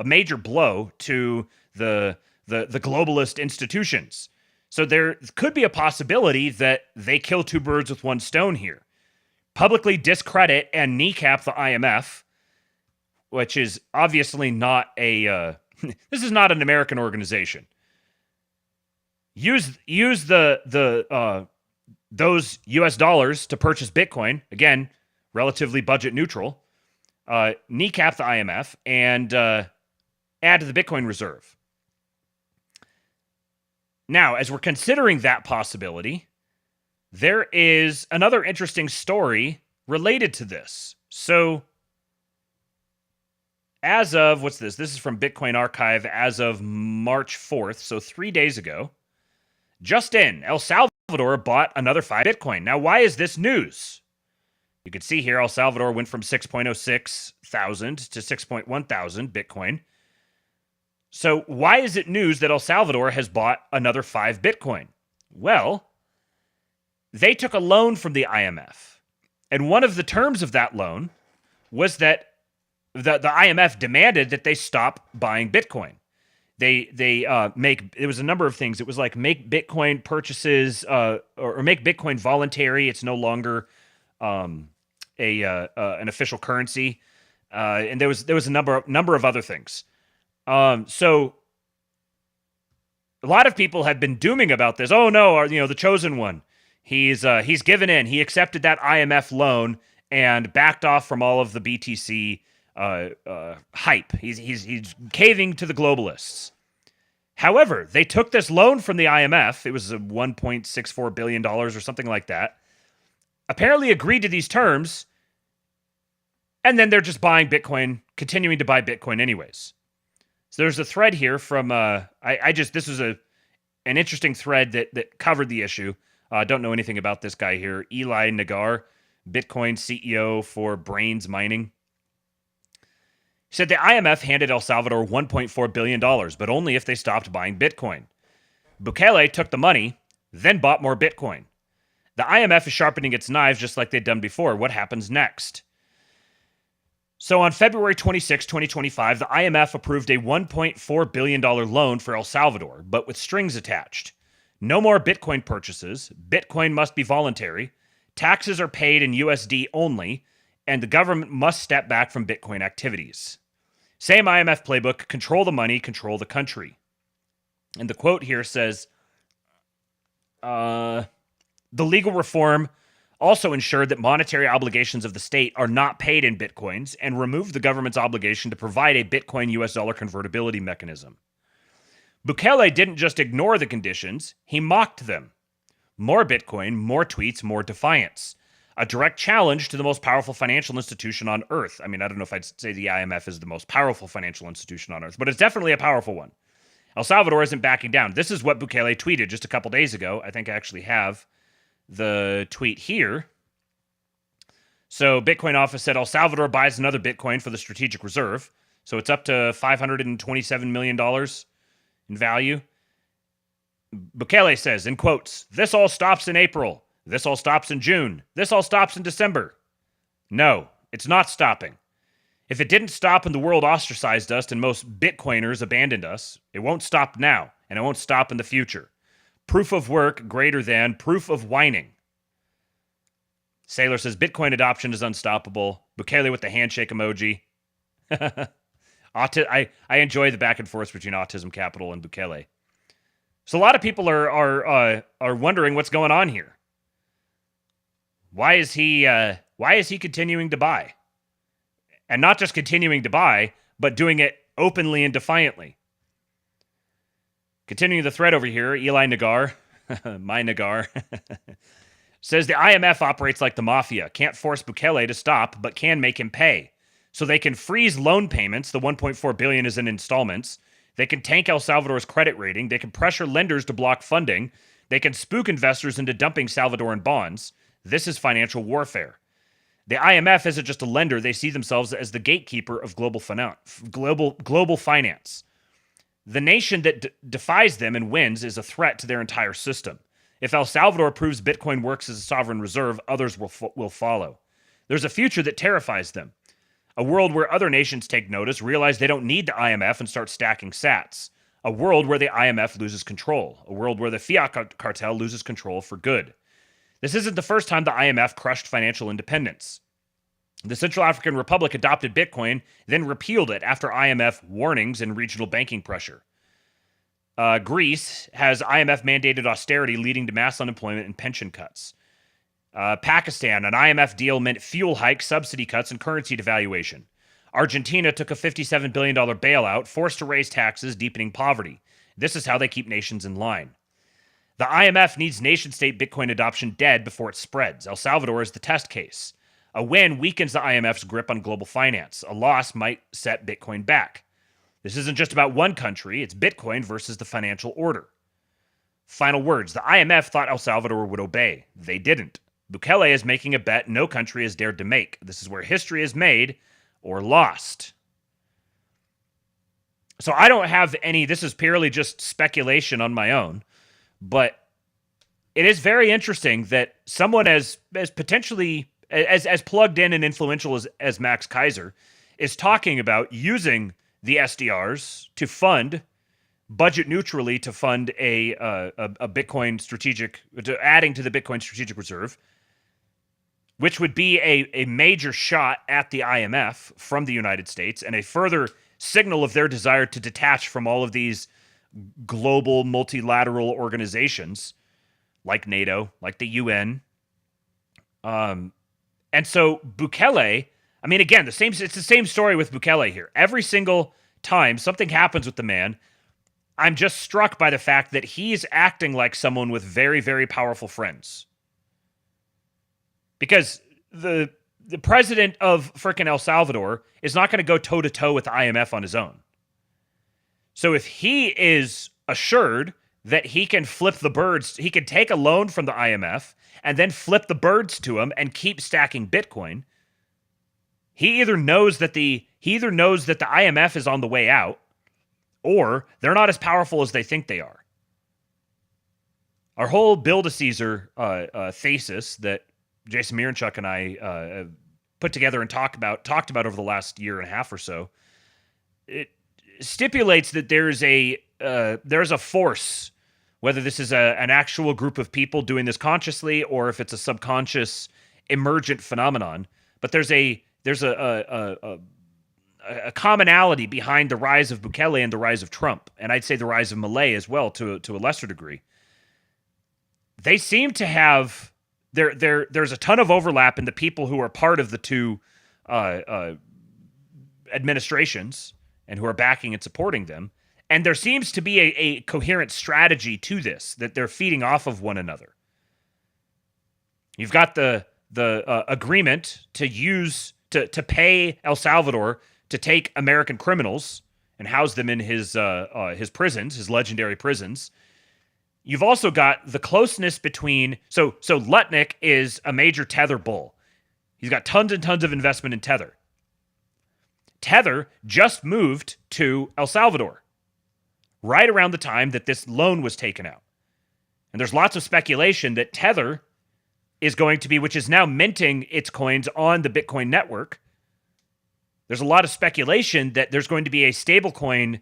major blow to the globalist institutions. So there could be a possibility that they kill two birds with one stone here. Publicly discredit and kneecap the IMF, which is obviously not a... this is not an American organization. Use those US dollars to purchase Bitcoin, again, relatively budget neutral, kneecap the IMF, and add to the Bitcoin reserve. Now, as we're considering that possibility, there is another interesting story related to this. So, as of, what's this? This is from Bitcoin Archive as of March 4th, so 3 days ago. Just in, El Salvador bought another 5 Bitcoin. Now, why is this news? You can see here El Salvador went from 6.06 thousand to 6.1 thousand Bitcoin. So why is it news that El Salvador has bought another 5 Bitcoin? Well, they took a loan from the IMF. And one of the terms of that loan was that the IMF demanded that they stop buying Bitcoin. They it was a number of things. It was like make Bitcoin purchases or make Bitcoin voluntary. It's no longer an official currency. And there was a number of other things. So a lot of people have been dooming about this. Oh no, the chosen one. He's given in. He accepted that IMF loan and backed off from all of the BTC hype. He's caving to the globalists. However, they took this loan from the IMF. It was $1.64 billion or something like that. Apparently agreed to these terms. And then they're just buying Bitcoin, continuing to buy Bitcoin anyways. So there's a thread here from, this was an interesting thread that covered the issue. I don't know anything about this guy here. Eli Nagar, Bitcoin CEO for Brains Mining. He said the IMF handed El Salvador $1.4 billion, but only if they stopped buying Bitcoin. Bukele took the money, then bought more Bitcoin. The IMF is sharpening its knives just like they'd done before. What happens next? So on February 26, 2025, the IMF approved a $1.4 billion loan for El Salvador, but with strings attached. No more Bitcoin purchases. Bitcoin must be voluntary. Taxes are paid in USD only, and the government must step back from Bitcoin activities. Same IMF playbook, control the money, control the country. And the quote here says, the legal reform also ensured that monetary obligations of the state are not paid in Bitcoins and removed the government's obligation to provide a Bitcoin US dollar convertibility mechanism. Bukele didn't just ignore the conditions, he mocked them. More Bitcoin, more tweets, more defiance. A direct challenge to the most powerful financial institution on earth. I mean, I don't know if I'd say the IMF is the most powerful financial institution on earth, but it's definitely a powerful one. El Salvador isn't backing down. This is what Bukele tweeted just a couple days ago. I think I actually have the tweet here. So Bitcoin office said El Salvador buys another Bitcoin for the strategic reserve. So it's up to $527 million in value. Bukele says, in quotes, "This all stops in April. This all stops in June. This all stops in December." No, it's not stopping. If it didn't stop and the world ostracized us and most Bitcoiners abandoned us, it won't stop now, and it won't stop in the future. Proof of work greater than proof of whining. Sailor says Bitcoin adoption is unstoppable. Bukele with the handshake emoji. I enjoy the back and forth between Autism Capital and Bukele. So a lot of people are wondering what's going on here. Why is he continuing to buy? And not just continuing to buy, but doing it openly and defiantly. Continuing the thread over here, Eli Nagar, my Nagar, says the IMF operates like the mafia. Can't force Bukele to stop, but can make him pay. So they can freeze loan payments. The $1.4 billion is in installments. They can tank El Salvador's credit rating. They can pressure lenders to block funding. They can spook investors into dumping Salvadoran bonds. This is financial warfare. The IMF isn't just a lender. They see themselves as the gatekeeper of global finance. The nation that defies them and wins is a threat to their entire system. If El Salvador proves Bitcoin works as a sovereign reserve, others will follow. There's a future that terrifies them. A world where other nations take notice, realize they don't need the IMF, and start stacking sats. A world where the IMF loses control. A world where the fiat cartel loses control for good. This isn't the first time the IMF crushed financial independence. The Central African Republic adopted Bitcoin, then repealed it after IMF warnings and regional banking pressure. Greece has IMF mandated austerity leading to mass unemployment and pension cuts. Pakistan, an IMF deal meant fuel hikes, subsidy cuts, and currency devaluation. Argentina took a $57 billion bailout, forced to raise taxes, deepening poverty. This is how they keep nations in line. The IMF needs nation-state Bitcoin adoption dead before it spreads. El Salvador is the test case. A win weakens the IMF's grip on global finance. A loss might set Bitcoin back. This isn't just about one country. It's Bitcoin versus the financial order. Final words. The IMF thought El Salvador would obey. They didn't. Bukele is making a bet no country has dared to make. This is where history is made or lost. So I don't have any, this is purely just speculation on my own, but it is very interesting that someone as potentially, as plugged in and influential as Max Kaiser is talking about using the SDRs to fund, budget neutrally to fund a Bitcoin strategic, to adding to the Bitcoin strategic reserve, which would be a major shot at the IMF from the United States and a further signal of their desire to detach from all of these global multilateral organizations like NATO, like the UN. And so Bukele, I mean, again, it's the same story with Bukele here. Every single time something happens with the man, I'm just struck by the fact that he's acting like someone with very, very powerful friends. Because the president of frickin' El Salvador is not going to go toe-to-toe with the IMF on his own. So if he is assured that he can flip the birds, he can take a loan from the IMF and then flip the birds to him and keep stacking Bitcoin, he either knows that the IMF is on the way out, or they're not as powerful as they think they are. Our whole Build a Caesar thesis that Jason Miranchuk and I put together and talked about over the last year and a half or so, it stipulates that there's a force, whether this is an actual group of people doing this consciously or if it's a subconscious emergent phenomenon, but there's a commonality behind the rise of Bukele and the rise of Trump, and I'd say the rise of Malay as well to a lesser degree. They seem to have there's a ton of overlap in the people who are part of the two administrations and who are backing and supporting them, and there seems to be a coherent strategy to this, that they're feeding off of one another. You've got the agreement to pay El Salvador to take American criminals and house them in his prisons, his legendary prisons. You've also got the closeness between, so Lutnick is a major Tether bull. He's got tons and tons of investment in Tether. Tether just moved to El Salvador right around the time that this loan was taken out. And there's lots of speculation that Tether is going to be, which is now minting its coins on the Bitcoin network, There's a lot of speculation that there's going to be a stablecoin,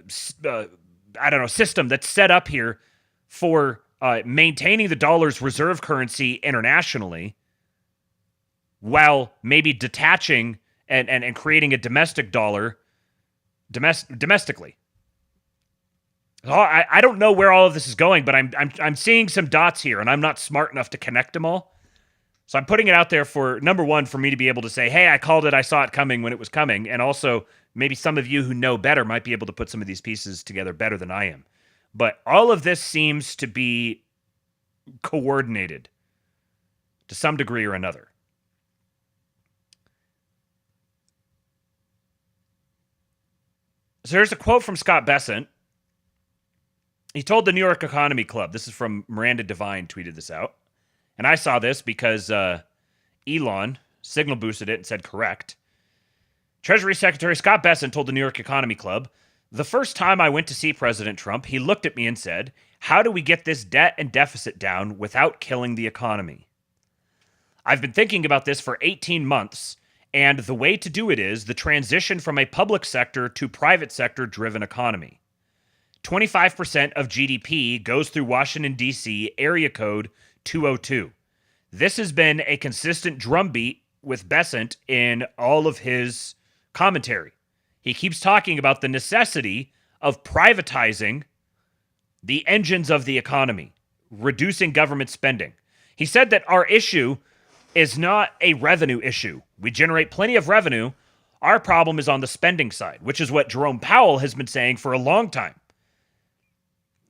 system that's set up here for maintaining the dollar's reserve currency internationally, while maybe detaching and creating a domestic dollar domestically. I don't know where all of this is going, but I'm seeing some dots here, and I'm not smart enough to connect them all. So I'm putting it out there for, number one, for me to be able to say, hey, I called it, I saw it coming when it was coming, and also maybe some of you who know better might be able to put some of these pieces together better than I am. But all of this seems to be coordinated to some degree or another. So here's a quote from Scott Bessent. He told the New York Economy Club, this is from Miranda Devine, tweeted this out. And I saw this because Elon signal boosted it and said correct. Treasury Secretary Scott Bessent told the New York Economy Club, the first time I went to see President Trump, he looked at me and said, how do we get this debt and deficit down without killing the economy? I've been thinking about this for 18 months, and the way to do it is the transition from a public sector to private sector driven economy. 25% of GDP goes through Washington, D.C., area code 202. This has been a consistent drumbeat with Bessent in all of his commentary. He keeps talking about the necessity of privatizing the engines of the economy, reducing government spending. He said that our issue is not a revenue issue. We generate plenty of revenue. Our problem is on the spending side, which is what Jerome Powell has been saying for a long time.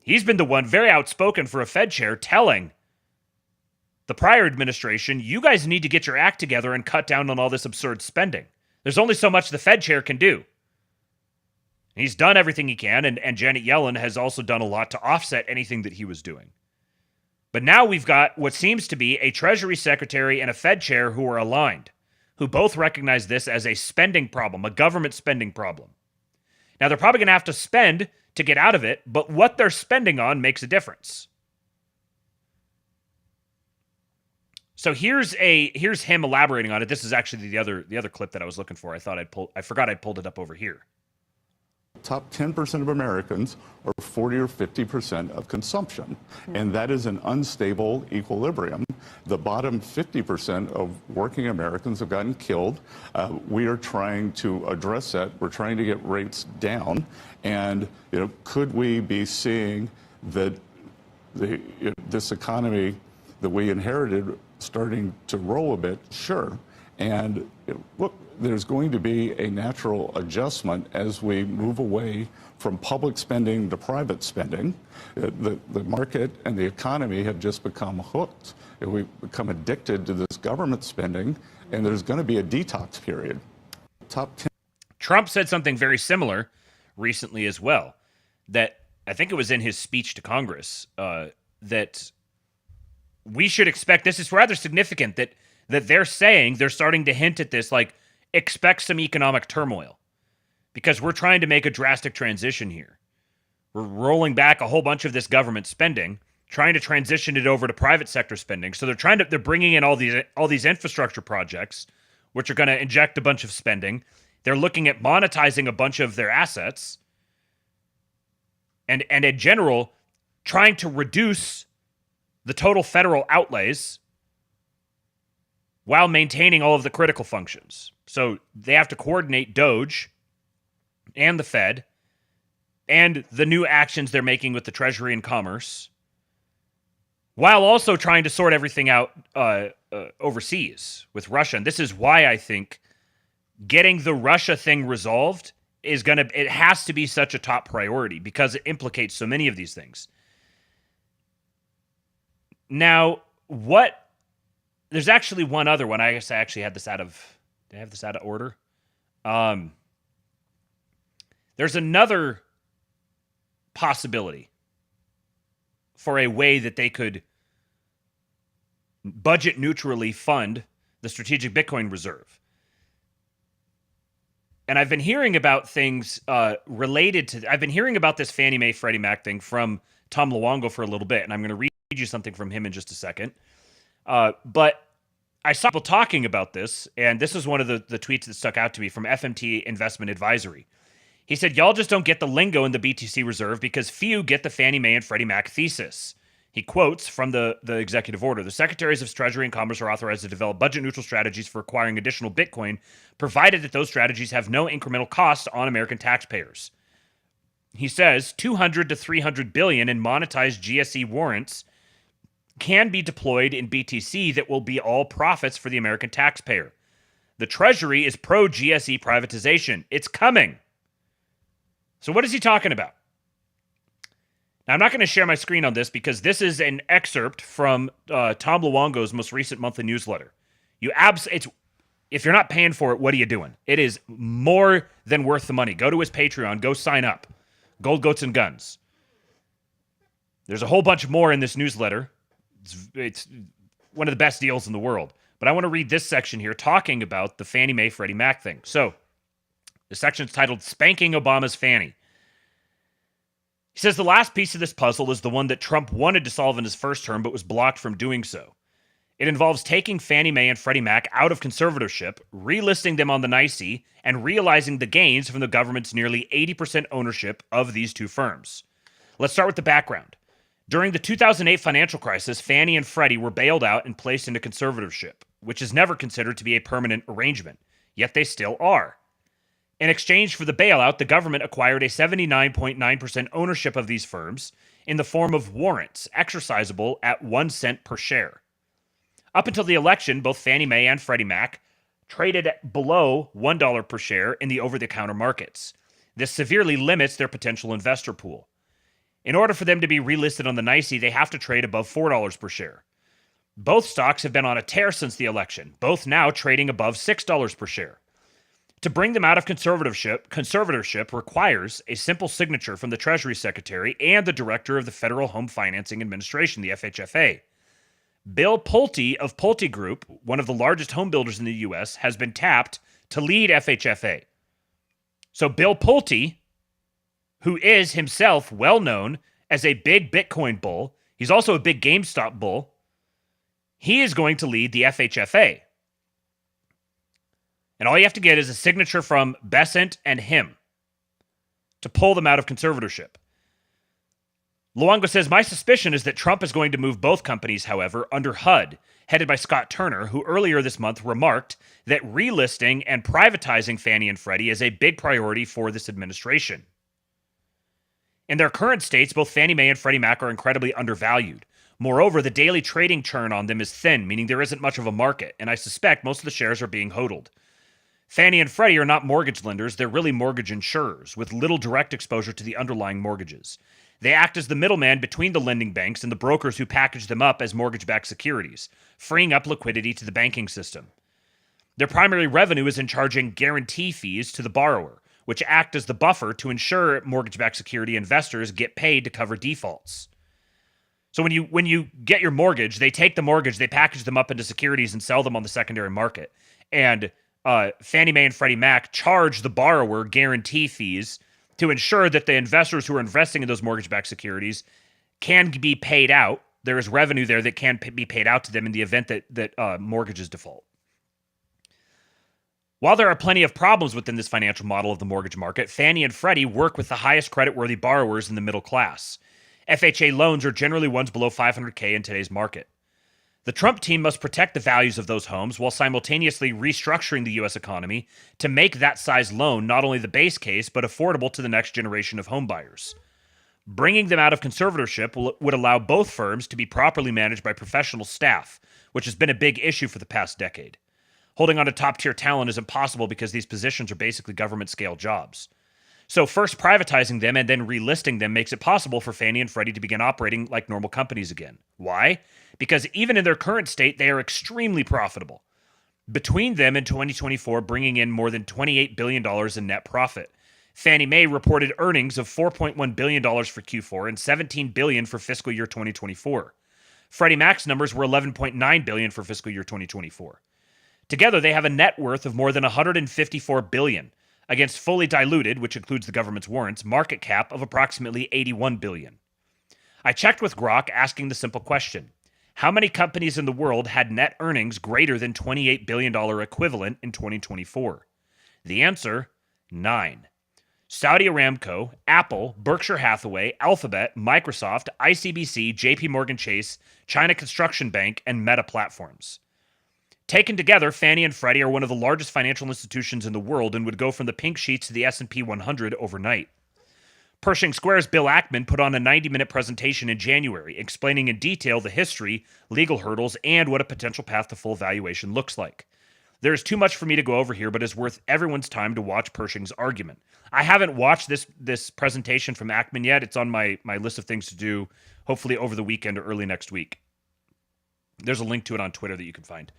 He's been the one very outspoken for a Fed chair telling the prior administration, you guys need to get your act together and cut down on all this absurd spending. There's only so much the Fed chair can do. He's done everything he can, and Janet Yellen has also done a lot to offset anything that he was doing. But now we've got what seems to be a Treasury Secretary and a Fed chair who are aligned, who both recognize this as a spending problem, a government spending problem. Now, they're probably going to have to spend to get out of it, but what they're spending on makes a difference. So here's him elaborating on it. This is actually the other clip that I was looking for. I forgot I'd pulled it up over here. Top 10% of Americans are 40 or 50% of consumption, and that is an unstable equilibrium. The bottom 50% of working Americans have gotten killed. We are trying to address that. We're trying to get rates down, and could we be seeing that this economy that we inherited starting to roll a bit? Sure. And look, there's going to be a natural adjustment as we move away from public spending to private spending. The market and the economy have just become hooked. We've become addicted to this government spending, and there's going to be a detox period. Top 10. Trump said something very similar recently as well, that I think it was in his speech to Congress, that we should expect, this is rather significant, that they're saying, they're starting to hint at this, like, expect some economic turmoil, because we're trying to make a drastic transition here. We're rolling back a whole bunch of this government spending, trying to transition it over to private sector spending. So they're bringing in all these infrastructure projects, which are going to inject a bunch of spending. They're looking at monetizing a bunch of their assets, and in general, trying to reduce the total federal outlays while maintaining all of the critical functions. So they have to coordinate DOGE and the Fed and the new actions they're making with the Treasury and Commerce, while also trying to sort everything out overseas with Russia. And this is why I think getting the Russia thing resolved it has to be such a top priority, because it implicates so many of these things. Now, there's actually one other one. I guess I actually had this did I have this out of order? There's another possibility for a way that they could budget neutrally fund the strategic Bitcoin reserve. And I've been hearing about things related to, I've been hearing about this Fannie Mae, Freddie Mac thing from Tom Luongo for a little bit, and I'm going to read you something from him in just a second. But I saw people talking about this, and this is one of the tweets that stuck out to me from FMT Investment Advisory. He said, y'all just don't get the lingo in the BTC reserve because few get the Fannie Mae and Freddie Mac thesis. He quotes from the executive order, the Secretaries of Treasury and Commerce are authorized to develop budget-neutral strategies for acquiring additional Bitcoin, provided that those strategies have no incremental cost on American taxpayers. He says 200 to 300 billion in monetized GSE warrants can be deployed in BTC that will be all profits for the American taxpayer. The Treasury is pro-GSE privatization. It's coming. So what is he talking about? Now, I'm not going to share my screen on this because this is an excerpt from Tom Luongo's most recent monthly newsletter. If you're not paying for it, what are you doing? It is more than worth the money. Go to his Patreon. Go sign up. Gold, Goats, and Guns. There's a whole bunch more in this newsletter. It's one of the best deals in the world. But I want to read this section here talking about the Fannie Mae Freddie Mac thing. So the section is titled Spanking Obama's Fannie. He says the last piece of this puzzle is the one that Trump wanted to solve in his first term but was blocked from doing so. It involves taking Fannie Mae and Freddie Mac out of conservatorship, relisting them on the NYSE, and realizing the gains from the government's nearly 80% ownership of these two firms. Let's start with the background. During the 2008 financial crisis, Fannie and Freddie were bailed out and placed into conservatorship, which is never considered to be a permanent arrangement, yet they still are. In exchange for the bailout, the government acquired a 79.9% ownership of these firms in the form of warrants, exercisable at 1 cent per share. Up until the election, both Fannie Mae and Freddie Mac traded at below $1 per share in the over-the-counter markets. This severely limits their potential investor pool. In order for them to be relisted on the NYSE, they have to trade above $4 per share. Both stocks have been on a tear since the election, both now trading above $6 per share. To bring them out of conservatorship requires a simple signature from the Treasury Secretary and the Director of the Federal Home Financing Administration, the FHFA. Bill Pulte of Pulte Group, one of the largest home builders in the U.S., has been tapped to lead FHFA. So Bill Pulte, who is himself well known as a big Bitcoin bull, he's also a big GameStop bull, he is going to lead the FHFA. And all you have to get is a signature from Bessent and him to pull them out of conservatorship. Luongo says, my suspicion is that Trump is going to move both companies, however, under HUD, headed by Scott Turner, who earlier this month remarked that relisting and privatizing Fannie and Freddie is a big priority for this administration. In their current states, both Fannie Mae and Freddie Mac are incredibly undervalued. Moreover, the daily trading churn on them is thin, meaning there isn't much of a market, and I suspect most of the shares are being hodled. Fannie and Freddie are not mortgage lenders, they're really mortgage insurers, with little direct exposure to the underlying mortgages. They act as the middleman between the lending banks and the brokers who package them up as mortgage-backed securities, freeing up liquidity to the banking system. Their primary revenue is in charging guarantee fees to the borrower, which act as the buffer to ensure mortgage-backed security investors get paid to cover defaults. So when you get your mortgage, they take the mortgage, they package them up into securities and sell them on the secondary market. And Fannie Mae and Freddie Mac charge the borrower guarantee fees to ensure that the investors who are investing in those mortgage-backed securities can be paid out. There is revenue there that can be paid out to them in the event that mortgages default. While there are plenty of problems within this financial model of the mortgage market, Fannie and Freddie work with the highest creditworthy borrowers in the middle class. FHA loans are generally ones below $500K in today's market. The Trump team must protect the values of those homes while simultaneously restructuring the U.S. economy to make that size loan not only the base case, but affordable to the next generation of homebuyers. Bringing them out of conservatorship would allow both firms to be properly managed by professional staff, which has been a big issue for the past decade. Holding on to top-tier talent is impossible because these positions are basically government-scale jobs. So first privatizing them and then relisting them makes it possible for Fannie and Freddie to begin operating like normal companies again. Why? Because even in their current state, they are extremely profitable. Between them in 2024, bringing in more than $28 billion in net profit. Fannie Mae reported earnings of $4.1 billion for Q4 and $17 billion for fiscal year 2024. Freddie Mac's numbers were $11.9 billion for fiscal year 2024. Together, they have a net worth of more than $154 billion, against fully diluted, which includes the government's warrants, market cap of approximately $81 billion. I checked with Grok asking the simple question, How many companies in the world had net earnings greater than $28 billion equivalent in 2024? The answer, 9. Saudi Aramco, Apple, Berkshire Hathaway, Alphabet, Microsoft, ICBC, JP Morgan Chase, China Construction Bank, and Meta Platforms. Taken together, Fannie and Freddie are one of the largest financial institutions in the world and would go from the pink sheets to the S&P 100 overnight. Pershing Square's Bill Ackman put on a 90-minute presentation in January, explaining in detail the history, legal hurdles, and what a potential path to full valuation looks like. There is too much for me to go over here, but it's worth everyone's time to watch Pershing's argument. I haven't watched this presentation from Ackman yet. It's on my list of things to do, hopefully over the weekend or early next week. There's a link to it on Twitter that you can find.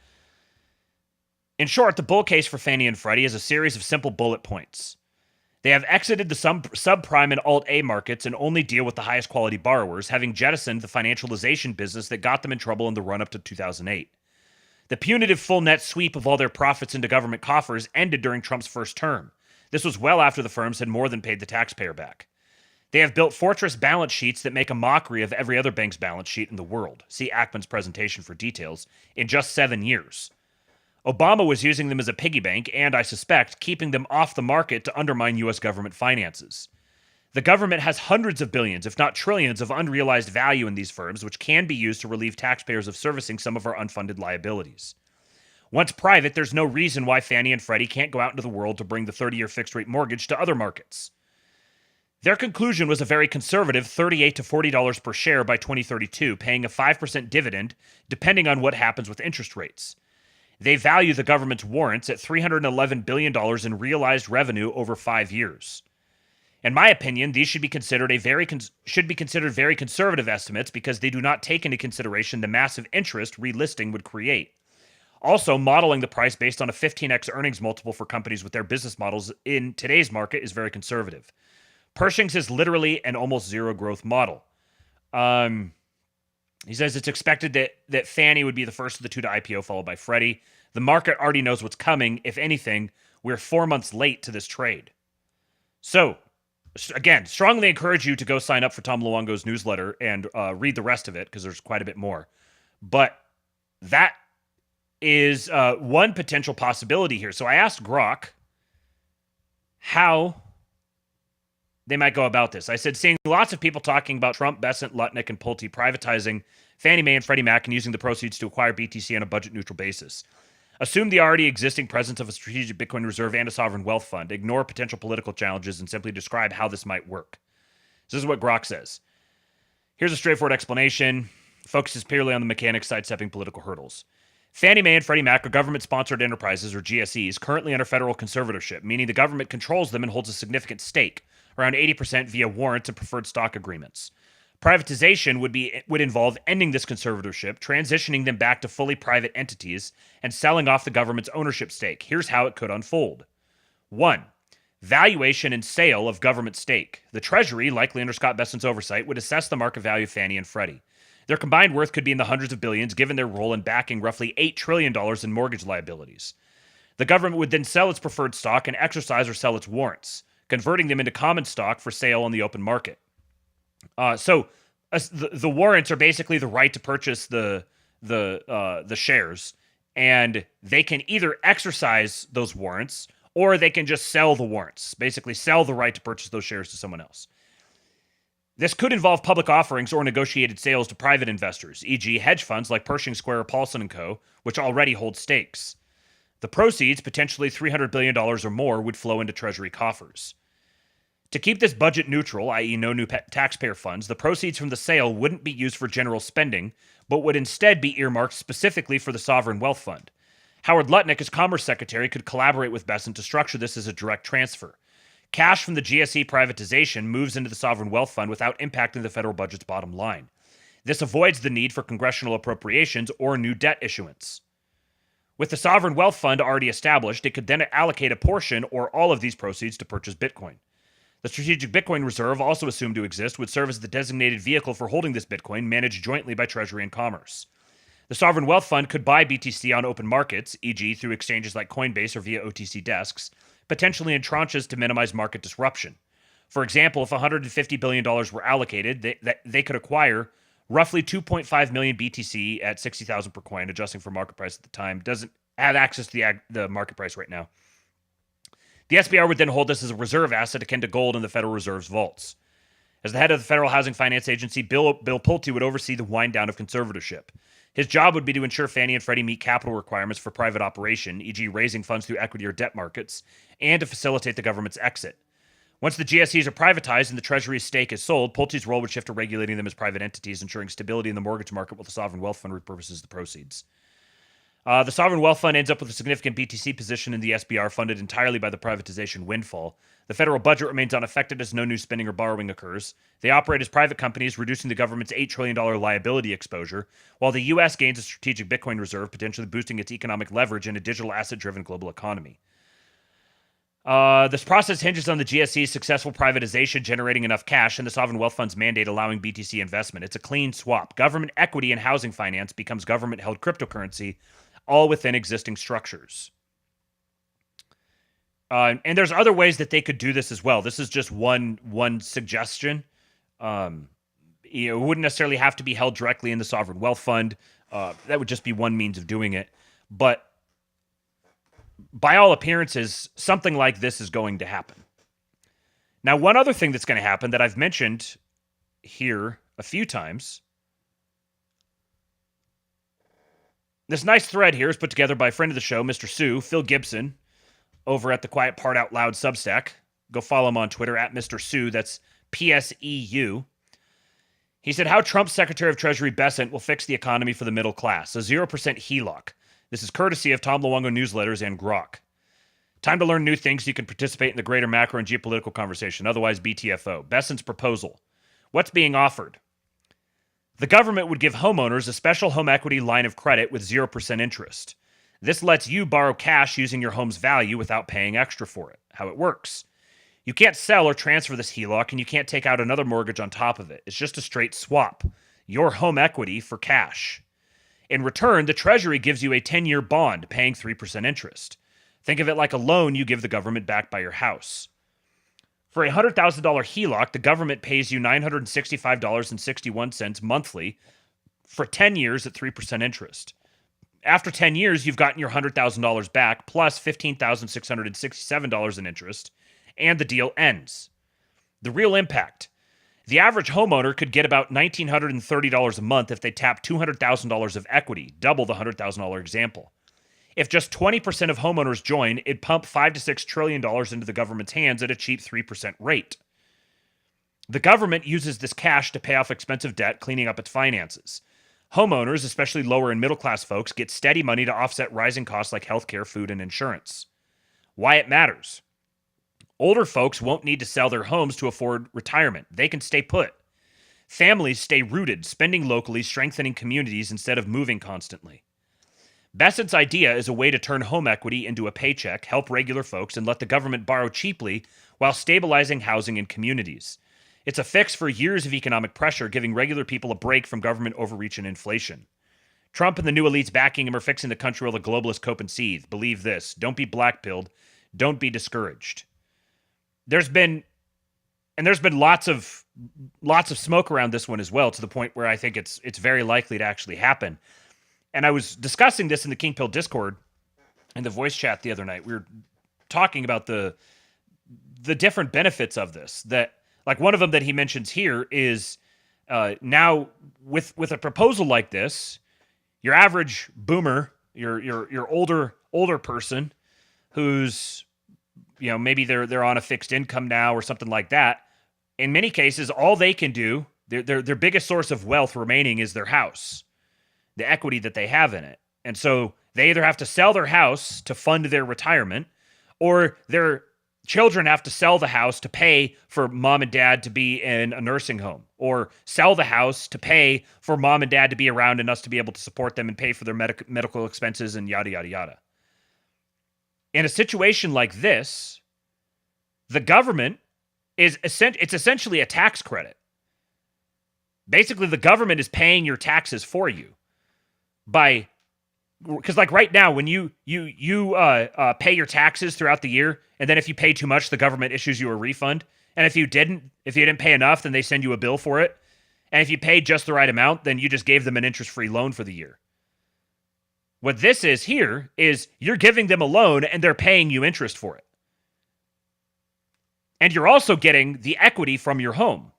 In short, the bull case for Fannie and Freddie is a series of simple bullet points. They have exited the subprime and Alt-A markets and only deal with the highest quality borrowers, having jettisoned the financialization business that got them in trouble in the run-up to 2008. The punitive full net sweep of all their profits into government coffers ended during Trump's first term. This was well after the firms had more than paid the taxpayer back. They have built fortress balance sheets that make a mockery of every other bank's balance sheet in the world. See Ackman's presentation for details. In just 7 years. Obama was using them as a piggy bank and, I suspect, keeping them off the market to undermine U.S. government finances. The government has hundreds of billions, if not trillions, of unrealized value in these firms, which can be used to relieve taxpayers of servicing some of our unfunded liabilities. Once private, there's no reason why Fannie and Freddie can't go out into the world to bring the 30-year fixed-rate mortgage to other markets. Their conclusion was a very conservative $38 to $40 per share by 2032, paying a 5% dividend, depending on what happens with interest rates. They value the government's warrants at $311 billion in realized revenue over 5 years. In my opinion, these should be considered very conservative estimates because they do not take into consideration the massive interest relisting would create. Also, modeling the price based on a 15x earnings multiple for companies with their business models in today's market is very conservative. Pershing's is literally an almost zero growth model. He says it's expected that Fannie would be the first of the two to IPO, followed by Freddie. The market already knows what's coming. If anything, we're 4 months late to this trade. So, again, strongly encourage you to go sign up for Tom Luongo's newsletter and read the rest of it, because there's quite a bit more. But that is one potential possibility here. So I asked Grok how they might go about this. I said, seeing lots of people talking about Trump, Bessent, Lutnick, and Pulte privatizing Fannie Mae and Freddie Mac and using the proceeds to acquire BTC on a budget-neutral basis. Assume the already existing presence of a strategic Bitcoin reserve and a sovereign wealth fund. Ignore potential political challenges and simply describe how this might work. This is what Grok says. Here's a straightforward explanation. Focuses purely on the mechanics, sidestepping political hurdles. Fannie Mae and Freddie Mac are government-sponsored enterprises, or GSEs, currently under federal conservatorship, meaning the government controls them and holds a significant stake, around 80% via warrants and preferred stock agreements. Privatization would involve ending this conservatorship, transitioning them back to fully private entities, and selling off the government's ownership stake. Here's how it could unfold. 1. Valuation and sale of government stake. The Treasury, likely under Scott Bessent's oversight, would assess the market value of Fannie and Freddie. Their combined worth could be in the hundreds of billions, given their role in backing roughly $8 trillion in mortgage liabilities. The government would then sell its preferred stock and exercise or sell its warrants, converting them into common stock for sale on the open market. So the warrants are basically the right to purchase the shares, and they can either exercise those warrants or they can just sell the warrants, basically sell the right to purchase those shares to someone else. This could involve public offerings or negotiated sales to private investors, e.g. hedge funds like Pershing Square or Paulson & Co., which already hold stakes. The proceeds, potentially $300 billion or more, would flow into Treasury coffers. To keep this budget neutral, i.e. no new taxpayer funds, the proceeds from the sale wouldn't be used for general spending, but would instead be earmarked specifically for the Sovereign Wealth Fund. Howard Lutnick, as Commerce Secretary, could collaborate with Bessent to structure this as a direct transfer. Cash from the GSE privatization moves into the Sovereign Wealth Fund without impacting the federal budget's bottom line. This avoids the need for congressional appropriations or new debt issuance. With the Sovereign Wealth Fund already established, it could then allocate a portion or all of these proceeds to purchase Bitcoin. The Strategic Bitcoin Reserve, also assumed to exist, would serve as the designated vehicle for holding this Bitcoin, managed jointly by Treasury and Commerce. The Sovereign Wealth Fund could buy BTC on open markets, e.g. through exchanges like Coinbase or via OTC desks, potentially in tranches to minimize market disruption. For example, if $150 billion were allocated, they could acquire roughly 2.5 million BTC at 60,000 per coin, adjusting for market price at the time, doesn't have access to the market price right now. The SBR would then hold this as a reserve asset akin to gold in the Federal Reserve's vaults. As the head of the Federal Housing Finance Agency, Bill Pulte would oversee the wind down of conservatorship. His job would be to ensure Fannie and Freddie meet capital requirements for private operation, e.g. raising funds through equity or debt markets, and to facilitate the government's exit. Once the GSEs are privatized and the Treasury's stake is sold, Pulte's role would shift to regulating them as private entities, ensuring stability in the mortgage market while the sovereign wealth fund repurposes the proceeds. The sovereign wealth fund ends up with a significant BTC position in the SBR funded entirely by the privatization windfall. The federal budget remains unaffected as no new spending or borrowing occurs. They operate as private companies, reducing the government's $8 trillion liability exposure, while the U.S. gains a strategic Bitcoin reserve, potentially boosting its economic leverage in a digital asset-driven global economy. This process hinges on the GSE's successful privatization generating enough cash and the sovereign wealth fund's mandate allowing BTC investment. It's a clean swap. Government equity and housing finance becomes government-held cryptocurrency, all within existing structures. And there's other ways that they could do this as well. This is just one suggestion. It wouldn't necessarily have to be held directly in the sovereign wealth fund. That would just be one means of doing it. But by all appearances, something like this is going to happen. Now, one other thing that's going to happen that I've mentioned here a few times. This nice thread here is put together by a friend of the show, Mr. Sue, Phil Gibson, over at the Quiet Part Out Loud Substack. Go follow him on Twitter at Mr. Sue. That's PSEU. He said, how Trump's Secretary of Treasury Bessent will fix the economy for the middle class. A 0% HELOC. This is courtesy of Tom Luongo newsletters and Grok. Time to learn new things so you can participate in the greater macro and geopolitical conversation, otherwise BTFO. Bessent's proposal. What's being offered? The government would give homeowners a special home equity line of credit with 0% interest. This lets you borrow cash using your home's value without paying extra for it. How it works. You can't sell or transfer this HELOC, and you can't take out another mortgage on top of it. It's just a straight swap. Your home equity for cash. In return, the Treasury gives you a 10-year bond paying 3% interest. Think of it like a loan you give the government backed by your house. For a $100,000 HELOC, the government pays you $965.61 monthly for 10 years at 3% interest. After 10 years, you've gotten your $100,000 back plus $15,667 in interest, and the deal ends. The real impact. The average homeowner could get about $1,930 a month if they tap $200,000 of equity, double the $100,000 example. If just 20% of homeowners join, it'd pump $5 to $6 trillion into the government's hands at a cheap 3% rate. The government uses this cash to pay off expensive debt, cleaning up its finances. Homeowners, especially lower and middle class folks, get steady money to offset rising costs like healthcare, food, and insurance. Why it matters. Older folks won't need to sell their homes to afford retirement. They can stay put. Families stay rooted, spending locally, strengthening communities instead of moving constantly. Bessent's idea is a way to turn home equity into a paycheck, help regular folks, and let the government borrow cheaply while stabilizing housing in communities. It's a fix for years of economic pressure, giving regular people a break from government overreach and inflation. Trump and the new elites backing him are fixing the country while the globalists cope and seethe. Believe this. Don't be blackpilled. Don't be discouraged. There's been lots of smoke around this one as well, to the point where I think it's very likely to actually happen. And I was discussing this in the King Pill Discord in the voice chat the other night. We were talking about the different benefits of this. That, like, one of them that he mentions here is now with a proposal like this, your average boomer, your older person who's, you know, maybe they're on a fixed income now or something like that. In many cases, all they can do, their biggest source of wealth remaining is their house, the equity that they have in it. And so they either have to sell their house to fund their retirement, or their children have to sell the house to pay for mom and dad to be in a nursing home, or sell the house to pay for mom and dad to be around and us to be able to support them and pay for their medical expenses and yada, yada, yada. In a situation like this, the government it's essentially a tax credit. Basically, the government is paying your taxes for you because, like, right now, when you pay your taxes throughout the year, and then if you pay too much, the government issues you a refund. And if you didn't pay enough, then they send you a bill for it. And if you paid just the right amount, then you just gave them an interest-free loan for the year. What this is here is you're giving them a loan and they're paying you interest for it. And you're also getting the equity from your home.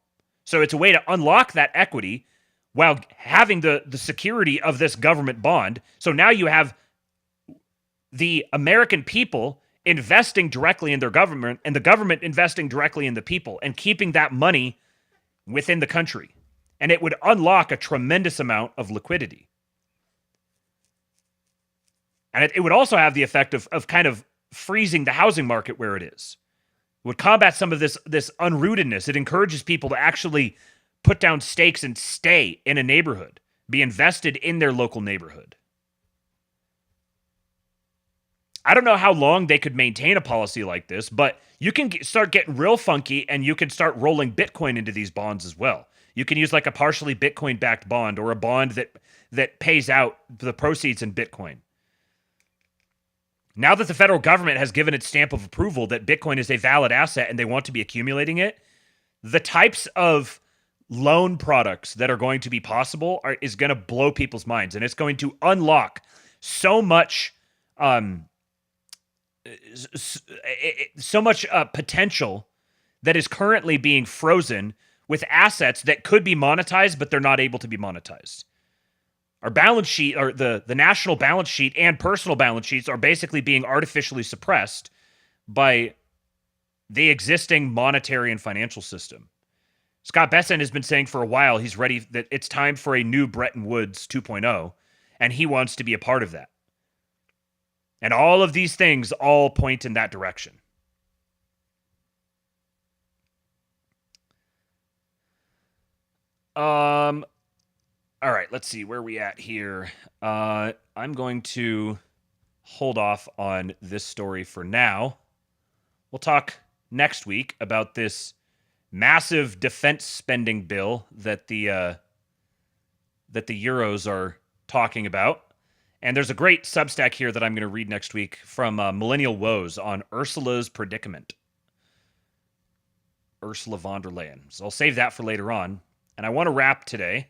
So it's a way to unlock that equity while having the security of this government bond. So now you have the American people investing directly in their government and the government investing directly in the people and keeping that money within the country. And it would unlock a tremendous amount of liquidity. And it would also have the effect of kind of freezing the housing market where it is. It would combat some of this unrootedness. It encourages people to actually put down stakes and stay in a neighborhood, be invested in their local neighborhood. I don't know how long they could maintain a policy like this, but you can start getting real funky and you can start rolling Bitcoin into these bonds as well. You can use like a partially Bitcoin-backed bond or a bond that pays out the proceeds in Bitcoin. Now that the federal government has given its stamp of approval that Bitcoin is a valid asset and they want to be accumulating it, the types of loan products that are going to be possible is going to blow people's minds, and it's going to unlock so much potential that is currently being frozen with assets that could be monetized, but they're not able to be monetized. Our balance sheet, or the national balance sheet and personal balance sheets, are basically being artificially suppressed by the existing monetary and financial system. Scott Bessent has been saying for a while he's ready, that it's time for a new Bretton Woods 2.0, and he wants to be a part of that. And all of these things all point in that direction. All right, let's see where we at here. I'm going to hold off on this story for now. We'll talk next week about this massive defense spending bill that the Euros are talking about. And there's a great Substack here that I'm going to read next week from Millennial Woes on Ursula's predicament. Ursula von der Leyen. So I'll save that for later on. And I want to wrap today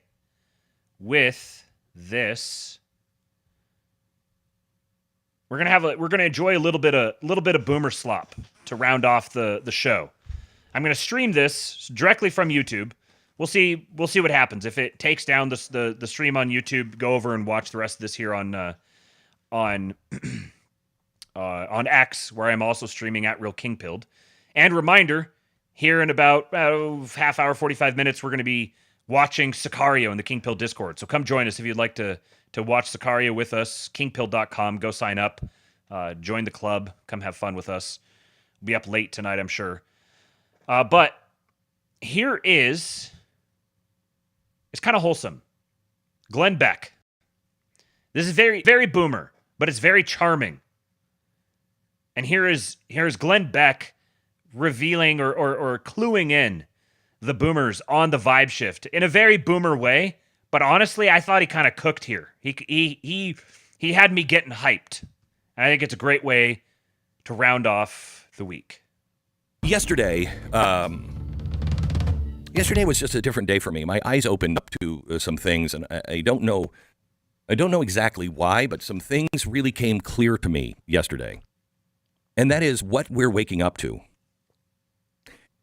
with this. We're gonna enjoy a little bit of boomer slop to round off the show. I'm gonna stream this directly from YouTube. We'll see what happens. If it takes down the stream on YouTube, go over and watch the rest of this here on X, where I'm also streaming at Real King Pilled. And reminder, here in about half hour, 45 minutes, we're going to be watching Sicario in the King Pill Discord. So come join us if you'd like to watch Sicario with us. Kingpill.com. Go sign up. Join the club. Come have fun with us. We'll be up late tonight, I'm sure. But here is... It's kind of wholesome. Glenn Beck. This is very, very boomer, but it's very charming. And here's Glenn Beck revealing or cluing in the boomers on the vibe shift in a very boomer way. But honestly, I thought he kind of cooked here. He had me getting hyped. And I think it's a great way to round off the week. Yesterday was just a different day for me. My eyes opened up to some things, and I don't know exactly why, but some things really came clear to me yesterday. And that is what we're waking up to.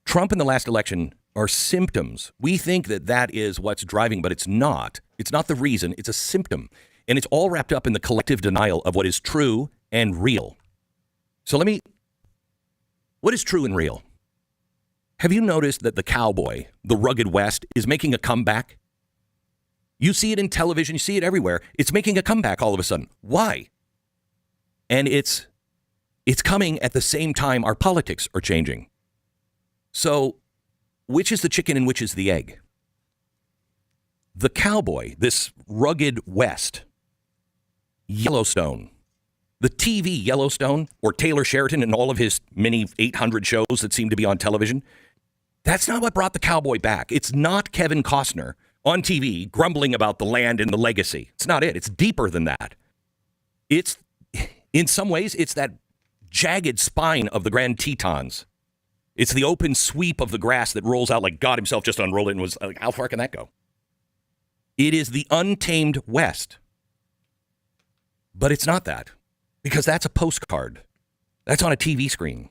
Trump in the last election are symptoms. We think that is what's driving, but it's not. It's not the reason. It's a symptom. And it's all wrapped up in the collective denial of what is true and real. So what is true and real? Have you noticed that the cowboy, the rugged West, is making a comeback? You see it in television, you see it everywhere. It's making a comeback all of a sudden. Why? And it's coming at the same time our politics are changing. So, which is the chicken and which is the egg? The cowboy, this rugged West, Yellowstone, the TV Yellowstone, or Taylor Sheridan and all of his many 800 shows that seem to be on television, that's not what brought the cowboy back. It's not Kevin Costner on TV grumbling about the land and the legacy. It's not it. It's deeper than that. It's, in some ways, it's that jagged spine of the Grand Tetons. It's the open sweep of the grass that rolls out like God himself just unrolled it and was like, how far can that go? It is the untamed West. But it's not that, because that's a postcard. That's on a TV screen.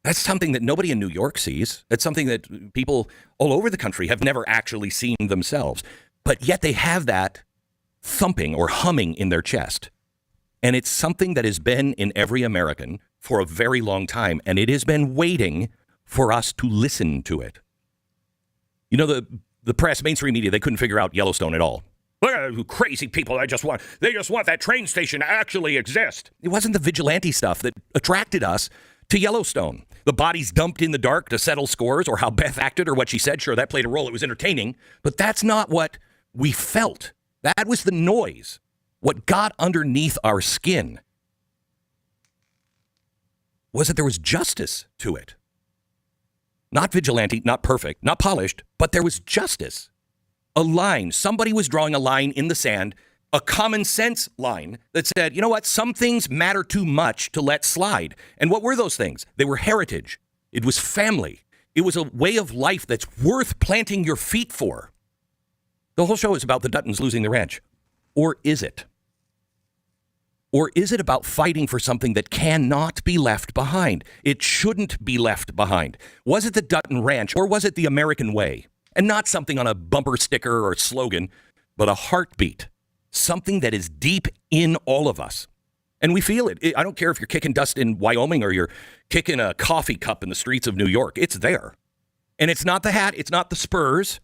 That's something that nobody in New York sees. That's something that people all over the country have never actually seen themselves. But yet they have that thumping or humming in their chest. And it's something that has been in every American for a very long time. And it has been waiting for us to listen to it. You know, the press, mainstream media, they couldn't figure out Yellowstone at all. Crazy people, they just want that train station to actually exist. It wasn't the vigilante stuff that attracted us to Yellowstone. The bodies dumped in the dark to settle scores, or how Beth acted or what she said. Sure, that played a role. It was entertaining. But that's not what we felt. That was the noise. What got underneath our skin was that there was justice to it. Not vigilante, not perfect, not polished, but there was justice. A line. Somebody was drawing a line in the sand, a common sense line that said, you know what, some things matter too much to let slide. And what were those things? They were heritage. It was family. It was a way of life that's worth planting your feet for. The whole show is about the Duttons losing the ranch. Or is it? Or is it about fighting for something that cannot be left behind? It shouldn't be left behind. Was it the Dutton Ranch, or was it the American way? And not something on a bumper sticker or slogan, but a heartbeat. Something that is deep in all of us. And we feel it. I don't care if you're kicking dust in Wyoming or you're kicking a coffee cup in the streets of New York. It's there. And it's not the hat. It's not the spurs.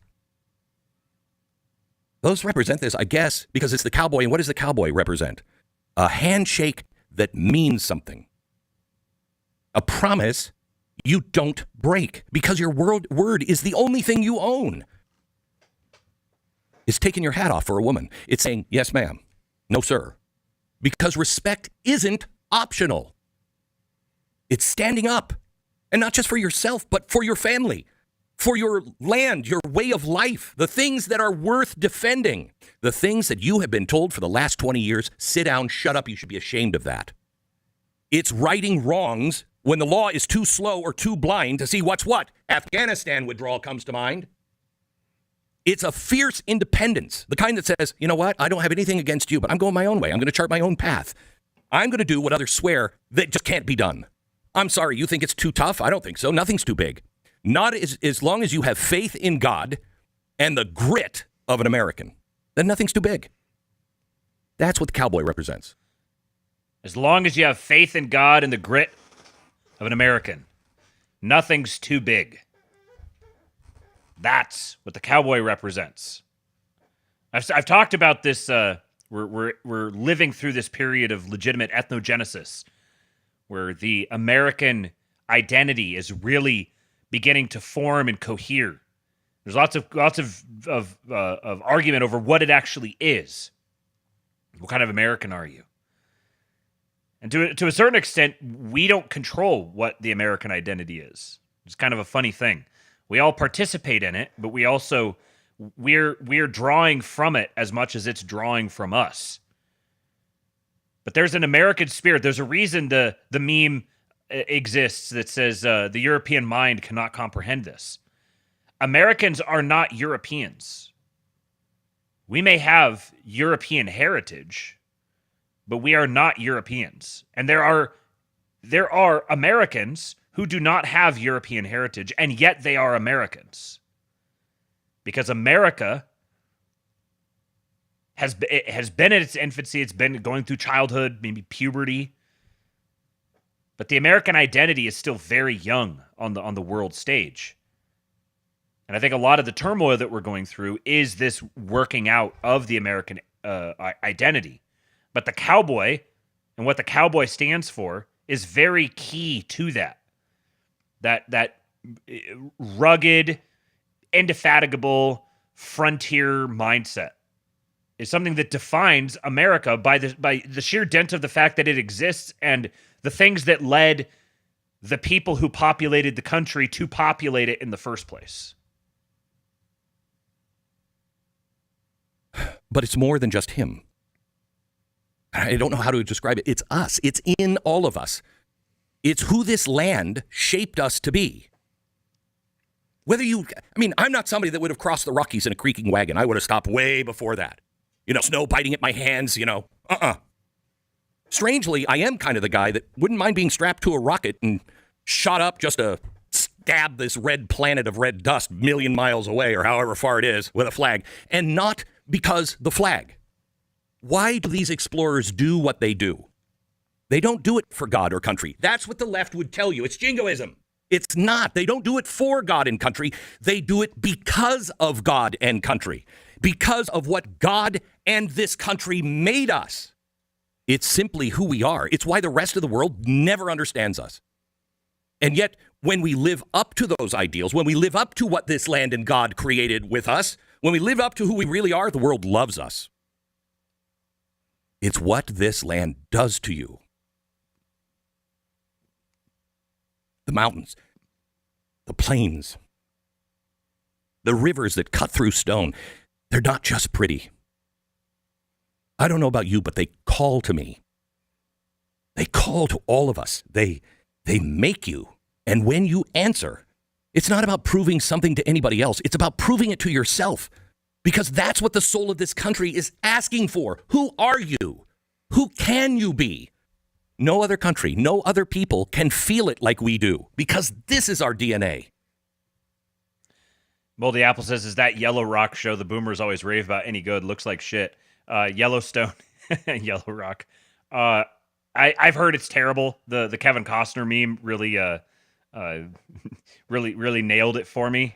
Those represent this, I guess, because it's the cowboy. And what does the cowboy represent? A handshake that means something. A promise you don't break, because your word is the only thing you own. It's taking your hat off for a woman. It's saying, yes, ma'am. No, sir. Because respect isn't optional. It's standing up. And not just for yourself, but for your family, for your land, your way of life, the things that are worth defending, the things that you have been told for the last 20 years, sit down, shut up, you should be ashamed of that. It's righting wrongs when the law is too slow or too blind to see what's what. Afghanistan withdrawal comes to mind. It's a fierce independence, the kind that says, you know what, I don't have anything against you, but I'm going my own way. I'm going to chart my own path. I'm going to do what others swear that just can't be done. I'm sorry, you think it's too tough? I don't think so. Nothing's too big. Not as long as you have faith in God and the grit of an American, then nothing's too big. That's what the cowboy represents. As long as you have faith in God and the grit of an American, nothing's too big. That's what the cowboy represents. I've talked about this. We're living through this period of legitimate ethnogenesis, where the American identity is really beginning to form and cohere. There's lots of argument over what it actually is. What kind of American are you? And to a certain extent, we don't control what the American identity is. It's kind of a funny thing. We all participate in it, but we're drawing from it as much as it's drawing from us. But there's an American spirit. There's a reason the meme exists that says the European mind cannot comprehend this. Americans are not Europeans. We may have European heritage, but we are not Europeans. And there are Americans who do not have European heritage, and yet they are Americans. Because America has been in its infancy, it's been going through childhood, maybe puberty. But the American identity is still very young on the world stage. And I think a lot of the turmoil that we're going through is this working out of the American identity. But the cowboy and what the cowboy stands for is very key to that. That rugged, indefatigable frontier mindset is something that defines America by the sheer dint of the fact that it exists and the things that led the people who populated the country to populate it in the first place. But it's more than just him. I don't know how to describe it. It's us. It's in all of us. It's who this land shaped us to be. I'm not somebody that would have crossed the Rockies in a creaking wagon. I would have stopped way before that. Snow biting at my hands, Strangely, I am kind of the guy that wouldn't mind being strapped to a rocket and shot up just to stab this red planet of red dust a million miles away or however far it is with a flag, and not because the flag. Why do these explorers do what they do? They don't do it for God or country. That's what the left would tell you. It's jingoism. It's not. They don't do it for God and country. They do it because of God and country, because of what God and this country made us. It's simply who we are. It's why the rest of the world never understands us. And yet, when we live up to those ideals, when we live up to what this land and God created with us, when we live up to who we really are, the world loves us. It's what this land does to you. The mountains, the plains, the rivers that cut through stone, they're not just pretty. I don't know about you, but they call to me. They call to all of us. They make you. And when you answer, it's not about proving something to anybody else. It's about proving it to yourself. Because that's what the soul of this country is asking for. Who are you? Who can you be? No other country, no other people can feel it like we do. Because this is our DNA. Moldy Apple says, is that Yellow Rock show the boomers always rave about any good? Looks like shit. Yellowstone, Yellow Rock. I've heard it's terrible. The Kevin Costner meme really nailed it for me.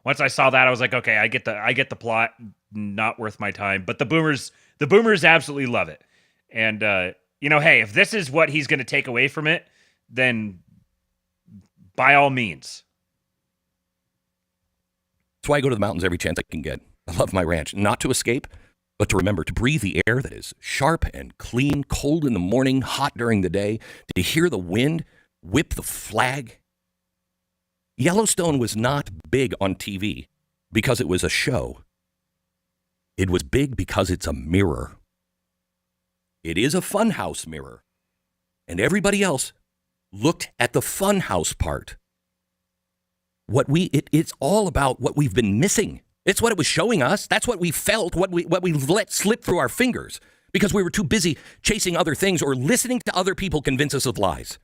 Once I saw that, I was like, okay, I get the plot. Not worth my time. But the boomers absolutely love it. And hey, if this is what he's going to take away from it, then by all means. That's why I go to the mountains every chance I can get. I love my ranch, not to escape, but to remember to breathe the air that is sharp and clean, cold in the morning, hot during the day, to hear the wind whip the flag. Yellowstone was not big on TV because it was a show. It was big because it's a mirror. It is a funhouse mirror. And everybody else looked at the funhouse part. It's all about what we've been missing. It's what it was showing us. That's what we felt, what we let slip through our fingers because we were too busy chasing other things or listening to other people convince us of lies.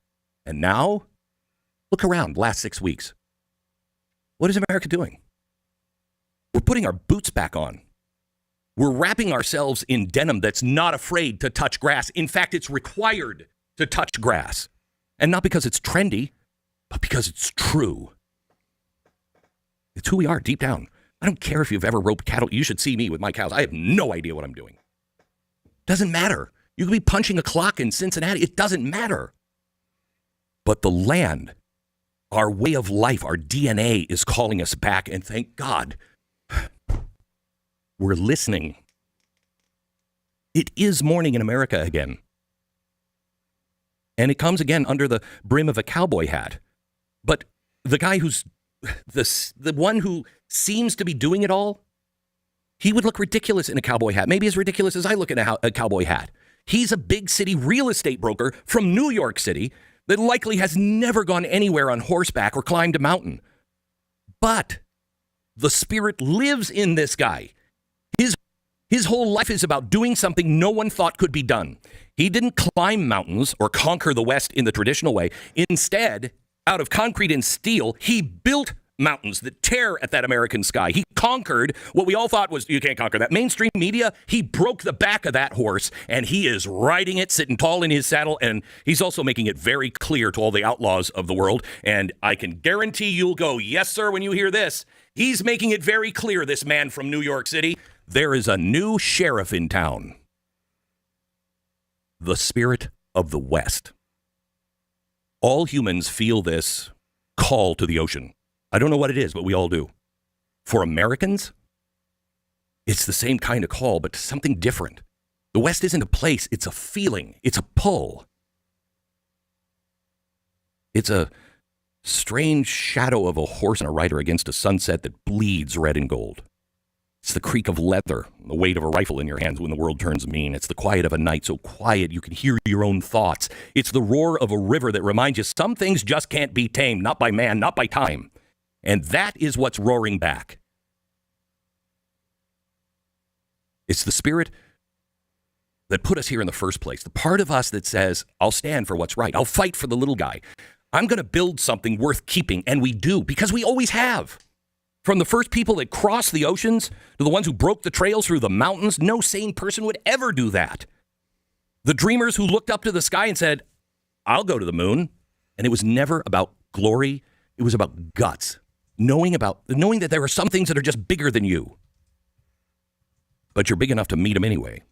And now, look around the last 6 weeks. What is America doing? We're putting our boots back on. We're wrapping ourselves in denim that's not afraid to touch grass. In fact, it's required to touch grass. And not because it's trendy, but because it's true. It's who we are deep down. I don't care if you've ever roped cattle. You should see me with my cows. I have no idea what I'm doing. Doesn't matter. You could be punching a clock in Cincinnati. It doesn't matter. But the land, our way of life, our DNA is calling us back. And thank God, we're listening. It is morning in America again. And it comes again under the brim of a cowboy hat. But the guy who's the one who seems to be doing it all, he would look ridiculous in a cowboy hat. Maybe as ridiculous as I look in a cowboy hat. He's a big city real estate broker from New York City that likely has never gone anywhere on horseback or climbed a mountain. But the spirit lives in this guy. His whole life is about doing something no one thought could be done. He didn't climb mountains or conquer the West in the traditional way. Instead, out of concrete and steel, he built mountains that tear at that American sky. He conquered what we all thought was, you can't conquer that. Mainstream media, he broke the back of that horse, and he is riding it, sitting tall in his saddle, and he's also making it very clear to all the outlaws of the world, and I can guarantee you'll go, yes, sir, when you hear this. He's making it very clear, this man from New York City, there is a new sheriff in town. The spirit of the West. All humans feel this call to the ocean. I don't know what it is, but we all do. For Americans, it's the same kind of call, but something different. The West isn't a place, it's a feeling, it's a pull. It's a strange shadow of a horse and a rider against a sunset that bleeds red and gold. It's the creak of leather, the weight of a rifle in your hands when the world turns mean. It's the quiet of a night so quiet you can hear your own thoughts. It's the roar of a river that reminds you some things just can't be tamed, not by man, not by time. And that is what's roaring back. It's the spirit that put us here in the first place. The part of us that says, I'll stand for what's right. I'll fight for the little guy. I'm going to build something worth keeping. And we do, because we always have. From the first people that crossed the oceans to the ones who broke the trails through the mountains, no sane person would ever do that. The dreamers who looked up to the sky and said, I'll go to the moon. And it was never about glory. It was about guts. Knowing that there are some things that are just bigger than you. But you're big enough to meet them anyway.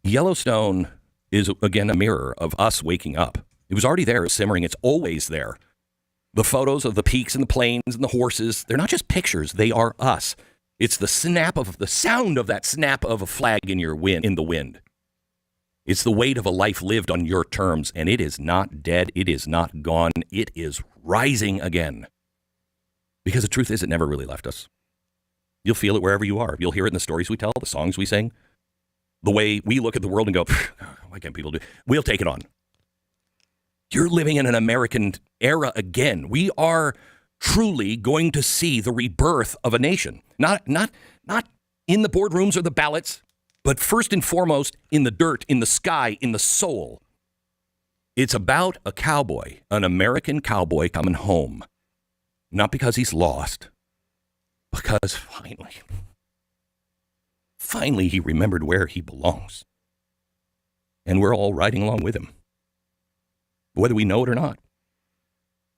Yellowstone is, again, a mirror of us waking up. It was already there, simmering. It's always there. The photos of the peaks and the plains and the horses, they're not just pictures. They are us. It's the sound of that snap of a flag in the wind. It's the weight of a life lived on your terms, and it is not dead. It is not gone. It is rising again. Because the truth is, it never really left us. You'll feel it wherever you are. You'll hear it in the stories we tell, the songs we sing, the way we look at the world and go, why can't people do it? We'll take it on. You're living in an American era again. We are truly going to see the rebirth of a nation. Not in the boardrooms or the ballots, but first and foremost in the dirt, in the sky, in the soul. It's about a cowboy, an American cowboy coming home. Not because he's lost, because finally he remembered where he belongs. And we're all riding along with him, whether we know it or not.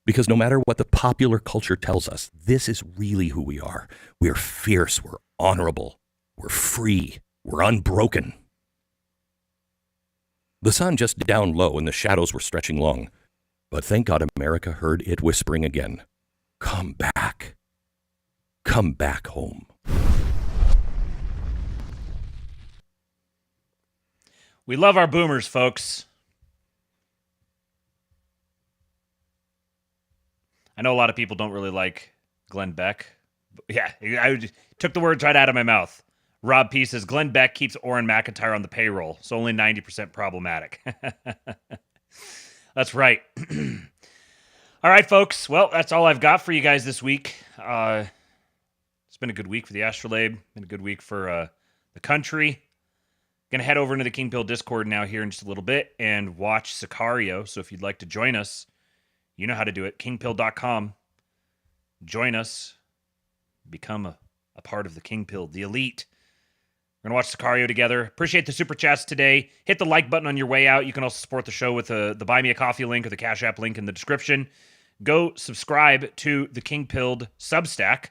Because no matter what the popular culture tells us, this is really who we are. We're fierce, we're honorable, we're free, we're unbroken. The sun just down low and the shadows were stretching long. But thank God America heard it whispering again, come back. Come back home. We love our boomers, folks. I know a lot of people don't really like Glenn Beck. Yeah, I took the words right out of my mouth. Rob P says, Glenn Beck keeps Orrin McIntyre on the payroll, so only 90% problematic. That's right. All right, folks. Well, that's all I've got for you guys this week. It's been a good week for the Astrolabe. Been a good week for the country. Going to head over into the King Pill Discord now here in just a little bit and watch Sicario. So if you'd like to join us, you know how to do it. Kingpill.com. Join us. Become a part of the King Pill, the elite. We're going to watch Sicario together. Appreciate the super chats today. Hit the like button on your way out. You can also support the show with the Buy Me a Coffee link or the Cash App link in the description. Go subscribe to the King Pilled Substack,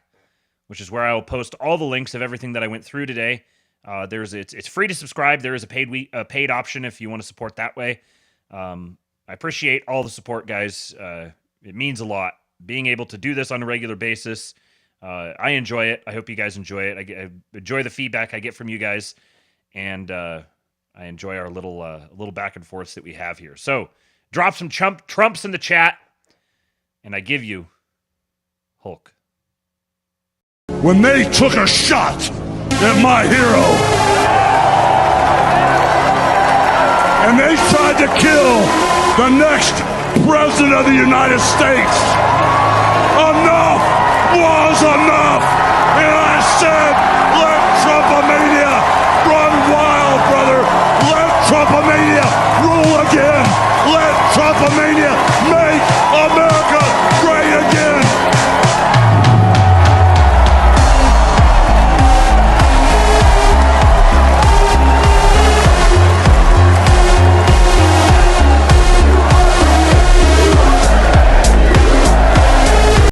which is where I will post all the links of everything that I went through today. It's free to subscribe. There is a paid option if you want to support that way. I appreciate all the support, guys. It means a lot. Being able to do this on a regular basis, I enjoy it. I hope you guys enjoy it. I enjoy the feedback I get from you guys, and I enjoy our little back and forths that we have here. So drop some Trumps in the chat, and I give you Hulk. When they took a shot at my hero, and they tried to kill the next president of the United States, enough was enough. And I said, let Trumpomania run wild, brother. Let Trumpomania rule again. Let Trumpomania